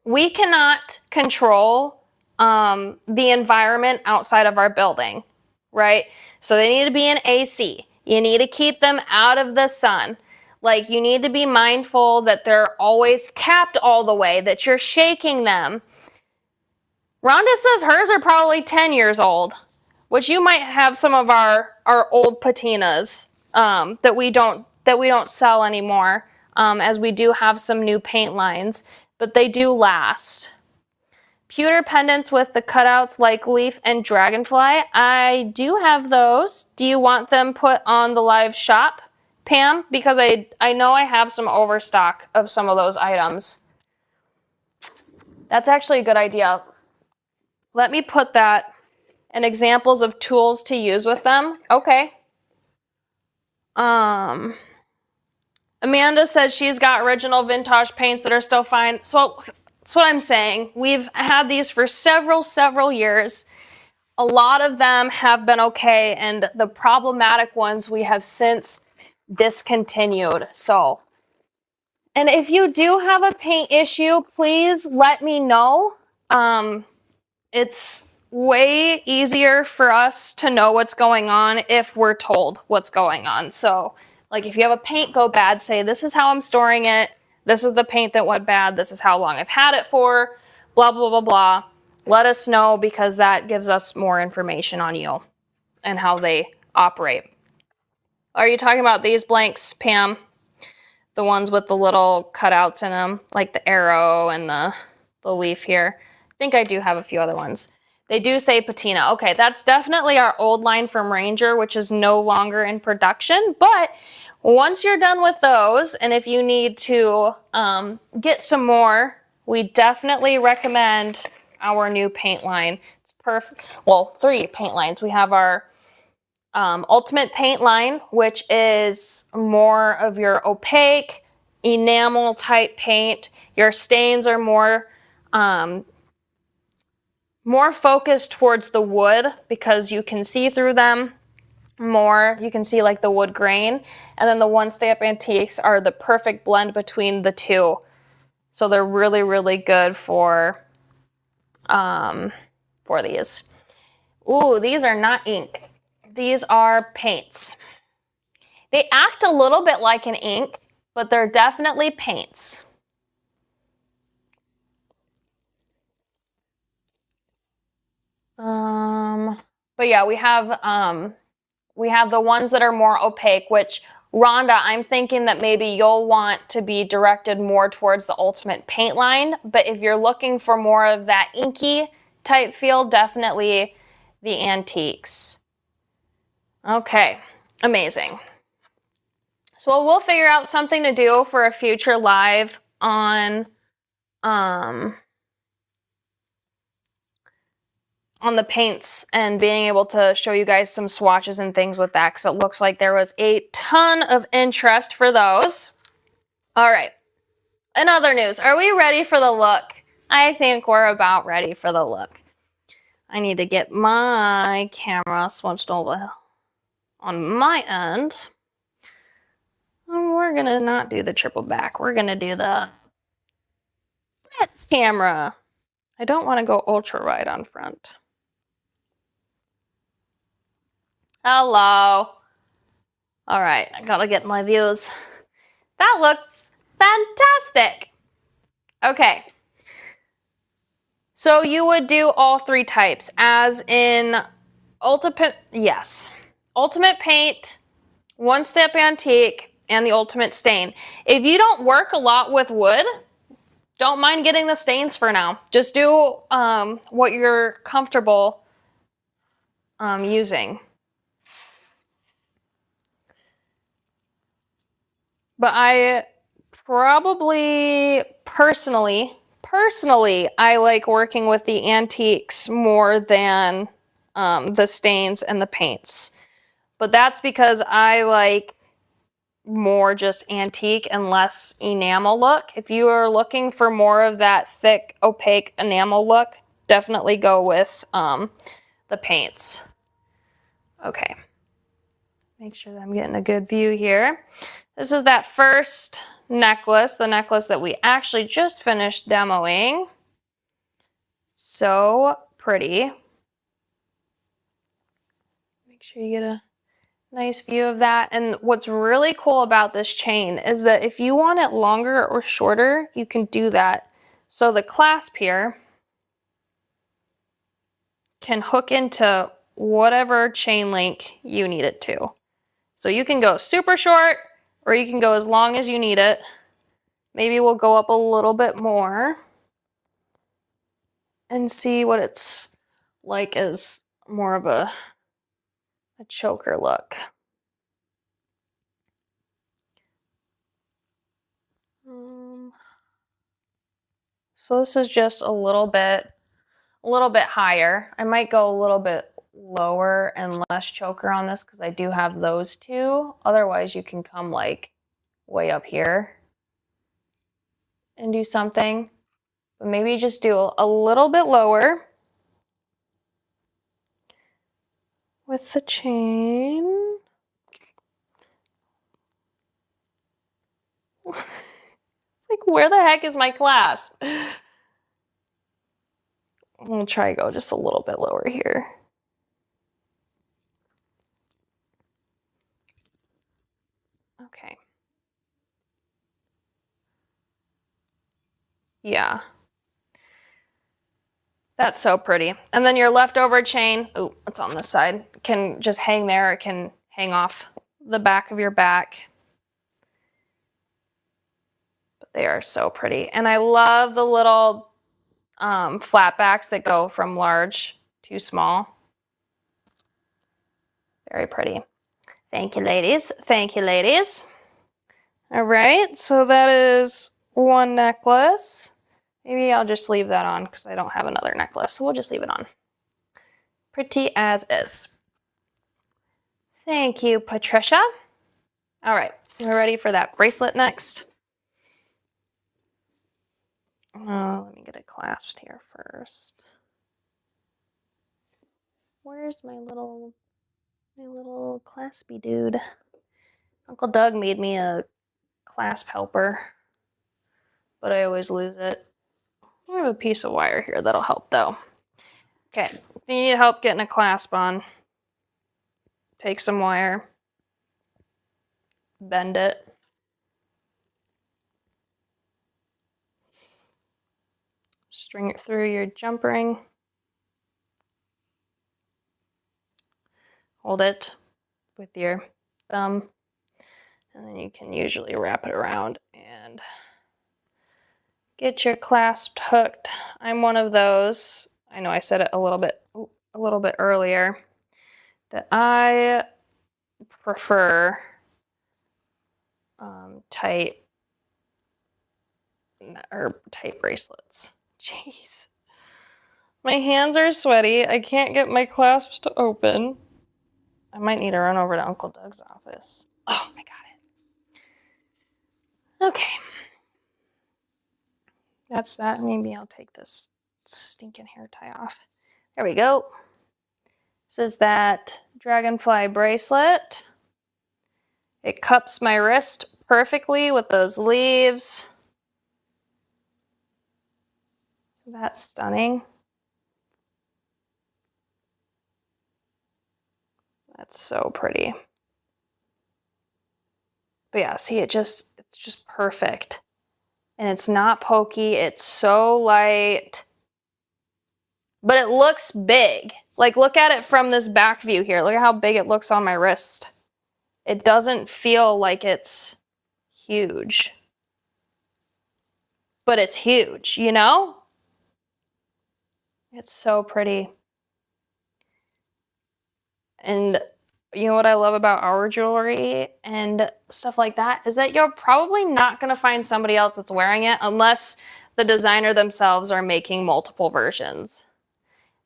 We cannot control the environment outside of our building, right? So they need to be in AC. You need to keep them out of the sun. Like, you need to be mindful that they're always capped all the way, that you're shaking them. Rhonda says hers are probably 10 years old, which you might have some of our old patinas that we don't sell anymore, as we do have some new paint lines, but they do last. Pewter pendants with the cutouts like leaf and dragonfly. I do have those. Do you want them put on the live shop, Pam? Because I know I have some overstock of some of those items. That's actually a good idea. Let me put that in examples of tools to use with them. Okay. Amanda says she's got original vintage paints that are still fine. So that's what I'm saying. We've had these for several years. A lot of them have been okay, and the problematic ones we have since discontinued. So, and if you do have a paint issue, please let me know. It's way easier for us to know what's going on if we're told what's going on. So like if you have a paint go bad, say this is how I'm storing it. This is the paint that went bad. This is how long I've had it for, blah, blah, blah, blah. Let us know because that gives us more information on you and how they operate. Are you talking about these blanks, Pam? The ones with the little cutouts in them, like the arrow and the leaf here. I think I do have a few other ones. They do say patina. Okay, that's definitely our old line from Ranger, which is no longer in production. But once you're done with those, and if you need to get some more, we definitely recommend our new paint line. It's perfect. Well, 3 paint lines. We have our Ultimate Paint line, which is more of your opaque, enamel type paint. Your stains are more focused towards the wood because you can see through them more. You can see like the wood grain. And then the One Step Antiques are the perfect blend between the two. So they're really, really good for these. Ooh, these are not ink. These are paints. They act a little bit like an ink, but they're definitely paints. But yeah, we have the ones that are more opaque, which Rhonda, I'm thinking that maybe you'll want to be directed more towards the Ultimate Paint line. But if you're looking for more of that inky type feel, definitely the Antiques. Okay, amazing. So we'll figure out something to do for a future live on the paints and being able to show you guys some swatches and things with that, because it looks like there was a ton of interest for those. All right. In other news, are we ready for the look? I think we're about ready for the look. I need to get my camera switched over on my end. We're gonna not do the triple back. We're gonna do the camera. I don't want to go ultra wide on front. Hello. All right, I gotta get my views. That looks fantastic. Okay. So you would do all 3 types, as in Ultimate, yes. Ultimate Paint, One Step Antique, and the Ultimate Stain. If you don't work a lot with wood, don't mind getting the stains for now. Just do what you're comfortable using. But I probably, personally, I like working with the antiques more than the stains and the paints. But that's because I like more just antique and less enamel look. If you are looking for more of that thick, opaque enamel look, definitely go with the paints. Okay. Make sure that I'm getting a good view here. This is that first necklace, the necklace that we actually just finished demoing. So pretty. Make sure you get a nice view of that. And what's really cool about this chain is that if you want it longer or shorter, you can do that. So the clasp here can hook into whatever chain link you need it to. So you can go super short or you can go as long as you need it. Maybe we'll go up a little bit more and see what it's like as more of a choker look. So this is just a little bit higher. I might go a little bit lower and less choker on this because I do have those 2. Otherwise, you can come like way up here and do something. But maybe just do a little bit lower with the chain. It's like, where the heck is my clasp? I'm going to try to go just a little bit lower here. Okay. Yeah. That's so pretty. And then your leftover chain, oh, it's on this side, can just hang there. It can hang off the back of your back. But they are so pretty. And I love the little flat backs that go from large to small. Very pretty. Thank you, ladies. Thank you, ladies. All right, so that is one necklace. Maybe I'll just leave that on because I don't have another necklace, so we'll just leave it on. Pretty as is. Thank you, Patricia. All right, we're ready for that bracelet next. Let me get it clasped here first. Where's my little claspy dude? Uncle Doug made me a clasp helper, but I always lose it. I have a piece of wire here that'll help though. Okay, if you need help getting a clasp on, take some wire, bend it. String it through your jump ring. Hold it with your thumb, and then you can usually wrap it around and get your clasp hooked. I'm one of those. I know I said it a little bit earlier that I prefer tight bracelets. Jeez. My hands are sweaty. I can't get my clasps to open. I might need to run over to Uncle Doug's office. Oh, I got it. Okay. That's that. Maybe I'll take this stinking hair tie off. There we go. This is that dragonfly bracelet. It cups my wrist perfectly with those leaves. That's stunning. That's so pretty. But yeah, see, it's just perfect. And it's not pokey. It's so light. But it looks big. Like, look at it from this back view here. Look at how big it looks on my wrist. It doesn't feel like it's huge. But it's huge, you know? It's so pretty. And you know what I love about our jewelry and stuff like that is that you're probably not going to find somebody else that's wearing it unless the designer themselves are making multiple versions.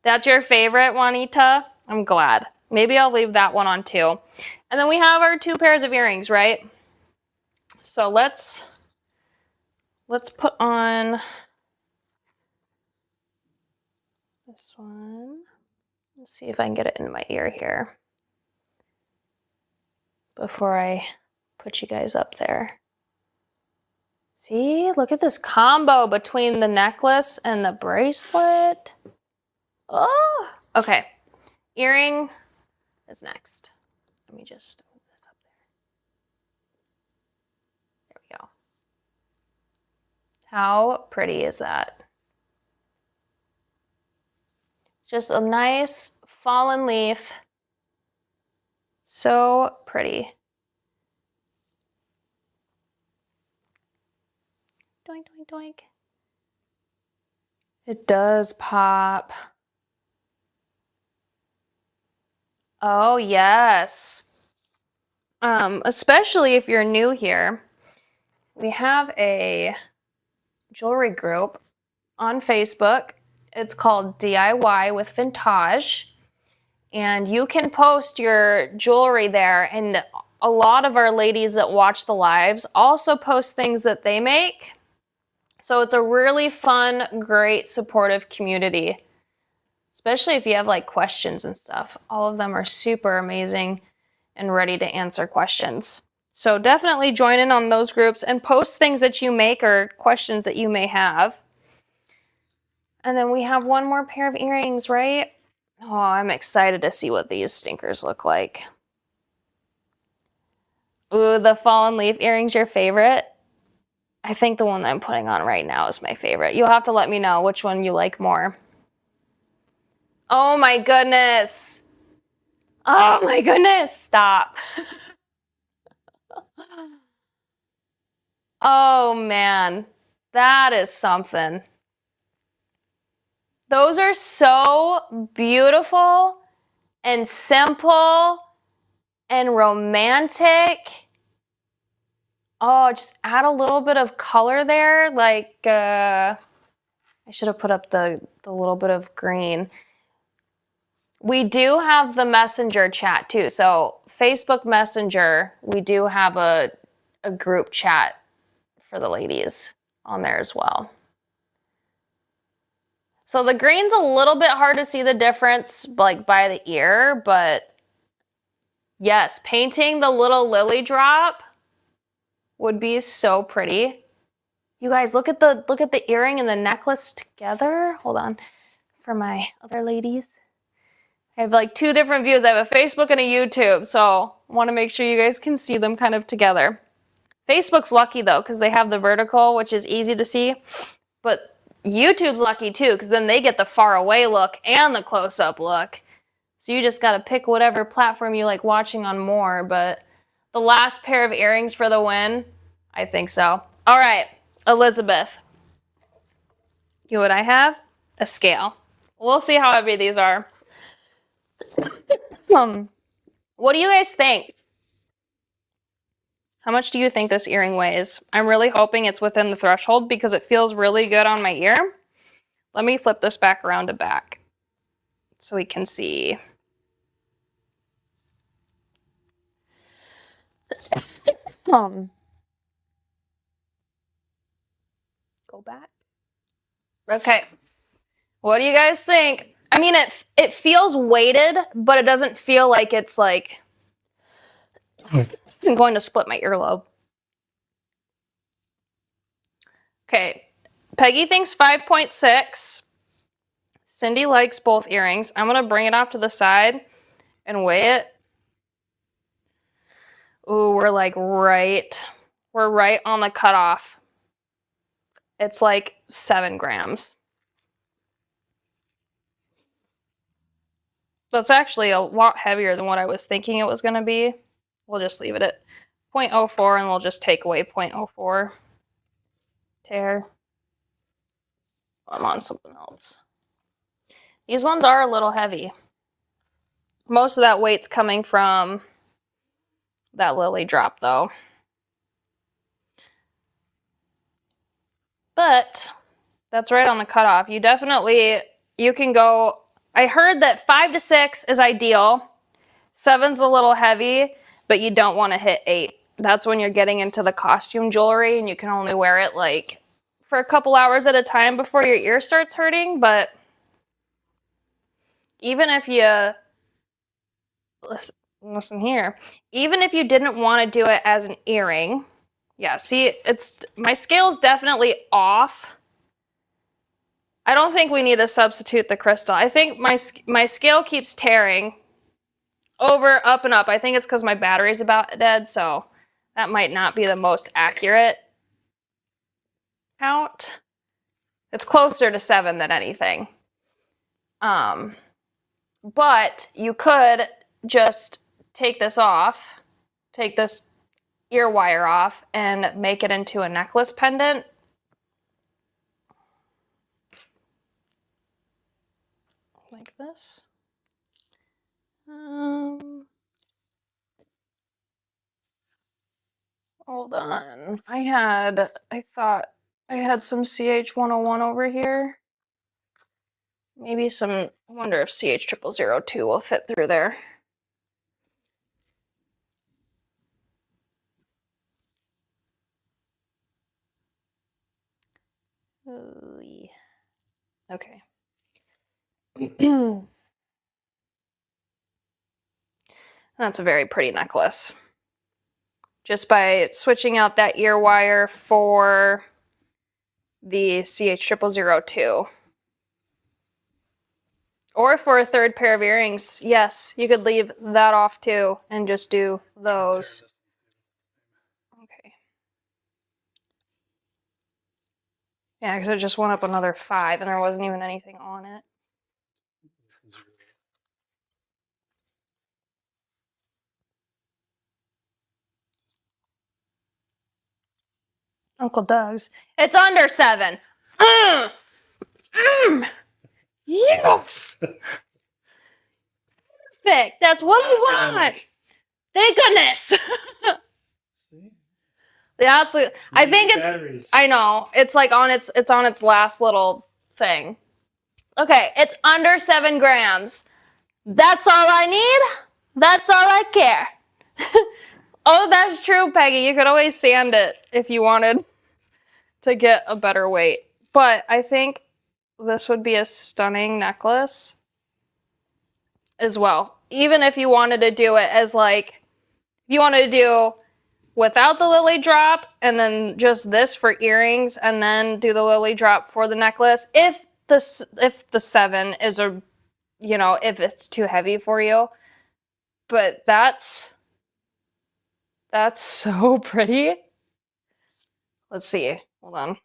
That's your favorite, Juanita? I'm glad. Maybe I'll leave that one on too. And then we have our 2 pairs of earrings, right? So let's put on this one. Let's see if I can get it in my ear here before I put you guys up there. See, look at this combo between the necklace and the bracelet. Oh, okay. Earring is next. Let me just move this up there. There we go. How pretty is that? Just a nice fallen leaf. So pretty. Doink, doink, doink. It does pop. Oh, yes. Especially if you're new here. We have a jewelry group on Facebook. It's called DIY with Vintage. And you can post your jewelry there. And a lot of our ladies that watch the lives also post things that they make. So it's a really fun, great, supportive community. Especially if you have like questions and stuff. All of them are super amazing and ready to answer questions. So definitely join in on those groups and post things that you make or questions that you may have. And then we have one more pair of earrings, right? Oh, I'm excited to see what these stinkers look like. Ooh, the fallen leaf earrings, your favorite? I think the one that I'm putting on right now is my favorite. You'll have to let me know which one you like more. Oh my goodness. Oh my goodness. Stop. Oh man. That is something. Those are so beautiful and simple and romantic. Oh, just add a little bit of color there. Like, I should have put up the little bit of green. We do have the Messenger chat too. So Facebook Messenger, we do have a group chat for the ladies on there as well. So the green's a little bit hard to see the difference like by the ear, but yes, painting the little lily drop would be so pretty. You guys, look at the earring and the necklace together. Hold on, for my other ladies. I have like two different views. I have a Facebook and a YouTube, so I want to make sure you guys can see them kind of together. Facebook's lucky though, because they have the vertical, which is easy to see, but YouTube's lucky too, because then they get the far away look and the close-up look. So you just got to pick whatever platform you like watching on more, but the last pair of earrings for the win? I think so. All right, Elizabeth. You know what I have? A scale. We'll see how heavy these are. What do you guys think? How much do you think this earring weighs? I'm really hoping it's within the threshold because it feels really good on my ear. Let me flip this back around to back so we can see. Go back. Okay. What do you guys think? I mean, it feels weighted, but it doesn't feel like it's like I'm going to split my earlobe. Okay. Peggy thinks 5.6. Cindy likes both earrings. I'm going to bring it off to the side and weigh it. Ooh, we're right on the cutoff. It's like 7 grams. That's actually a lot heavier than what I was thinking it was going to be. We'll just leave it at 0.04 and we'll just take away 0.04. Tear. I'm on something else. These ones are a little heavy. Most of that weight's coming from that lily drop though. But that's right on the cutoff. You can go, I heard that 5 to 6 is ideal. 7's a little heavy, but you don't want to hit 8. That's when you're getting into the costume jewelry and you can only wear it like for a couple hours at a time before your ear starts hurting. But even if you, listen here, even if you didn't want to do it as an earring, yeah, see, my scale's definitely off. I don't think we need to substitute the crystal. I think my scale keeps tearing over, up, and up. I think it's because my battery's about dead, so that might not be the most accurate count. It's closer to 7 than anything. But you could just take this off, take this ear wire off, and make it into a necklace pendant. Like this. Hold on. I thought I had some CH101 over here. Maybe some, I wonder if CH0002 will fit through there. Ooh, yeah. Okay. That's a very pretty necklace. Just by switching out that ear wire for the CH0002. Or for a third pair of earrings, yes, you could leave that off too and just do those. Okay. Yeah, because it just went up another 5 and there wasn't even anything on it. Uncle Doug's. It's under 7. Yes! Perfect. That's what I want. Thank goodness. Yeah, I think it's. Batteries. I know it's like on its last little thing. Okay, it's under 7 grams. That's all I need. That's all I care. Oh, that's true, Peggy. You could always sand it if you wanted to get a better weight. But I think this would be a stunning necklace as well. Even if you wanted to do it as like, if you wanted to do without the lily drop and then just this for earrings and then do the lily drop for the necklace. If the 7 is if it's too heavy for you. But that's so pretty. Let's see. Hold on.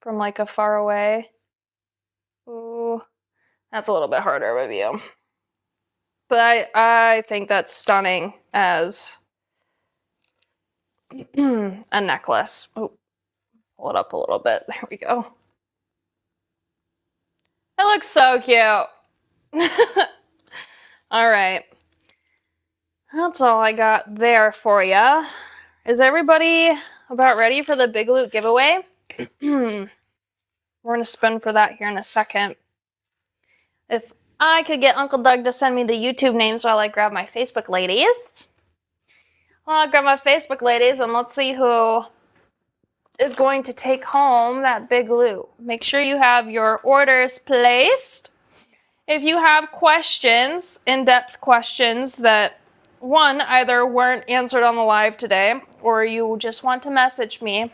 From like a far away. Ooh. That's a little bit harder of a view. But I think that's stunning as a necklace. Oh, pull it up a little bit. There we go. It looks so cute. All right. That's all I got there for you. Is everybody about ready for the Big Loot giveaway? We're going to spin for that here in a second. If I could get Uncle Doug to send me the YouTube names while I grab my Facebook ladies. I'll grab my Facebook ladies and let's see who is going to take home that Big Loot. Make sure you have your orders placed. If you have questions, in-depth questions that, one, either weren't answered on the live today, or you just want to message me,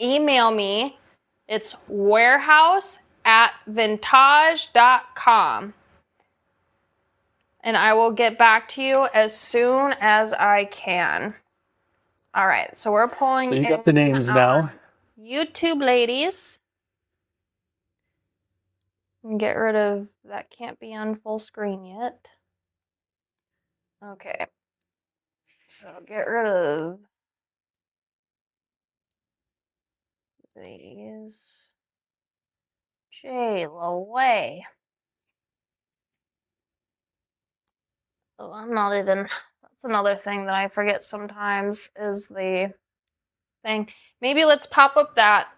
email me. It's warehouse@vintage.com. And I will get back to you as soon as I can. All right, so we're pulling. So you got the names now. YouTube ladies. And get rid of that. Can't be on full screen yet. Okay. So get rid of these. Jayla way. Oh, I'm not even. That's another thing that I forget sometimes is the thing. Maybe let's pop up that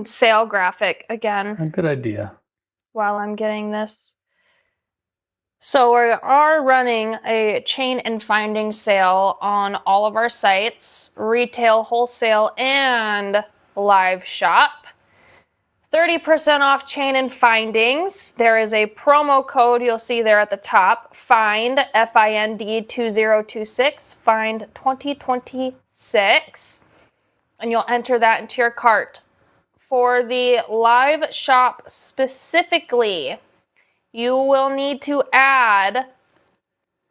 sale graphic again. A good idea. While I'm getting this. So we are running a chain and finding sale on all of our sites, retail, wholesale, and live shop. 30% off chain and findings. There is a promo code you'll see there at the top. FIND, FIND 2026, FIND 2026. And you'll enter that into your cart. For the live shop specifically, you will need to add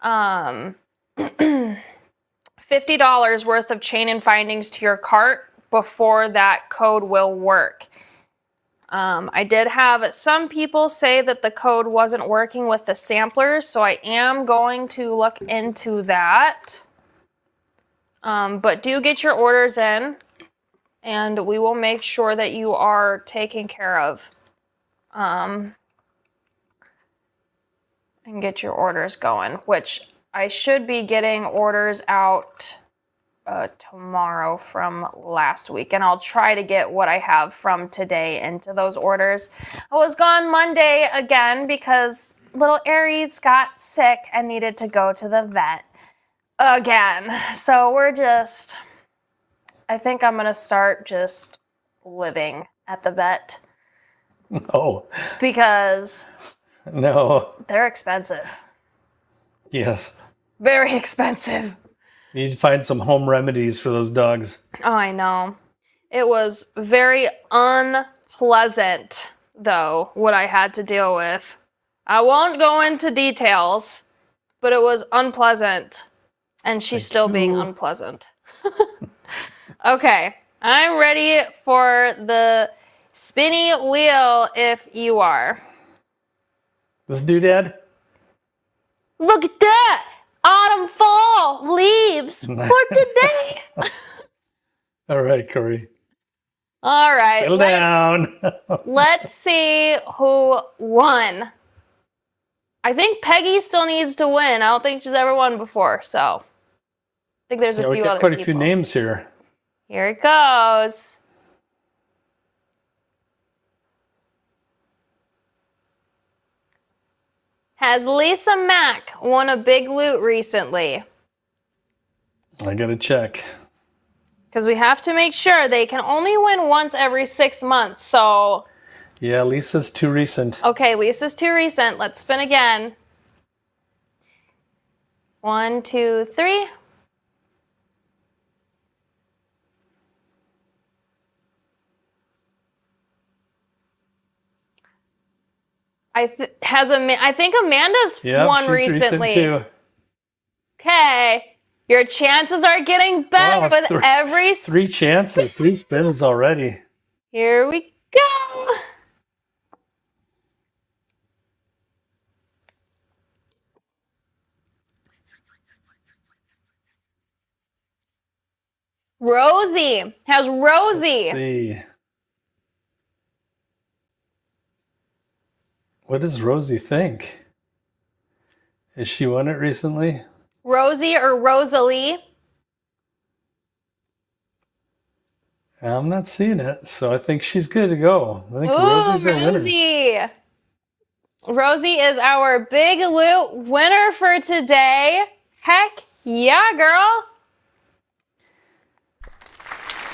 $50 worth of chain and findings to your cart before that code will work. I did have some people say that the code wasn't working with the samplers, so I am going to look into that. But do get your orders in, and we will make sure that you are taken care of. And get your orders going, which I should be getting orders out tomorrow from last week, and I'll try to get what I have from today into those orders. I was gone Monday again because little Aries got sick and needed to go to the vet again. So I think I'm gonna start just living at the vet. Oh. Because no. They're expensive. Yes. Very expensive. You need to find some home remedies for those dogs. Oh, I know. It was very unpleasant though, what I had to deal with. I won't go into details, but it was unpleasant. And she's still being unpleasant. Okay, I'm ready for the spinny wheel if you are. This doodad? Look at that! Autumn, fall, leaves for today. All right, Corey. All right. Settle down. Let's see who won. I think Peggy still needs to win. I don't think she's ever won before, so I think there's a we few got other quite people. a few names here. Here it goes. Has Lisa Mack won a big loot recently? I gotta check. Because we have to make sure they can only win once every 6 months, so... Yeah, Lisa's too recent. Okay, Lisa's too recent. Let's spin again. 1, 2, 3. I think Amanda's won she's recently. recent too. Okay. Your chances are getting better with every... 3 chances, 3 spins already. Here we go. Rosie. Has Rosie. Let's see. What does Rosie think? Has she won it recently? Rosie or Rosalie? I'm not seeing it, so I think she's good to go. I think Ooh, Rosie's a winner. Rosie. Rosie is our big loot winner for today. Heck yeah, girl.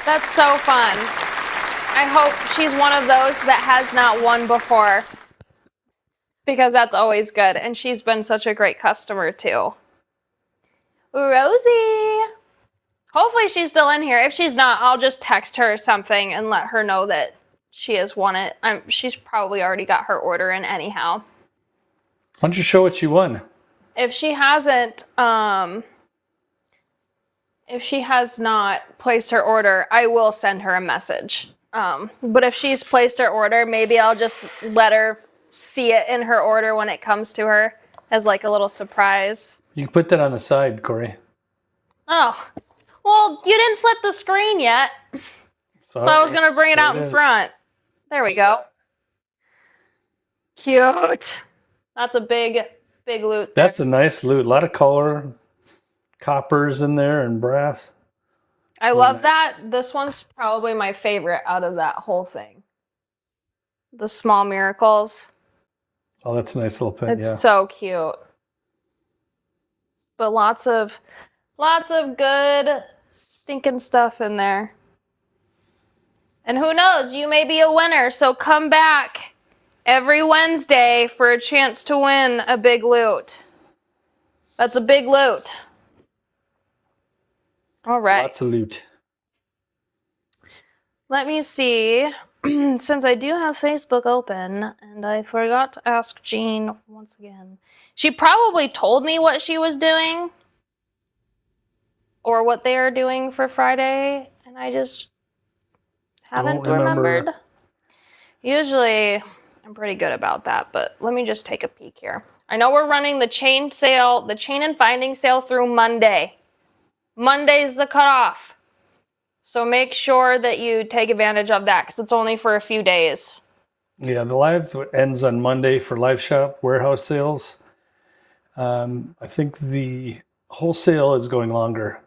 That's so fun. I hope she's one of those that has not won before, because that's always good, and she's been such a great customer too. Rosie. Hopefully she's still in here. If she's not, I'll just text her something and let her know that she has won it. She's probably already got her order in anyhow. Why don't you show what you won? If she hasn't, if she has not placed her order, I will send her a message. But if she's placed her order, maybe I'll just let her see it in her order when it comes to her as like a little surprise. You can put that on the side, Corey. Oh, well, you didn't flip the screen yet. So I was going to bring it out in front. There we go. Cute. That's a big loot there. That's a nice loot. A lot of color, coppers in there and brass. I love that. This one's probably my favorite out of that whole thing. The small miracles. Oh, that's a nice little pin. It's so cute. But lots of good stinking stuff in there. And who knows, you may be a winner, so come back every Wednesday for a chance to win a big loot. That's a big loot. All right. Lots of loot. Let me see. Since I do have Facebook open, and I forgot to ask Jean once again. She probably told me what she was doing, or what they are doing for Friday, and I just haven't remembered. Usually, I'm pretty good about that, but let me just take a peek here. I know we're running the chain sale, the chain and finding sale through Monday. Monday's the cutoff. So make sure that you take advantage of that, because it's only for a few days. Yeah, the live ends on Monday for live shop warehouse sales. I think the wholesale is going longer.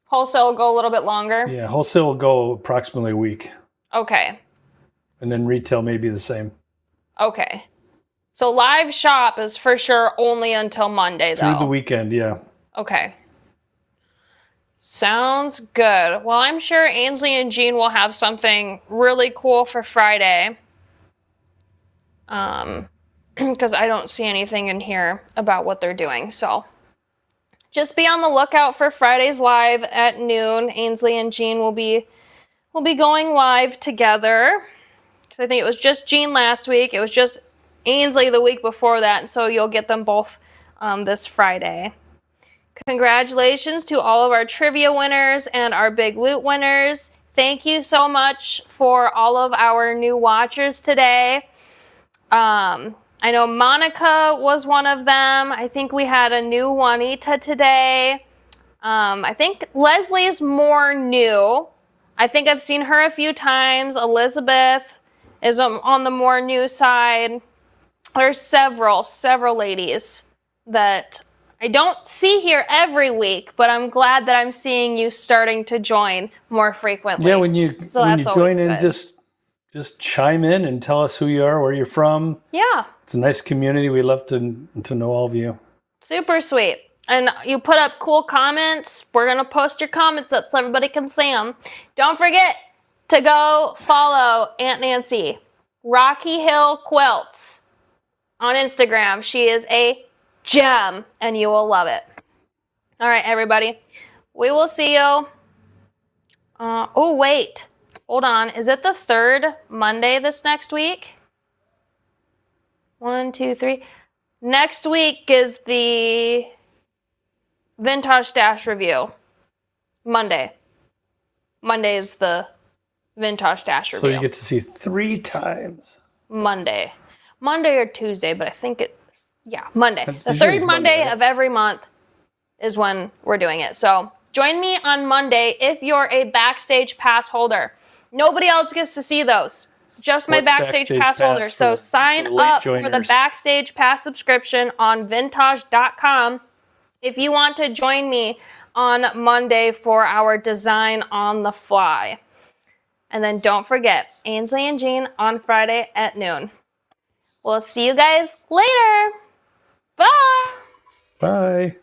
Wholesale will go a little bit longer? Yeah, wholesale will go approximately a week. Okay. And then retail may be the same. Okay. So live shop is for sure only until Monday, though. Through the weekend, yeah. Okay. Sounds good. Well, I'm sure Ainsley and Jean will have something really cool for Friday. Because I don't see anything in here about what they're doing. So just be on the lookout for Friday's live at noon. Ainsley and Jean will be going live together. I think it was just Jean last week. It was just Ainsley the week before that. And so you'll get them both this Friday. Congratulations to all of our trivia winners and our big loot winners. Thank you so much for all of our new watchers today. I know Monica was one of them. I think we had a new Juanita today. I think Leslie's more new. I think I've seen her a few times. Elizabeth is on the more new side. There's several ladies that I don't see here every week, but I'm glad that I'm seeing you starting to join more frequently. Yeah, when you join in, just chime in and tell us who you are, where you're from. Yeah. It's a nice community. We love to know all of you. Super sweet. And you put up cool comments. We're going to post your comments up so everybody can see them. Don't forget to go follow Aunt Nancy, Rocky Hill Quilts on Instagram. She is a gem and you will love it. All right, everybody. We will see you. Oh, wait. Hold on. Is it the third Monday this next week? 1, 2, 3. Next week is the Vintage Stash review. Monday. Monday is the Vintage Stash review. So you get to see 3 times. Monday or Tuesday, but I think it's, yeah, Monday. The Usually third it's Monday right? of every month is when we're doing it. So join me on Monday if you're a Backstage Pass holder. Nobody else gets to see those. Just my What's Backstage Pass holder. So sign up for the Backstage Pass subscription on vintage.com if you want to join me on Monday for our Design on the Fly. And then don't forget, Ainsley and Jean on Friday at noon. We'll see you guys later. Bye. Bye.